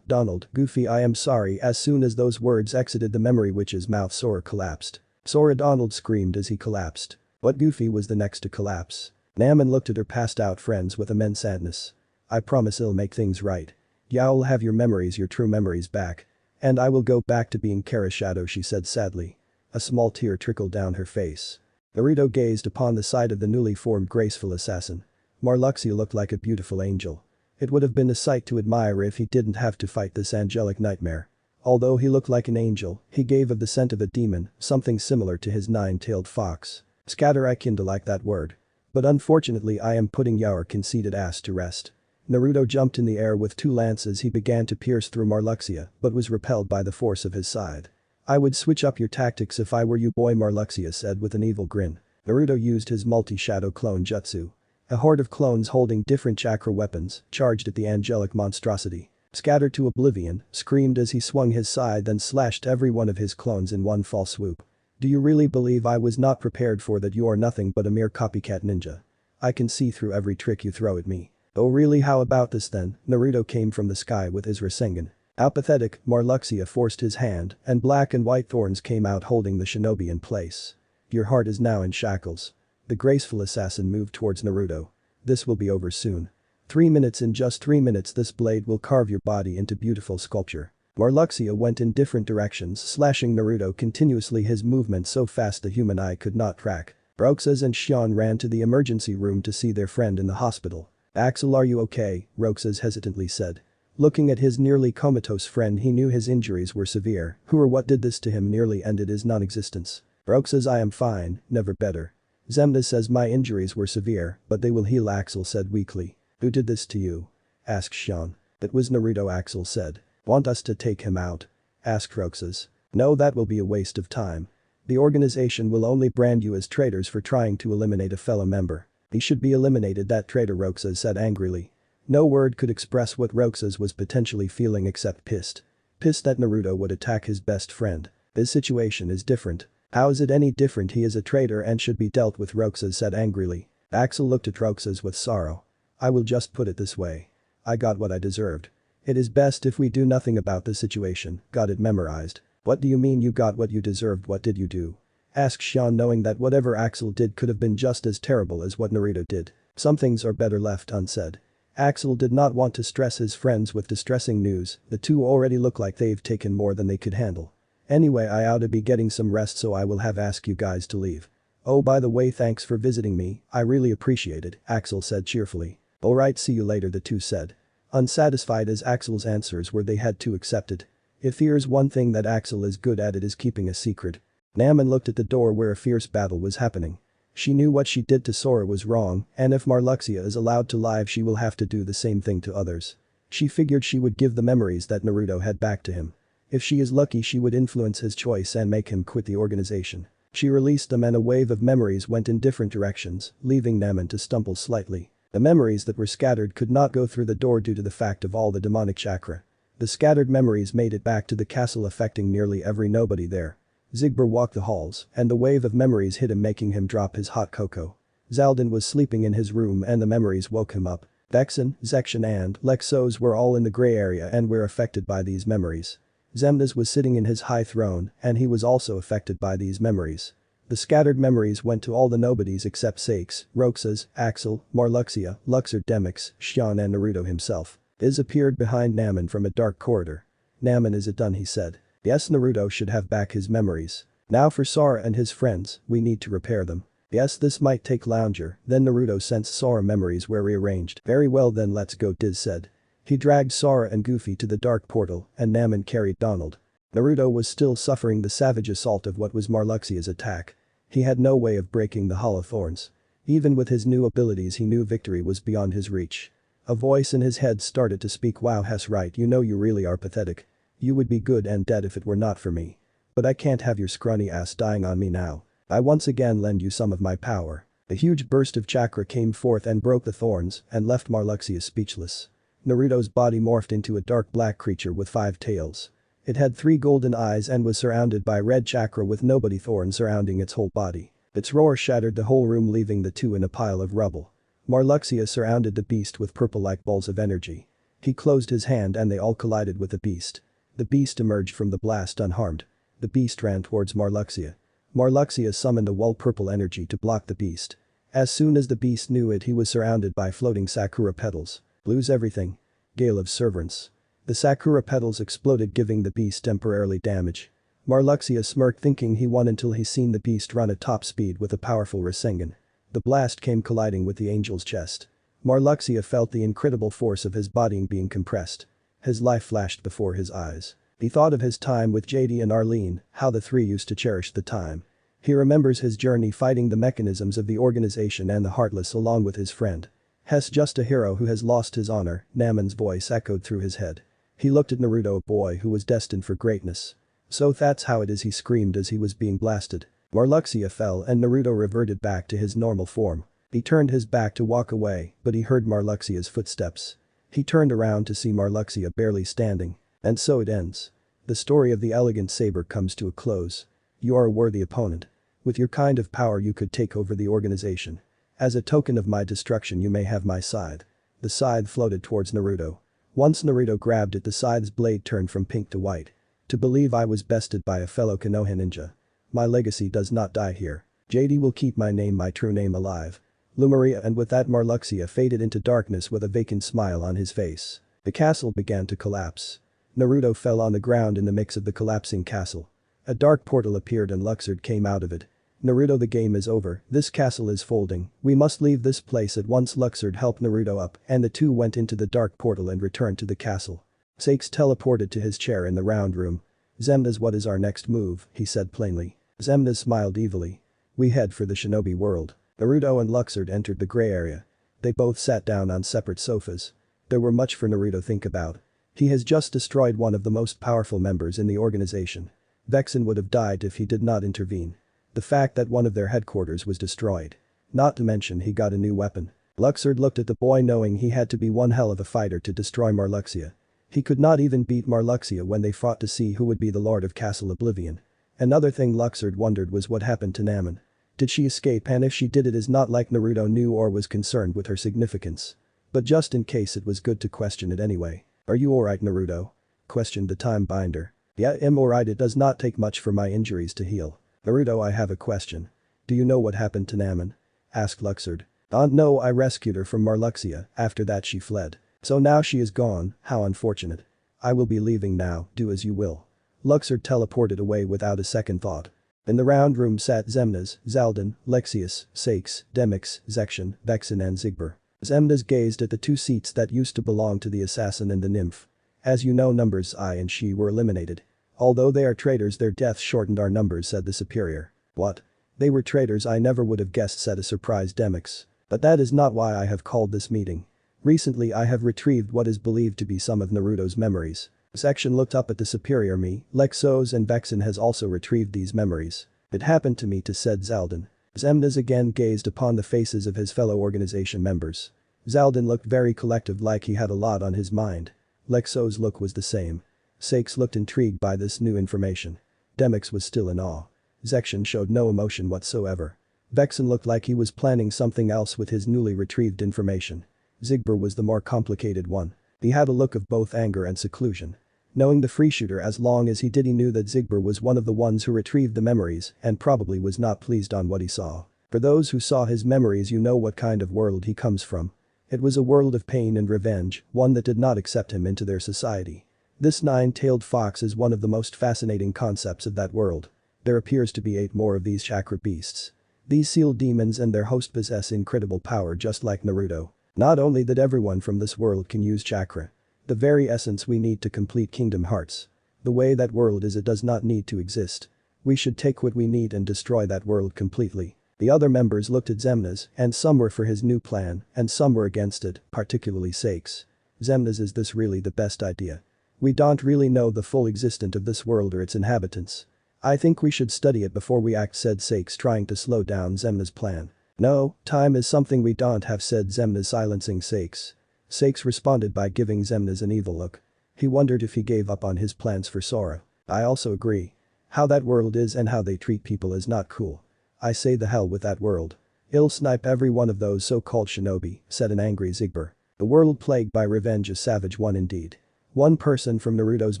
Donald, Goofy, I am sorry. As soon as those words exited the memory witch's mouth, Sora collapsed. Sora, Donald screamed as he collapsed. But Goofy was the next to collapse. Namen looked at her passed out friends with immense sadness. I promise I'll make things right. You'll have your memories, your true memories back. And I will go back to being Kara Shadow, she said sadly. A small tear trickled down her face. Naruto gazed upon the side of the newly formed graceful assassin. Marluxia looked like a beautiful angel. It would have been a sight to admire if he didn't have to fight this angelic nightmare. Although he looked like an angel, he gave of the scent of a demon, something similar to his 9-tailed fox. Scatter, I kinda like that word. But unfortunately I am putting your conceited ass to rest. Naruto jumped in the air with 2 lances. He began to pierce through Marluxia but was repelled by the force of his scythe. I would switch up your tactics if I were you, boy, Marluxia said with an evil grin. Naruto used his multi-shadow clone jutsu. A horde of clones holding different chakra weapons charged at the angelic monstrosity. Scattered to oblivion, screamed as he swung his scythe and slashed every one of his clones in one fell swoop. Do you really believe I was not prepared for that? You are nothing but a mere copycat ninja. I can see through every trick you throw at me. Oh really, how about this then? Naruto came from the sky with his Rasengan. How pathetic, Marluxia forced his hand and black and white thorns came out holding the shinobi in place. Your heart is now in shackles. The graceful assassin moved towards Naruto. This will be over soon. 3 minutes, in just 3 minutes this blade will carve your body into beautiful sculpture. Marluxia went in different directions, slashing Naruto continuously, his movement so fast the human eye could not track. Roxas and Xion ran to the emergency room to see their friend in the hospital. Axel, are you okay? Roxas hesitantly said. Looking at his nearly comatose friend, he knew his injuries were severe. Who or what did this to him nearly ended his non-existence. Roxas, I am fine, never better. Zemna says my injuries were severe, but they will heal, Axel said weakly. Who did this to you? Asked Xion. It was Naruto, Axel said. Want us to take him out? Asked Roxas. No, that will be a waste of time. The organization will only brand you as traitors for trying to eliminate a fellow member. He should be eliminated, that traitor, Roxas said angrily. No word could express what Roxas was potentially feeling except pissed. Pissed that Naruto would attack his best friend. This situation is different. How is it any different? He is a traitor and should be dealt with, Roxas said angrily. Axel looked at Roxas with sorrow. I will just put it this way. I got what I deserved. It is best if we do nothing about the situation. Got it memorized. What do you mean you got what you deserved? What did you do? Asked Xion, knowing that whatever Axel did could have been just as terrible as what Naruto did. Some things are better left unsaid. Axel did not want to stress his friends with distressing news, the two already look like they've taken more than they could handle. Anyway, I ought to be getting some rest, so I will have ask you guys to leave. Oh, by the way, thanks for visiting me, I really appreciate it, Axel said cheerfully. Alright, see you later, the two said. Unsatisfied as Axel's answers were, they had to accept it. If here's one thing that Axel is good at, it is keeping a secret. Naman looked at the door where a fierce battle was happening. She knew what she did to Sora was wrong, and if Marluxia is allowed to live, she will have to do the same thing to others. She figured she would give the memories that Naruto had back to him. If she is lucky, she would influence his choice and make him quit the organization. She released them and a wave of memories went in different directions, leaving Naman to stumble slightly. The memories that were scattered could not go through the door due to the fact of all the demonic chakra. The scattered memories made it back to the castle, affecting nearly every nobody there. Zigbur walked the halls, and the wave of memories hit him, making him drop his hot cocoa. Zaldin was sleeping in his room and the memories woke him up. Vexen, Zekshan and Lexos were all in the gray area and were affected by these memories. Xemnas was sitting in his high throne and he was also affected by these memories. The scattered memories went to all the nobodies except Sakes, Roxas, Axel, Marluxia, Luxord, Demix, Xion and Naruto himself. Iz appeared behind Naman from a dark corridor. Naman, is it done, he said. Yes, Naruto should have back his memories. Now for Sora and his friends, we need to repair them. Yes, this might take longer. Then Naruto sensed Sora memories were rearranged. Very well then, let's go, Diz said. He dragged Sora and Goofy to the dark portal and Naman carried Donald. Naruto was still suffering the savage assault of what was Marluxia's attack. He had no way of breaking the Hollow Thorns. Even with his new abilities, he knew victory was beyond his reach. A voice in his head started to speak. Wow, Hess, right, you know you really are pathetic. You would be good and dead if it were not for me. But I can't have your scrawny ass dying on me now. I once again lend you some of my power. A huge burst of chakra came forth and broke the thorns and left Marluxia speechless. Naruto's body morphed into a dark black creature with 5 tails. It had 3 golden eyes and was surrounded by red chakra with nobody thorns surrounding its whole body. Its roar shattered the whole room, leaving the two in a pile of rubble. Marluxia surrounded the beast with purple-like balls of energy. He closed his hand and they all collided with the beast. The beast emerged from the blast unharmed. The beast ran towards Marluxia. Marluxia summoned a wall purple energy to block the beast. As soon as the beast knew it, he was surrounded by floating sakura petals. Lose everything. Gale of Severance. The sakura petals exploded, giving the beast temporarily damage. Marluxia smirked, thinking he won, until he seen the beast run at top speed with a powerful Rasengan. The blast came colliding with the angel's chest. Marluxia felt the incredible force of his body being compressed. His life flashed before his eyes. He thought of his time with JD and Arlene, how the three used to cherish the time. He remembers his journey fighting the mechanisms of the organization and the Heartless along with his friend. Hess, just a hero who has lost his honor, Naman's voice echoed through his head. He looked at Naruto, a boy who was destined for greatness. So that's how it is, he screamed as he was being blasted. Marluxia fell and Naruto reverted back to his normal form. He turned his back to walk away, but he heard Marluxia's footsteps. He turned around to see Marluxia barely standing. And so it ends. The story of the elegant saber comes to a close. You are a worthy opponent. With your kind of power you could take over the organization. As a token of my destruction you may have my scythe. The scythe floated towards Naruto. Once Naruto grabbed it, the scythe's blade turned from pink to white. To believe I was bested by a fellow Konoha ninja. My legacy does not die here. JD will keep my name, my true name, alive. Lumaria, and with that Marluxia faded into darkness with a vacant smile on his face. The castle began to collapse. Naruto fell on the ground in the mix of the collapsing castle. A dark portal appeared and Luxord came out of it. Naruto, the game is over, this castle is folding, we must leave this place at once. Luxord helped Naruto up and the two went into the dark portal and returned to the castle. Sakes teleported to his chair in the round room. Xemnas, what is our next move, he said plainly. Xemnas smiled evilly. We head for the shinobi world. Naruto and Luxord entered the gray area. They both sat down on separate sofas. There were much for Naruto to think about. He has just destroyed one of the most powerful members in the organization. Vexen would have died if he did not intervene. The fact that one of their headquarters was destroyed. Not to mention he got a new weapon. Luxord looked at the boy knowing he had to be one hell of a fighter to destroy Marluxia. He could not even beat Marluxia when they fought to see who would be the Lord of Castle Oblivion. Another thing Luxord wondered was what happened to Naman. Did she escape, and if she did, it is not like Naruto knew or was concerned with her significance. But just in case, it was good to question it anyway. Are you alright, Naruto? Questioned the time binder. Yeah, I'm alright, it does not take much for my injuries to heal. Naruto, I have a question. Do you know what happened to Naman? Asked Luxord. No, I rescued her from Marluxia, after that she fled. So now she is gone, how unfortunate. I will be leaving now, do as you will. Luxord teleported away without a second thought. In the round room sat Xemnas, Zaldin, Lexius, Sakes, Demix, Zection, Vexen and Zigbor. Xemnas gazed at the two seats that used to belong to the assassin and the nymph. As you know, numbers I and she were eliminated. Although they are traitors, their deaths shortened our numbers, said the superior. What? They were traitors, I never would have guessed, said a surprised Demix. But that is not why I have called this meeting. Recently I have retrieved what is believed to be some of Naruto's memories. Section looked up at the superior. Me, Lexos and Vexen has also retrieved these memories. It happened to me too, said Zaldin. Xemnas again gazed upon the faces of his fellow organization members. Zaldin looked very collective, like he had a lot on his mind. Lexos' look was the same. Sakes looked intrigued by this new information. Demix was still in awe. Zection showed no emotion whatsoever. Vexen looked like he was planning something else with his newly retrieved information. Zigbor was the more complicated one. He had a look of both anger and seclusion. Knowing the freeshooter as long as he did, he knew that Zigbor was one of the ones who retrieved the memories and probably was not pleased on what he saw. For those who saw his memories, you know what kind of world he comes from. It was a world of pain and revenge, one that did not accept him into their society. This nine-tailed fox is one of the most fascinating concepts of that world. There appears to be 8 more of these chakra beasts. These seal demons and their host possess incredible power, just like Naruto. Not only that everyone from this world can use chakra. The very essence we need to complete Kingdom Hearts. The way that world is, it does not need to exist. We should take what we need and destroy that world completely. The other members looked at Xemnas, and some were for his new plan, and some were against it, particularly Sakes. Xemnas, is this really the best idea? We don't really know the full existence of this world or its inhabitants. I think we should study it before we act, said Sakes, trying to slow down Xemnas' plan. No, time is something we don't have, said Xemnas, silencing Sakes. Sakes responded by giving Xemnas an evil look. He wondered if he gave up on his plans for Sora. I also agree. How that world is and how they treat people is not cool. I say the hell with that world. I'll snipe every one of those so-called shinobi, said an angry Zigbor. The world plagued by revenge, a savage one indeed. One person from Naruto's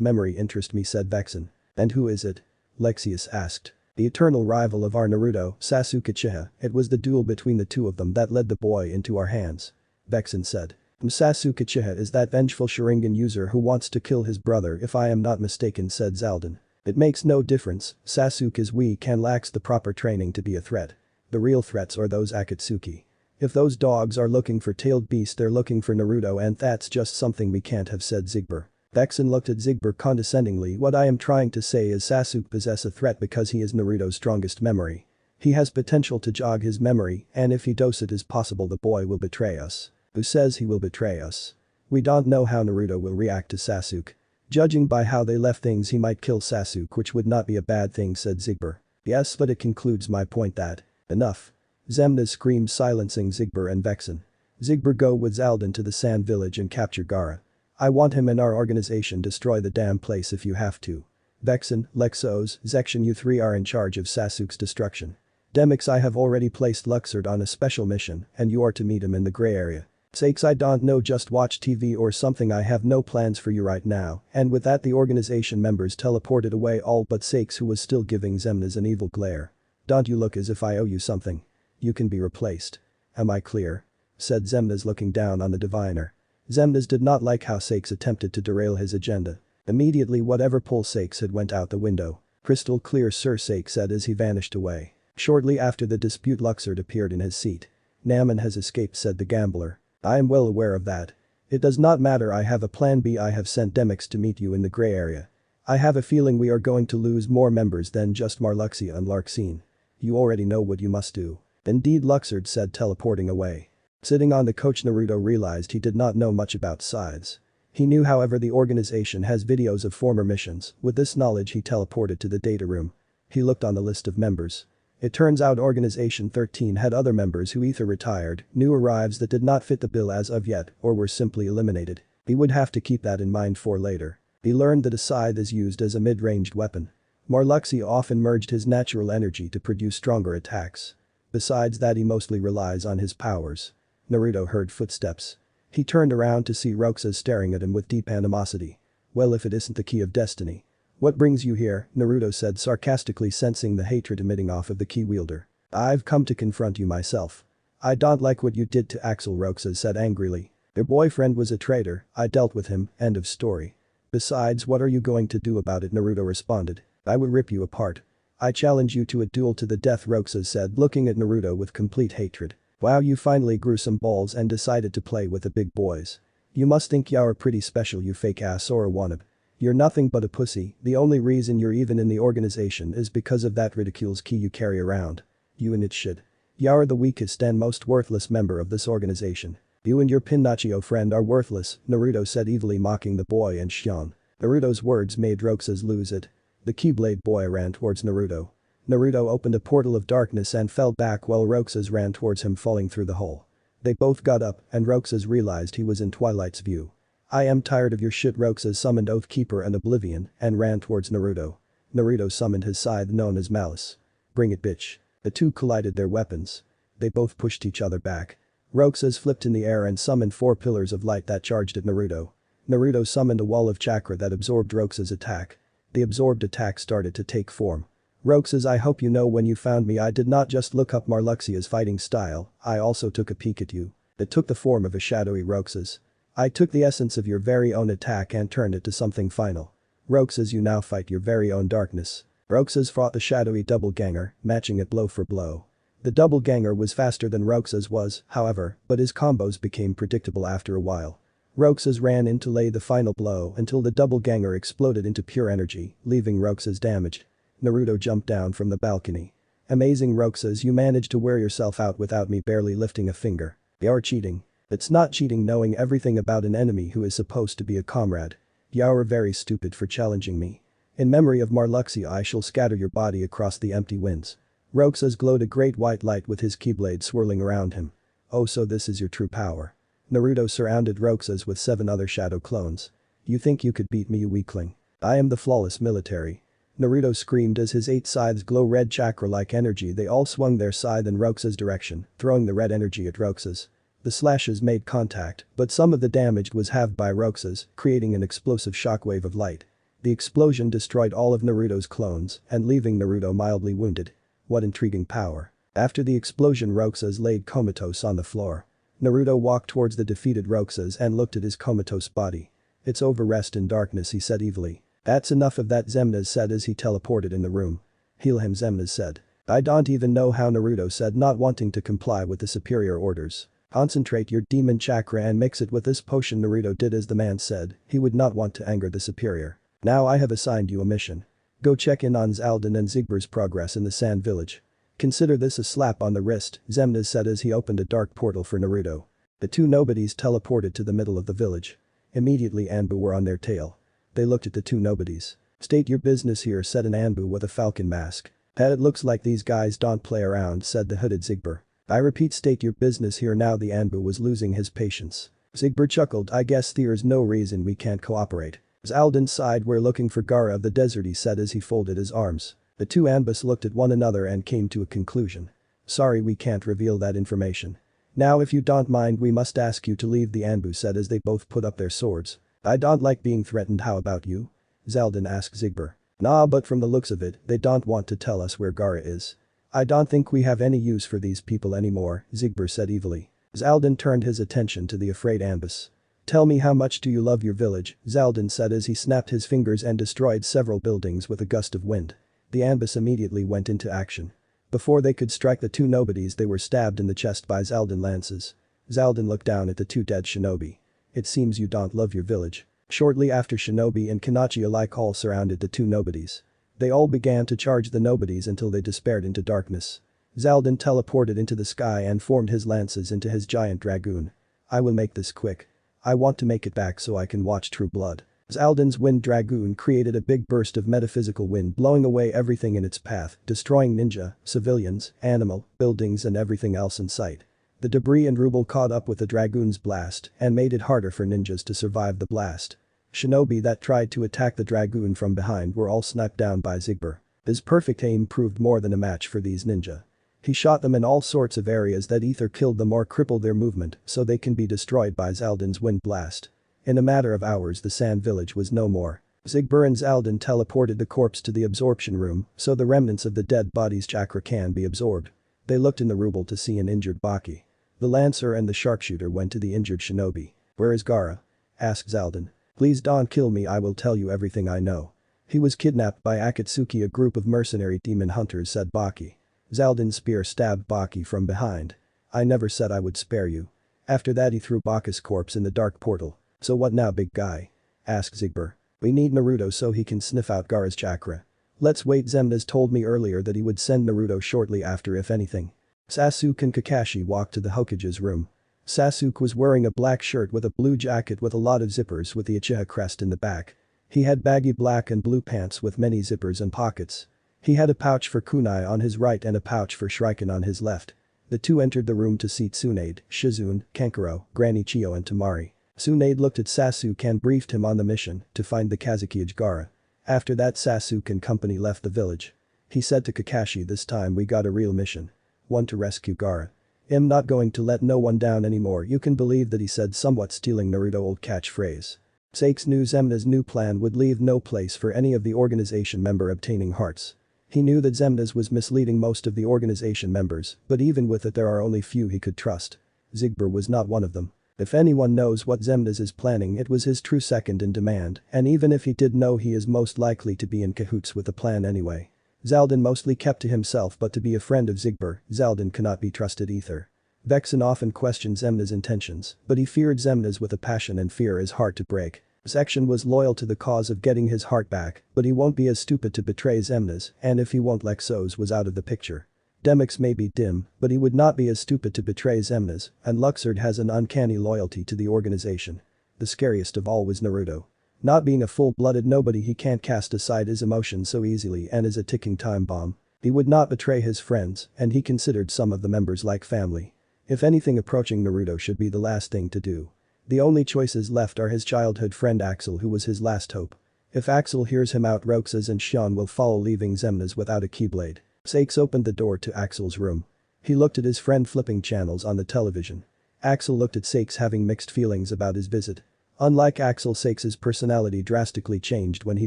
memory interests me, said Vexen. And who is it? Lexius asked. The eternal rival of our Naruto, Sasuke Uchiha. It was the duel between the two of them that led the boy into our hands. Vexen said. Sasuke Uchiha is that vengeful Sharingan user who wants to kill his brother, if I am not mistaken, said Zaldin. It makes no difference, Sasuke is weak and lacks the proper training to be a threat. The real threats are those Akatsuki. If those dogs are looking for tailed beast, they're looking for Naruto, and that's just something we can't have, said Zigbor. Vexen looked at Zigbor condescendingly. What I am trying to say is Sasuke possesses a threat because he is Naruto's strongest memory. He has potential to jog his memory, and if he does, it is possible the boy will betray us. Who says he will betray us? We don't know how Naruto will react to Sasuke. Judging by how they left things, he might kill Sasuke, which would not be a bad thing, said Zigbor. Yes, but it concludes my point that. Enough. Xemnas screamed, silencing Zigbor and Vexen. Zigbor, go with Zaldin to the Sand Village and capture Gaara. I want him in our organization. Destroy the damn place if you have to. Vexen, Lexos, Zection, you 3 are in charge of Sasuke's destruction. Demix, I have already placed Luxord on a special mission and you are to meet him in the gray area. Sakes, I don't know, just watch TV or something. I have no plans for you right now, and with that the organization members teleported away, all but Sakes, who was still giving Xemnas an evil glare. Don't you look as if I owe you something. You can be replaced. Am I clear? Said Xemnas, looking down on the diviner. Xemnas did not like how Sakes attempted to derail his agenda. Immediately whatever pull Sakes had went out the window. Crystal clear, sir, Sakes said as he vanished away. Shortly after the dispute, Luxord appeared in his seat. Naman has escaped, said the gambler. I am well aware of that. It does not matter, I have a plan B. I have sent Demix to meet you in the gray area. I have a feeling we are going to lose more members than just Marluxia and Larxene. You already know what you must do. Indeed, Luxord said, teleporting away. Sitting on the couch, Naruto realized he did not know much about scythes. He knew, however, the organization has videos of former missions. With this knowledge, he teleported to the data room. He looked on the list of members. It turns out Organization 13 had other members who either retired, new arrives that did not fit the bill as of yet, or were simply eliminated. He would have to keep that in mind for later. He learned that a scythe is used as a mid-ranged weapon. Marluxia often merged his natural energy to produce stronger attacks. Besides that, he mostly relies on his powers. Naruto heard footsteps. He turned around to see Roxas staring at him with deep animosity. Well, if it isn't the key of destiny. What brings you here? Naruto said, sarcastically, sensing the hatred emitting off of the key wielder. I've come to confront you myself. "I don't like what you did to Axel," Roxa said angrily. "Their boyfriend was a traitor, I dealt with him, end of story." "Besides, what are you going to do about it?" Naruto responded. "I will rip you apart. I challenge you to a duel to the death," Roxa said, looking at Naruto with complete hatred. "Wow, you finally grew some balls and decided to play with the big boys. You must think you're pretty special, you fake ass Sora wannabe. You're nothing but a pussy, the only reason you're even in the organization is because of that ridiculous key you carry around. You and it shit. You're the weakest and most worthless member of this organization. You and your Pinocchio friend are worthless," Naruto said, evilly mocking the boy and Shion. Naruto's words made Roxas lose it. The Keyblade boy ran towards Naruto. Naruto opened a portal of darkness and fell back while Roxas ran towards him, falling through the hole. They both got up and Roxas realized he was in Twilight's view. "I am tired of your shit." Roxas summoned Oathkeeper and Oblivion and ran towards Naruto. Naruto summoned his scythe known as Malice. "Bring it, bitch." The two collided their weapons. They both pushed each other back. Roxas flipped in the air and summoned 4 pillars of light that charged at Naruto. Naruto summoned a wall of chakra that absorbed Roxas' attack. The absorbed attack started to take form. "Roxas, I hope you know when you found me I did not just look up Marluxia's fighting style, I also took a peek at you." It took the form of a shadowy Roxas. "I took the essence of your very own attack and turned it to something final. Roxas, you now fight your very own darkness." Roxas fought the shadowy doppelganger, matching it blow for blow. The doppelganger was faster than Roxas was, however, but his combos became predictable after a while. Roxas ran in to lay the final blow until the doppelganger exploded into pure energy, leaving Roxas damaged. Naruto jumped down from the balcony. "Amazing, Roxas, you managed to wear yourself out without me barely lifting a finger. You're cheating." "It's not cheating knowing everything about an enemy who is supposed to be a comrade. You're very stupid for challenging me. In memory of Marluxia I shall scatter your body across the empty winds." Roxas glowed a great white light with his keyblade swirling around him. "Oh, so this is your true power." Naruto surrounded Roxas with 7 other shadow clones. "You think you could beat me, you weakling? I am the flawless military." Naruto screamed as his 8 scythes glow red chakra-like energy. They all swung their scythe in Roxas' direction, throwing the red energy at Roxas. The slashes made contact, but some of the damage was halved by Roxas, creating an explosive shockwave of light. The explosion destroyed all of Naruto's clones and leaving Naruto mildly wounded. What intriguing power. After the explosion, Roxas laid comatose on the floor. Naruto walked towards the defeated Roxas and looked at his comatose body. "It's over, rest in darkness," he said evilly. "That's enough of that," Xemnas said as he teleported in the room. "Heal him," Xemnas said. "I don't even know how," Naruto said, not wanting to comply with the superior orders. "Concentrate your demon chakra and mix it with this potion." Naruto did as the man said, he would not want to anger the superior. "Now I have assigned you a mission. Go check in on Xaldin and Zigber's progress in the Sand Village. Consider this a slap on the wrist," Xemnas said as he opened a dark portal for Naruto. The 2 nobodies teleported to the middle of the village. Immediately Anbu were on their tail. They looked at the 2 nobodies. "State your business here," said an Anbu with a falcon mask. "It looks like these guys don't play around," said the hooded Zigber. "I repeat, state your business here." Now the Anbu was losing his patience. Zigber chuckled. "I guess there's no reason we can't cooperate." Xaldin sighed. "We're looking for Gaara of the desert," he said as he folded his arms. The 2 Anbus looked at one another and came to a conclusion. "Sorry, we can't reveal that information." "Now if you don't mind we must ask you to leave," the Anbu said as they both put up their swords. "I don't like being threatened, how about you?" Xaldin asked Zigber. "Nah, but from the looks of it, they don't want to tell us where Gaara is." "I don't think we have any use for these people anymore," Zigber said evilly. Xaldin turned his attention to the afraid Anbus. "Tell me, how much do you love your village?" Xaldin said as he snapped his fingers and destroyed several buildings with a gust of wind. The Anbus immediately went into action. Before they could strike the 2 nobodies, they were stabbed in the chest by Xaldin lances. Xaldin looked down at the 2 dead shinobi. "It seems you don't love your village." Shortly after, shinobi and Kanachia alike all surrounded the 2 nobodies. They all began to charge the nobodies until they despaired into darkness. Xaldin teleported into the sky and formed his lances into his giant dragoon. "I will make this quick. I want to make it back so I can watch True Blood." Xaldin's wind dragoon created a big burst of metaphysical wind, blowing away everything in its path, destroying ninja, civilians, animal, buildings and everything else in sight. The debris and rubble caught up with the dragoon's blast and made it harder for ninjas to survive the blast. Shinobi that tried to attack the dragoon from behind were all sniped down by Zigber. His perfect aim proved more than a match for these ninja. He shot them in all sorts of areas that either killed them or crippled their movement so they can be destroyed by Xaldin's wind blast. In a matter of hours the Sand Village was no more. Zigber and Xaldin teleported the corpse to the absorption room so the remnants of the dead body's chakra can be absorbed. They looked in the rubble to see an injured Baki. The lancer and the sharpshooter went to the injured shinobi. "Where is Gaara?" asked Zaldin. "Please don't kill me, I will tell you everything I know." "He was kidnapped by Akatsuki, a group of mercenary demon hunters," said Baki. Zaldin's spear stabbed Baki from behind. "I never said I would spare you." After that he threw Baka's corpse in the dark portal. "So what now, big guy?" asked Zigbur. "We need Naruto so he can sniff out Gaara's chakra." "Let's wait, Zemnas told me earlier that he would send Naruto shortly after if anything." Sasuke and Kakashi walked to the Hokage's room. Sasuke was wearing a black shirt with a blue jacket with a lot of zippers with the Uchiha crest in the back. He had baggy black and blue pants with many zippers and pockets. He had a pouch for kunai on his right and a pouch for shuriken on his left. The two entered the room to see Tsunade, Shizune, Kankuro, Granny Chiyo and Tamari. Tsunade looked at Sasuke and briefed him on the mission to find the Kazekage Gaara. After that Sasuke and company left the village. He said to Kakashi, "This time we got a real mission. One to rescue Gaara. I'm not going to let no one down anymore." You can believe that he said, somewhat stealing Naruto's old catchphrase. Sasuke knew Zemna's new plan would leave no place for any of the organization member obtaining hearts. He knew that Zemna's was misleading most of the organization members, but even with it there are only few he could trust. Zigbur was not one of them. If anyone knows what Zemna's is planning, it was his true second in demand, and even if he did know, he is most likely to be in cahoots with the plan anyway. Zaldin mostly kept to himself, but to be a friend of Zigbur, Zaldin cannot be trusted either. Vexen often questioned Zemna's intentions, but he feared Zemna's with a passion and fear is hard to break. Section was loyal to the cause of getting his heart back, but he won't be as stupid to betray Zemna's, and if he won't, Lexos was out of the picture. Demix may be dim, but he would not be as stupid to betray Zemna's, and Luxord has an uncanny loyalty to the organization. The scariest of all was Naruto. Not being a full-blooded nobody, he can't cast aside his emotions so easily and is a ticking time bomb. He would not betray his friends, and he considered some of the members like family. If anything, approaching Naruto should be the last thing to do. The only choices left are his childhood friend Axel, who was his last hope. If Axel hears him out, Roxas and Shion will follow, leaving Zemna's without a keyblade. Sasuke opened the door to Axel's room. He looked at his friend flipping channels on the television. Axel looked at Sasuke, having mixed feelings about his visit. Unlike Axel, Sasuke's personality drastically changed when he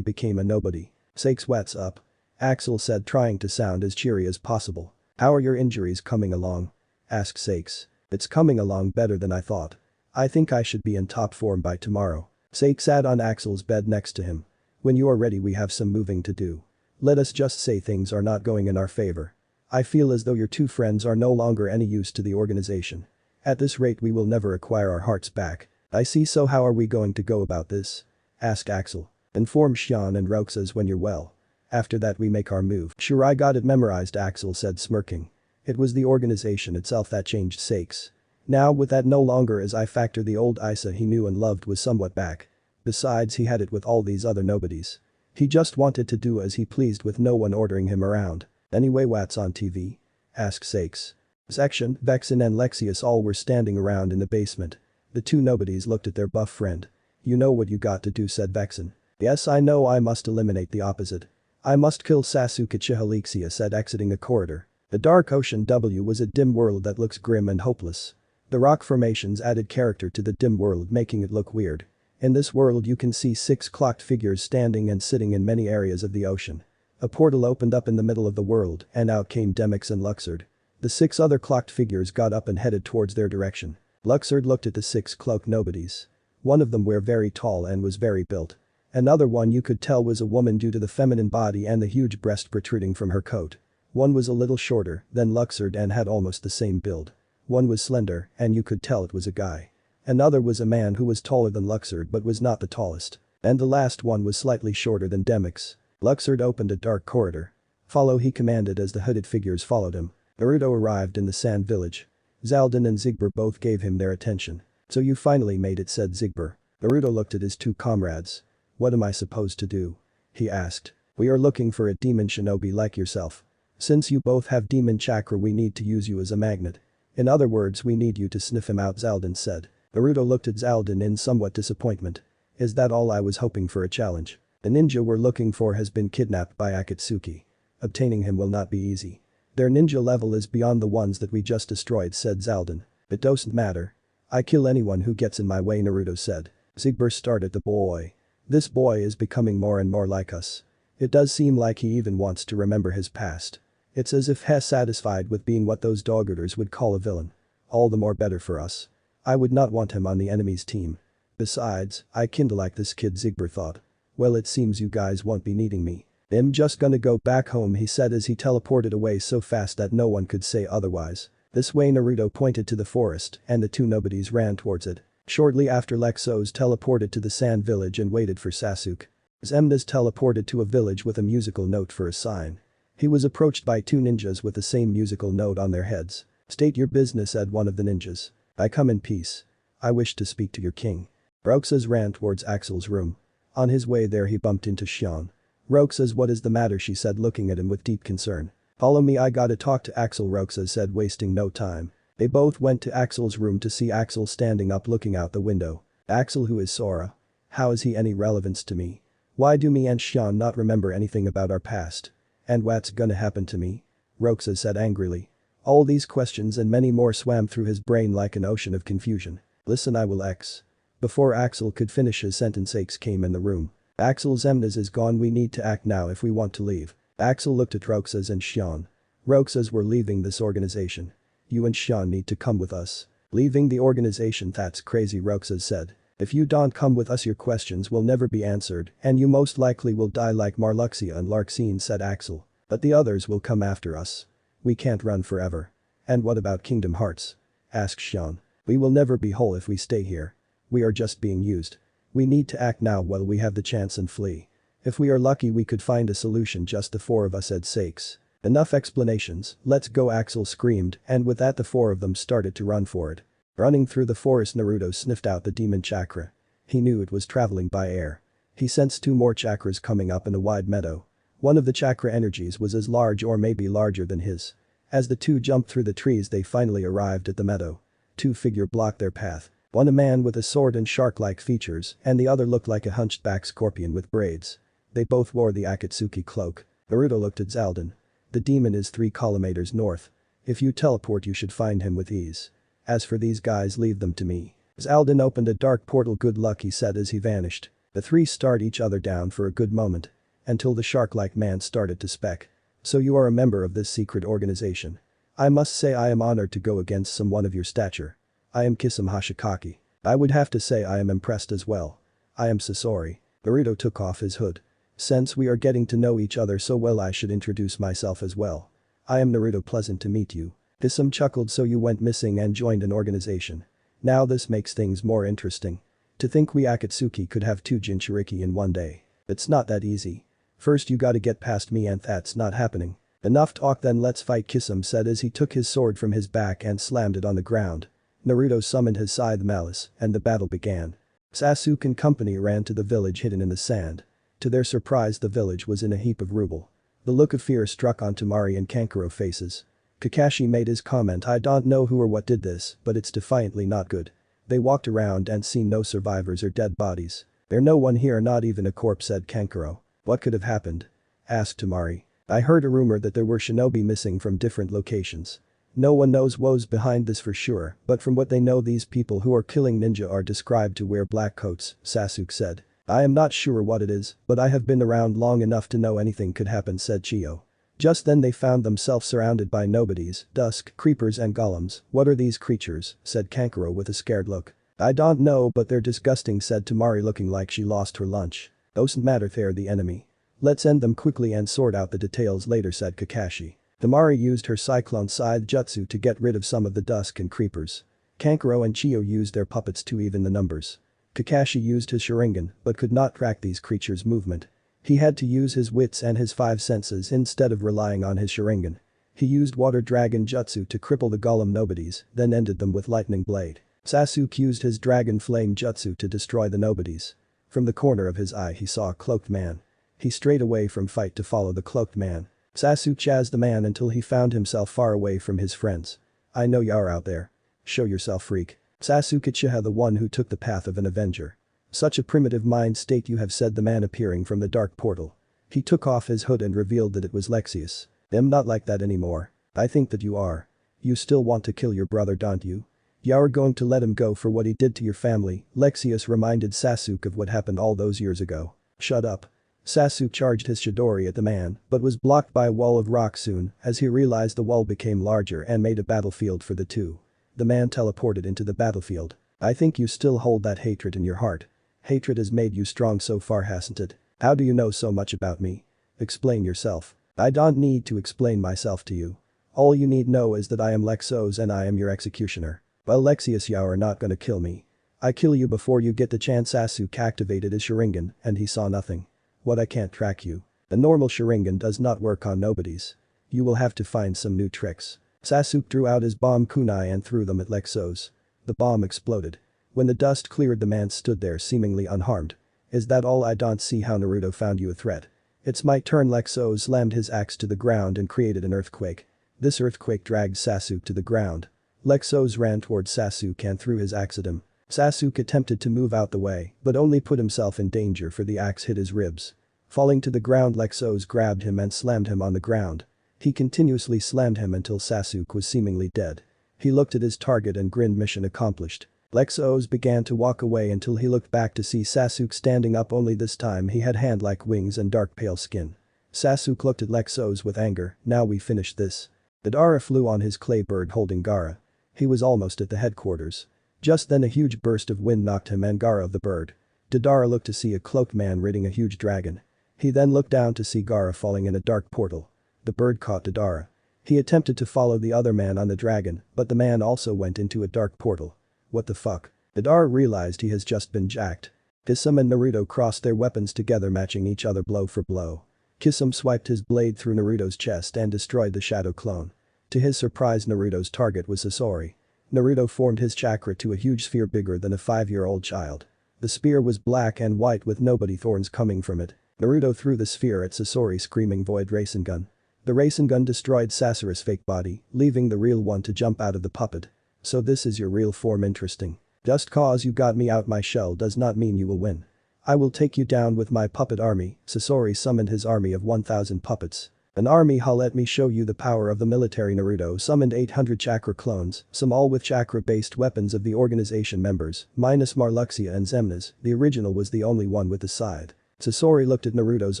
became a nobody. "Sasuke, what's up?" Axel said, trying to sound as cheery as possible. "How are your injuries coming along?" asked Sasuke. "It's coming along better than I thought. I think I should be in top form by tomorrow." Sasuke sat on Axel's bed next to him. "When you are ready, we have some moving to do. Let us just say things are not going in our favor. I feel as though your two friends are no longer any use to the organization. At this rate we will never acquire our hearts back." "I see, so how are we going to go about this?" asked Axel. "Inform Shion and Roxas when you're well. After that we make our move." "Sure, I got it memorized," Axel said, smirking. It was the organization itself that changed Sasuke. Now with that no longer as I factor, the old Isa he knew and loved was somewhat back. Besides, he had it with all these other nobodies. He just wanted to do as he pleased with no one ordering him around. "Anyway, what's on TV?" asked Sasuke. Section, Vexen and Lexius all were standing around in the basement. The two nobodies looked at their buff friend. "You know what you got to do," said Vexen. "Yes, I know, I must eliminate the opposite. I must kill Sasuke," Chihalexia said, exiting a corridor. The Dark Ocean W was a dim world that looks grim and hopeless. The rock formations added character to the dim world, making it look weird. In this world you can see 6 clocked figures standing and sitting in many areas of the ocean. A portal opened up in the middle of the world and out came Demix and Luxord. The 6 other clocked figures got up and headed towards their direction. Luxord looked at the 6 cloaked nobodies. One of them were very tall and was very built. Another one you could tell was a woman due to the feminine body and the huge breast protruding from her coat. One was a little shorter than Luxord and had almost the same build. One was slender and you could tell it was a guy. Another was a man who was taller than Luxord but was not the tallest. And the last one was slightly shorter than Demix. Luxord opened a dark corridor. "Follow," he commanded as the hooded figures followed him. Naruto arrived in the sand village. Zaldin and Zigbur both gave him their attention. "So you finally made it," said Zigbur. Naruto looked at his two comrades. "What am I supposed to do?" he asked. "We are looking for a demon shinobi like yourself. Since you both have demon chakra, we need to use you as a magnet. In other words, we need you to sniff him out," Zaldin said. Naruto looked at Zaldin in somewhat disappointment. "Is that all? I was hoping for a challenge. The ninja we're looking for has been kidnapped by Akatsuki. Obtaining him will not be easy. Their ninja level is beyond the ones that we just destroyed," said Zaldin. "It doesn't matter. I kill anyone who gets in my way," Naruto said. Zigbur stared at the boy. "This boy is becoming more and more like us. It does seem like he even wants to remember his past. It's as if he's satisfied with being what those dog-eaters would call a villain. all the more better for us. I would not want him on the enemy's team. Besides, I kinda like this kid, Zigbert thought. Well, it seems you guys won't be needing me. I'm just gonna go back home, he said as he teleported away so fast that no one could say otherwise. This way, Naruto pointed to the forest and the two nobodies ran towards it. Shortly after, Lexos teleported to the sand village and waited for Sasuke. Zemnas teleported to a village with a musical note for a sign. He was approached by two ninjas with the same musical note on their heads. "State your business," said one of the ninjas. "I come in peace. I wish to speak to your king." Roxas ran towards Axel's room. On his way there he bumped into Xion. "Roxas, what is the matter?" she said, looking at him with deep concern. "Follow me, I gotta talk to Axel," Roxas said, wasting no time. They both went to Axel's room to see Axel standing up looking out the window. "Axel, who is Sora? How is he any relevance to me? Why do me and Xion not remember anything about our past? And what's gonna happen to me?" Roxas said angrily. All these questions and many more swam through his brain like an ocean of confusion. "Listen, I will X." Before Axel could finish his sentence, X came in the room. "Axel, Zemnas is gone, we need to act now if we want to leave." Axel looked at Roxas and Xion. "Roxas, we're leaving this organization. You and Xion need to come with us." "Leaving the organization? That's crazy," Roxas said. "If you don't come with us, your questions will never be answered and you most likely will die like Marluxia and Larxene," said Axel. "But the others will come after us. We can't run forever." "And what about Kingdom Hearts?" asked Xion. "We will never be whole if we stay here. We are just being used. We need to act now while we have the chance and flee. If we are lucky, we could find a solution, just the four of us," said Sakes. "Enough explanations, let's go," Axel screamed, and with that the four of them started to run for it. Running through the forest, Naruto sniffed out the demon chakra. He knew it was traveling by air. He sensed two more chakras coming up in a wide meadow. One of the chakra energies was as large or maybe larger than his. As the two jumped through the trees, they finally arrived at the meadow. Two figures blocked their path. One a man with a sword and shark-like features and the other looked like a hunchback scorpion with braids. They both wore the Akatsuki cloak. Naruto looked at Zaldin. "The demon is 3 kilometers north. If you teleport, you should find him with ease. As for these guys, leave them to me." Zaldin opened a dark portal. "Good luck," he said as he vanished. The three stared each other down for a good moment. Until the shark-like man started to speak. "So you are a member of this secret organization. I must say I am honored to go against someone of your stature. I am Kisame Hashikaki. I would have to say I am impressed as well. I am Sasori." Naruto took off his hood. "Since we are getting to know each other so well, I should introduce myself as well. I am Naruto, pleasant to meet you." Kisame chuckled. "So you went missing and joined an organization. Now this makes things more interesting. To think we Akatsuki could have 2 Jinchuriki in one day. It's not that easy. First you gotta get past me and that's not happening." "Enough talk then, let's fight," Kisame said as he took his sword from his back and slammed it on the ground. Naruto summoned his Scythe Malice and the battle began. Sasuke and company ran to the village hidden in the sand. To their surprise, the village was in a heap of rubble. The look of fear struck onto Mari and Kankuro faces. Kakashi made his comment, "I don't know who or what did this, but it's defiantly not good." They walked around and seen no survivors or dead bodies. "There's no one here, not even a corpse," said Kankuro. "What could have happened?" asked Mari. "I heard a rumor that there were shinobi missing from different locations. No one knows what's behind this for sure, but from what they know, these people who are killing ninja are described to wear black coats," Sasuke said. "I am not sure what it is, but I have been around long enough to know anything could happen," said Chiyo. Just then they found themselves surrounded by nobodies, dusk, creepers and golems. "What are these creatures?" said Kankuro with a scared look. "I don't know, but they're disgusting," said Tamari, looking like she lost her lunch. "Doesn't matter, they're the enemy. Let's end them quickly and sort out the details later," said Kakashi. Tamari used her Cyclone Scythe jutsu to get rid of some of the dusk and creepers. Kankuro and Chiyo used their puppets to even the numbers. Kakashi used his Sharingan but could not track these creatures' movement. He had to use his wits and his 5 senses instead of relying on his Sharingan. He used Water Dragon Jutsu to cripple the golem nobodies, then ended them with Lightning Blade. Sasuke used his Dragon Flame Jutsu to destroy the nobodies. From the corner of his eye he saw a cloaked man. He strayed away from fight to follow the cloaked man. Sasuke chased the man until he found himself far away from his friends. "I know you're out there. Show yourself, freak." Sasuke Uchiha, the one who took the path of an avenger. "Such a primitive mind state you have," said the man appearing from the dark portal. He took off his hood and revealed that it was Lexius. "I'm not like that anymore. I think that you are. You still want to kill your brother, don't you? You're going to let him go for what he did to your family." Lexius reminded Sasuke of what happened all those years ago. "Shut up." Sasuke charged his Chidori at the man but was blocked by a wall of rock soon as he realized the wall became larger and made a battlefield for the two. The man teleported into the battlefield. I think you still hold that hatred in your heart. Hatred has made you strong so far, hasn't it? How do you know so much about me? Explain yourself. I don't need to explain myself to you. All you need know is that I am Lexos and I am your executioner. Well, Lexius, you are not gonna kill me. I kill you before you get the chance. Sasuke activated his Sharingan and he saw nothing. What, I can't track you. The normal Sharingan does not work on nobodies. You will have to find some new tricks. Sasuke drew out his bomb kunai and threw them at Lexos. The bomb exploded. When the dust cleared, the man stood there seemingly unharmed. Is that all? I don't see how Naruto found you a threat. It's my turn. Lexos slammed his axe to the ground and created an earthquake. This earthquake dragged Sasuke to the ground. Lexos ran towards Sasuke and threw his axe at him. Sasuke attempted to move out the way, but only put himself in danger, for the axe hit his ribs. Falling to the ground, Lexos grabbed him and slammed him on the ground. He continuously slammed him until Sasuke was seemingly dead. He looked at his target and grinned. Mission accomplished. Lexos began to walk away until he looked back to see Sasuke standing up, only this time he had hand-like wings and dark pale skin. Sasuke looked at Lexos with anger. Now we finished this. Deidara flew on his clay bird holding Gaara. He was almost at the headquarters. Just then a huge burst of wind knocked him and Gaara of the bird. Deidara looked to see a cloaked man riding a huge dragon. He then looked down to see Gaara falling in a dark portal. The bird caught Deidara. He attempted to follow the other man on the dragon, but the man also went into a dark portal. What the fuck? Deidara realized he has just been jacked. Kisame and Naruto crossed their weapons together, matching each other blow for blow. Kisame swiped his blade through Naruto's chest and destroyed the shadow clone. To his surprise, Naruto's target was Sasori. Naruto formed his chakra to a huge sphere bigger than a 5-year-old child. The spear was black and white with nobody thorns coming from it. Naruto threw the sphere at Sasori, screaming Void Rasengan. The Rasengan destroyed Sasori's fake body, leaving the real one to jump out of the puppet. So this is your real form? Interesting. Just cause you got me out my shell does not mean you will win. I will take you down with my puppet army. Sasori summoned his army of 1,000 puppets. An army? Let me show you the power of the military. Naruto summoned 800 chakra clones, some all with chakra-based weapons of the organization members, minus Marluxia and Xemnas. The original was the only one with a scythe. Sasori looked at Naruto's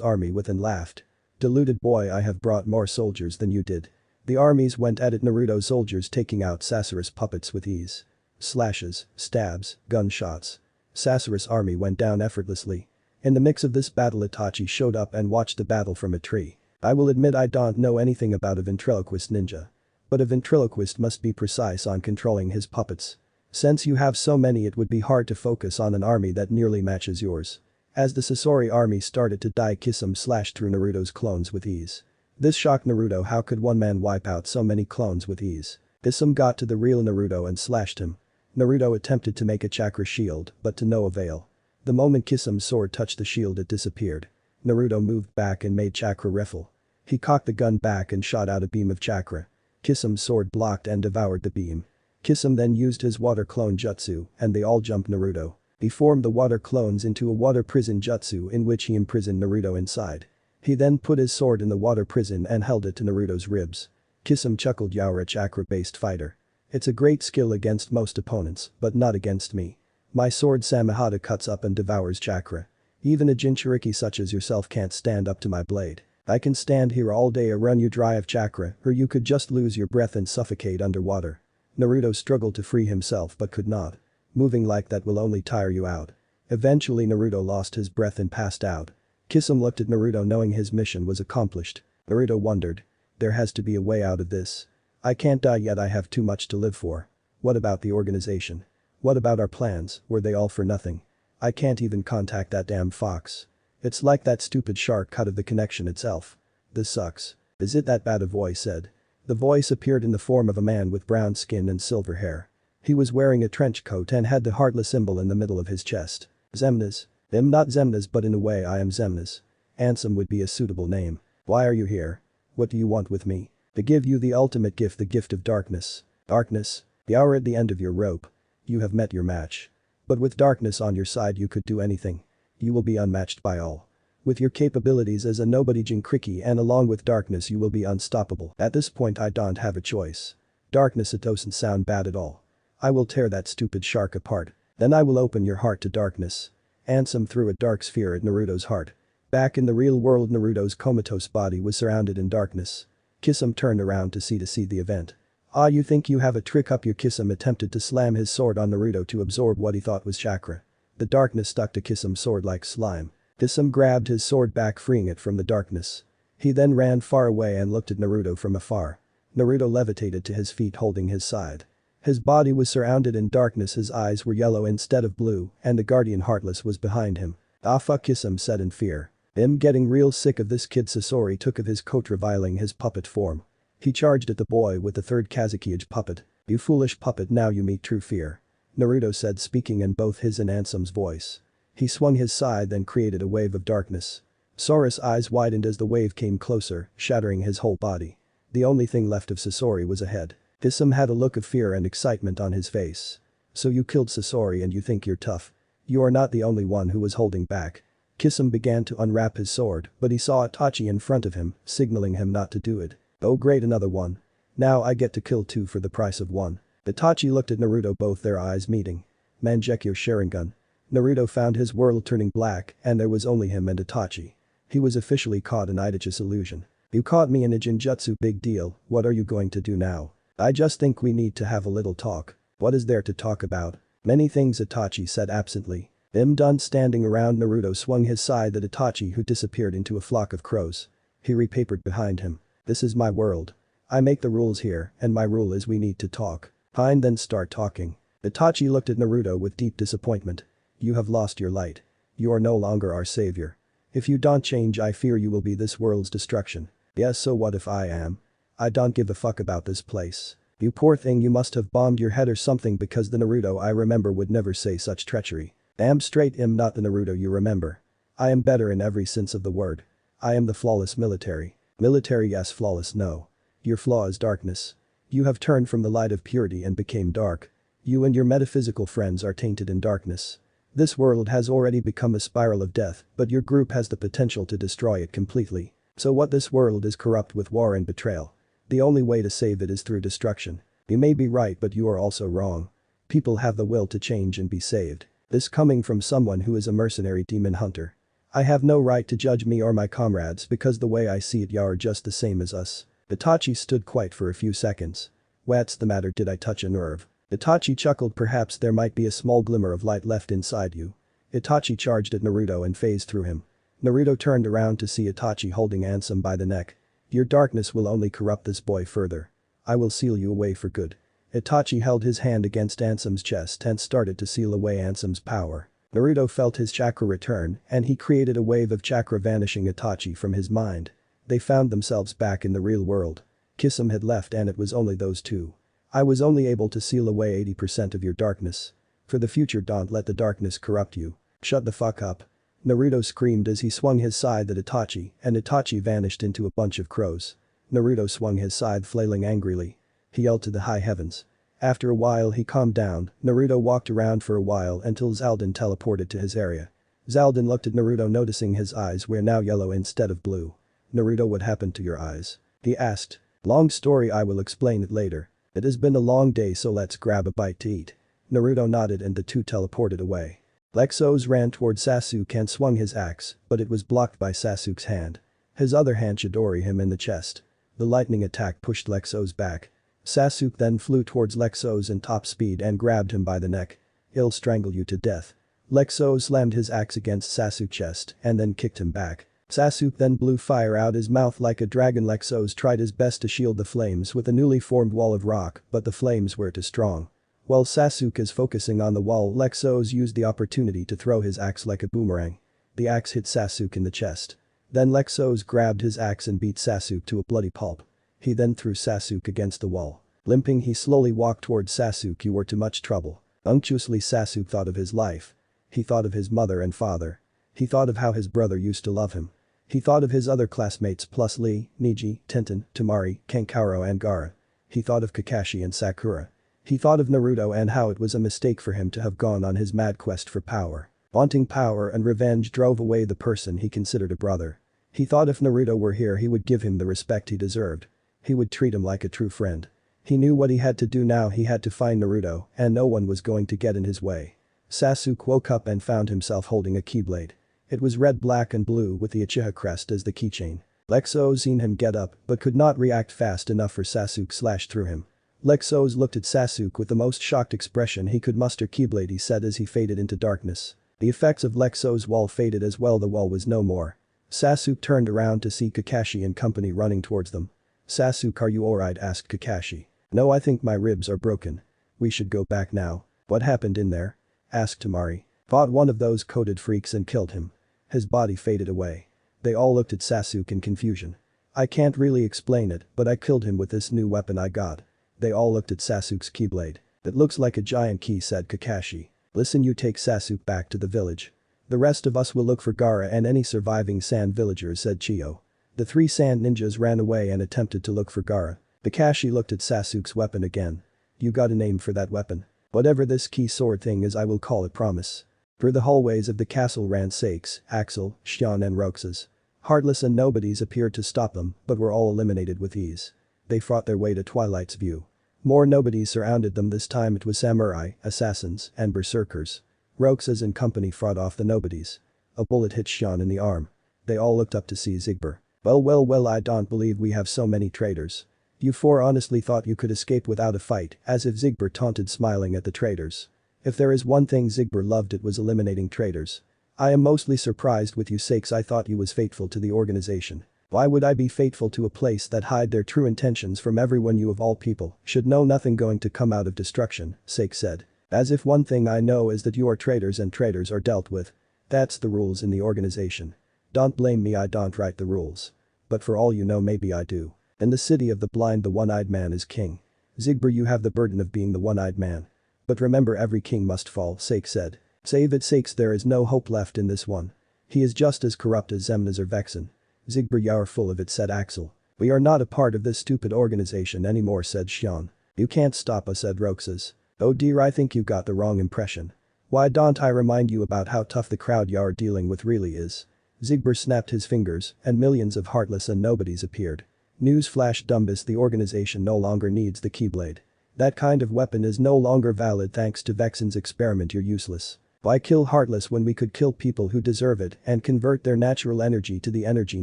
army with and laughed. Deluded boy, I have brought more soldiers than you did. The armies went at it, Naruto's soldiers taking out Sasori's puppets with ease. Slashes, stabs, gunshots. Sasori's army went down effortlessly. In the mix of this battle, Itachi showed up and watched the battle from a tree. I will admit I don't know anything about a ventriloquist ninja. But a ventriloquist must be precise on controlling his puppets. Since you have so many, it would be hard to focus on an army that nearly matches yours. As the Sasori army started to die, Kisame slashed through Naruto's clones with ease. This shocked Naruto. How could one man wipe out so many clones with ease? Kisame got to the real Naruto and slashed him. Naruto attempted to make a chakra shield, but to no avail. The moment Kisame's sword touched the shield, it disappeared. Naruto moved back and made chakra riffle. He cocked the gun back and shot out a beam of chakra. Kisame's sword blocked and devoured the beam. Kisame then used his water clone jutsu, and they all jumped Naruto. He formed the water clones into a water prison jutsu in which he imprisoned Naruto inside. He then put his sword in the water prison and held it to Naruto's ribs. Kisame chuckled. You're a chakra-based fighter. It's a great skill against most opponents, but not against me. My sword Samehada cuts up and devours chakra. Even a Jinchuriki such as yourself can't stand up to my blade. I can stand here all day or run you dry of chakra, or you could just lose your breath and suffocate underwater. Naruto struggled to free himself but could not. Moving like that will only tire you out. Eventually Naruto lost his breath and passed out. Kisame looked at Naruto knowing his mission was accomplished. Naruto wondered. There has to be a way out of this. I can't die yet, I have too much to live for. What about the organization? What about our plans? Were they all for nothing? I can't even contact that damn fox. It's like that stupid shark cut of the connection itself. This sucks. Is it that bad? A voice said. The voice appeared in the form of a man with brown skin and silver hair. He was wearing a trench coat and had the heartless symbol in the middle of his chest. Xemnas. I'm not Xemnas, but in a way I am Xemnas. Ansem would be a suitable name. Why are you here? What do you want with me? To give you the ultimate gift, the gift of darkness. Darkness? You are at the end of your rope. You have met your match. But with darkness on your side you could do anything. You will be unmatched by all. With your capabilities as a nobody Jinchuriki and along with darkness you will be unstoppable. At this point I don't have a choice. Darkness, it doesn't sound bad at all. I will tear that stupid shark apart. Then I will open your heart to darkness. Ansem threw a dark sphere at Naruto's heart. Back in the real world, Naruto's comatose body was surrounded in darkness. Kisame turned around to see the event. "Ah, you think you have a trick up your?" Kisame attempted to slam his sword on Naruto to absorb what he thought was chakra. The darkness stuck to Kisame's sword like slime. Kisame grabbed his sword back, freeing it from the darkness. He then ran far away and looked at Naruto from afar. Naruto levitated to his feet holding his scythe. His body was surrounded in darkness, his eyes were yellow instead of blue, and the guardian Heartless was behind him. "Ah fuck," Kisame said in fear. "I'm getting real sick of this kid." Sasori took of his coat, reviling his puppet form. He charged at the boy with the third Kazekage puppet. "You foolish puppet, now you meet true fear," Naruto said, speaking in both his and Ansem's voice. He swung his scythe and created a wave of darkness. Sora's eyes widened as the wave came closer, shattering his whole body. The only thing left of Sasori was a head. Kisame had a look of fear and excitement on his face. "So you killed Sasori and you think you're tough? You are not the only one who was holding back." Kisame began to unwrap his sword, but he saw Itachi in front of him, signaling him not to do it. "Oh great, another one. Now I get to kill two for the price of one." Itachi looked at Naruto, both their eyes meeting. Mangekyo Sharingan. Naruto found his world turning black and there was only him and Itachi. He was officially caught in Itachi's illusion. "You caught me in a Jinjutsu, big deal, what are you going to do now?" "I just think we need to have a little talk." "What is there to talk about?" "Many things," Itachi said absently. Done standing around, Naruto swung his scythe at Itachi, who disappeared into a flock of crows. He repapered behind him. "This is my world. I make the rules here, and my rule is we need to talk." "Fine, then start talking." Itachi looked at Naruto with deep disappointment. "You have lost your light. You are no longer our savior. If you don't change, I fear you will be this world's destruction." "Yes, so what if I am? I don't give a fuck about this place." "You poor thing, you must have bombed your head or something, because the Naruto I remember would never say such treachery." "Damn straight, I'm not the Naruto you remember. I am better in every sense of the word. I am the flawless military." "Military, yes, flawless no. Your flaw is darkness. You have turned from the light of purity and became dark. You and your metaphysical friends are tainted in darkness. This world has already become a spiral of death, but your group has the potential to destroy it completely. So what, this world is corrupt with war and betrayal. The only way to save it is through destruction. You may be right, but you are also wrong. People have the will to change and be saved." This coming from someone who is a mercenary demon hunter. "I have no right to judge me or my comrades, because the way I see it, you are just the same as us." Itachi stood quiet for a few seconds. "What's the matter, did I touch a nerve?" Itachi chuckled, "Perhaps there might be a small glimmer of light left inside you." Itachi charged at Naruto and phased through him. Naruto turned around to see Itachi holding Ansem by the neck. "Your darkness will only corrupt this boy further. I will seal you away for good." Itachi held his hand against Ansem's chest and started to seal away Ansem's power. Naruto felt his chakra return and he created a wave of chakra, vanishing Itachi from his mind. They found themselves back in the real world. Kisame had left and it was only those two. "I was only able to seal away 80% of your darkness. For the future, don't let the darkness corrupt you." "Shut the fuck up." Naruto screamed as he swung his scythe at Itachi, and Itachi vanished into a bunch of crows. Naruto swung his scythe, flailing angrily. He yelled to the high heavens. After a while he calmed down. Naruto walked around for a while until Zaldin teleported to his area. Zaldin looked at Naruto, noticing his eyes were now yellow instead of blue. "Naruto, what happened to your eyes?" he asked. "Long story, I will explain it later. It has been a long day, so let's grab a bite to eat." Naruto nodded and the two teleported away. Lexos ran toward Sasuke and swung his axe, but it was blocked by Sasuke's hand. His other hand Chidori him in the chest. The lightning attack pushed Lexos back. Sasuke then flew towards Lexos in top speed and grabbed him by the neck. "He'll strangle you to death." Lexos slammed his axe against Sasuke's chest and then kicked him back. Sasuke then blew fire out his mouth like a dragon. Lexos tried his best to shield the flames with a newly formed wall of rock, but the flames were too strong. While Sasuke is focusing on the wall, Lexos used the opportunity to throw his axe like a boomerang. The axe hit Sasuke in the chest. Then Lexos grabbed his axe and beat Sasuke to a bloody pulp. He then threw Sasuke against the wall. Limping, he slowly walked towards Sasuke. "You were too much trouble." Unctuously, Sasuke thought of his life. He thought of his mother and father. He thought of how his brother used to love him. He thought of his other classmates plus Lee, Niji, Tenten, Temari, Kankaro and Gaara. He thought of Kakashi and Sakura. He thought of Naruto and how it was a mistake for him to have gone on his mad quest for power. Wanting power and revenge drove away the person he considered a brother. He thought if Naruto were here, he would give him the respect he deserved. He would treat him like a true friend. He knew what he had to do now. He had to find Naruto and no one was going to get in his way. Sasuke woke up and found himself holding a keyblade. It was red, black and blue with the Uchiha crest as the keychain. Lexo seen him get up but could not react fast enough for Sasuke slash through him. Lexos looked at Sasuke with the most shocked expression he could muster. Keyblade, he said as he faded into darkness. The effects of Lexos' wall faded as well. The wall was no more. Sasuke turned around to see Kakashi and company running towards them. Sasuke, are you alright? Asked Kakashi. No, I think my ribs are broken. We should go back now. What happened in there? Asked Temari. Fought one of those coded freaks and killed him. His body faded away. They all looked at Sasuke in confusion. I can't really explain it, but I killed him with this new weapon I got. They all looked at Sasuke's keyblade. It looks like a giant key, said Kakashi. Listen, you take Sasuke back to the village. The rest of us will look for Gaara and any surviving sand villagers, said Chiyo. The 3 sand ninjas ran away and attempted to look for Gaara. Kakashi looked at Sasuke's weapon again. You got a name for that weapon? Whatever this key sword thing is, I will call it promise. Through the hallways of the castle ran Sakes, Axel, Shion and Roxas. Heartless and nobodies appeared to stop them, but were all eliminated with ease. They fought their way to Twilight's view. More nobodies surrounded them. This time it was samurai, assassins, and berserkers. Roxas and company fought off the nobodies. A bullet hit Shion in the arm. They all looked up to see Zigbur. Well, I don't believe we have so many traitors. You 4 honestly thought you could escape without a fight, as if Zigbur taunted, smiling at the traitors. If there is one thing Zigbur loved, it was eliminating traitors. I am mostly surprised with you, Sakes. I thought you was faithful to the organization. Why would I be faithful to a place that hide their true intentions from everyone? You of all people should know nothing going to come out of destruction, Sakes said. As if one thing I know is that you are traitors and traitors are dealt with. That's the rules in the organization. Don't blame me, I don't write the rules. But for all you know, maybe I do. In the city of the blind, the one-eyed man is king. Zigbur, you have the burden of being the one-eyed man. But remember, every king must fall, Sakes said. Save it, Sakes, there is no hope left in this one. He is just as corrupt as Xemnas or Vexen. Zigbur, you are full of it, said Axel. We are not a part of this stupid organization anymore, said Shion. You can't stop us, said Roxas. Oh dear, I think you got the wrong impression. Why don't I remind you about how tough the crowd you are dealing with really is? Zigbur snapped his fingers, and millions of heartless and nobodies appeared. News flash, Dumbus, the organization no longer needs the Keyblade. That kind of weapon is no longer valid thanks to Vexen's experiment. You're useless. Why kill Heartless when we could kill people who deserve it and convert their natural energy to the energy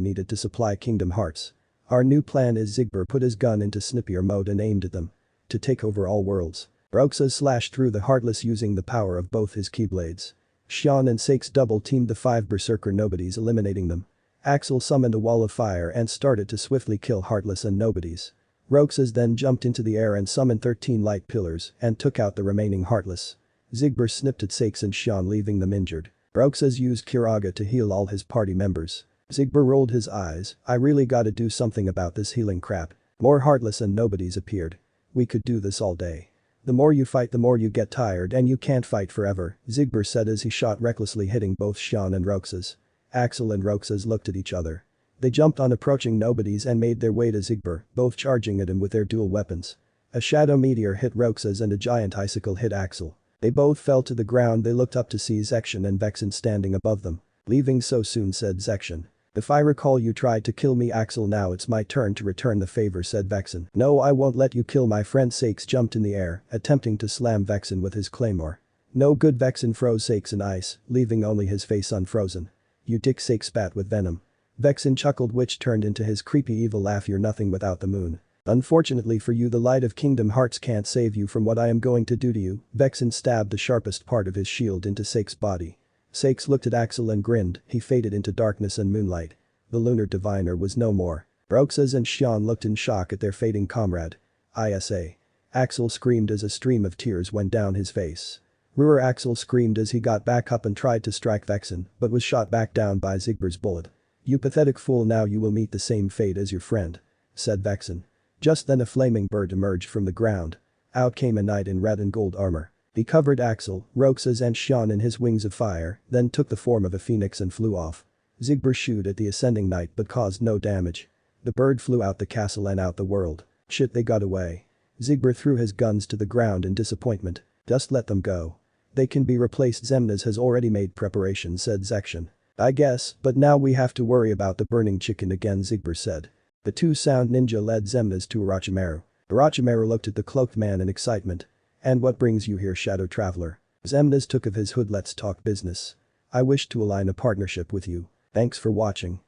needed to supply Kingdom Hearts? Our new plan is Zigbur put his gun into Snippier mode and aimed at them. To take over all worlds. Roxas slashed through the Heartless using the power of both his Keyblades. Shion and Sakes double-teamed the 5 berserker nobodies, eliminating them. Axel summoned a wall of fire and started to swiftly kill Heartless and nobodies. Roxas then jumped into the air and summoned 13 light pillars and took out the remaining Heartless. Zigbur snipped at Sakes and Shion, leaving them injured. Roxas used Kiraga to heal all his party members. Zigbur rolled his eyes. I really gotta do something about this healing crap. More Heartless and nobodies appeared. We could do this all day. The more you fight, the more you get tired, and you can't fight forever, Zigbur said as he shot recklessly, hitting both Shion and Roxas. Axel and Roxas looked at each other. They jumped on approaching nobodies and made their way to Zigbur, both charging at him with their dual weapons. A shadow meteor hit Roxas and a giant icicle hit Axel. They both fell to the ground. They looked up to see Zexion and Vexen standing above them. Leaving so soon, said Zexion. If I recall, you tried to kill me, Axel. Now it's my turn to return the favor, said Vexen. No, I won't let you kill my friend. Sakes jumped in the air, attempting to slam Vexen with his claymore. No good. Vexen froze Sakes in ice, leaving only his face unfrozen. You dick, Sakes spat with venom. Vexen chuckled, which turned into his creepy evil laugh. You're nothing without the moon. Unfortunately for you, the light of Kingdom Hearts can't save you from what I am going to do to you. Vexen stabbed the sharpest part of his shield into Sakes' body. Sakes looked at Axel and grinned. He faded into darkness and moonlight. The lunar diviner was no more. Roxas and Shion looked in shock at their fading comrade. ISA. Axel screamed as a stream of tears went down his face. Ruhr Axel screamed as he got back up and tried to strike Vexen, but was shot back down by Zigbur's bullet. You pathetic fool, now you will meet the same fate as your friend, said Vexen. Just then a flaming bird emerged from the ground. Out came a knight in red and gold armor. He covered Axel, Roxas and Shion in his wings of fire, then took the form of a phoenix and flew off. Zigbur shot at the ascending knight but caused no damage. The bird flew out the castle and out the world. Shit, they got away. Zigbur threw his guns to the ground in disappointment. Just let them go. They can be replaced. Xemnas has already made preparations, said Zexion. I guess, but now we have to worry about the burning chicken again, Zigbur said. The 2 sound ninja led Xemnas to Orochimaru. Orochimaru looked at the cloaked man in excitement. And what brings you here, Shadow Traveler? Xemnas took of his hood. Let's talk business. I wish to align a partnership with you. Thanks for watching.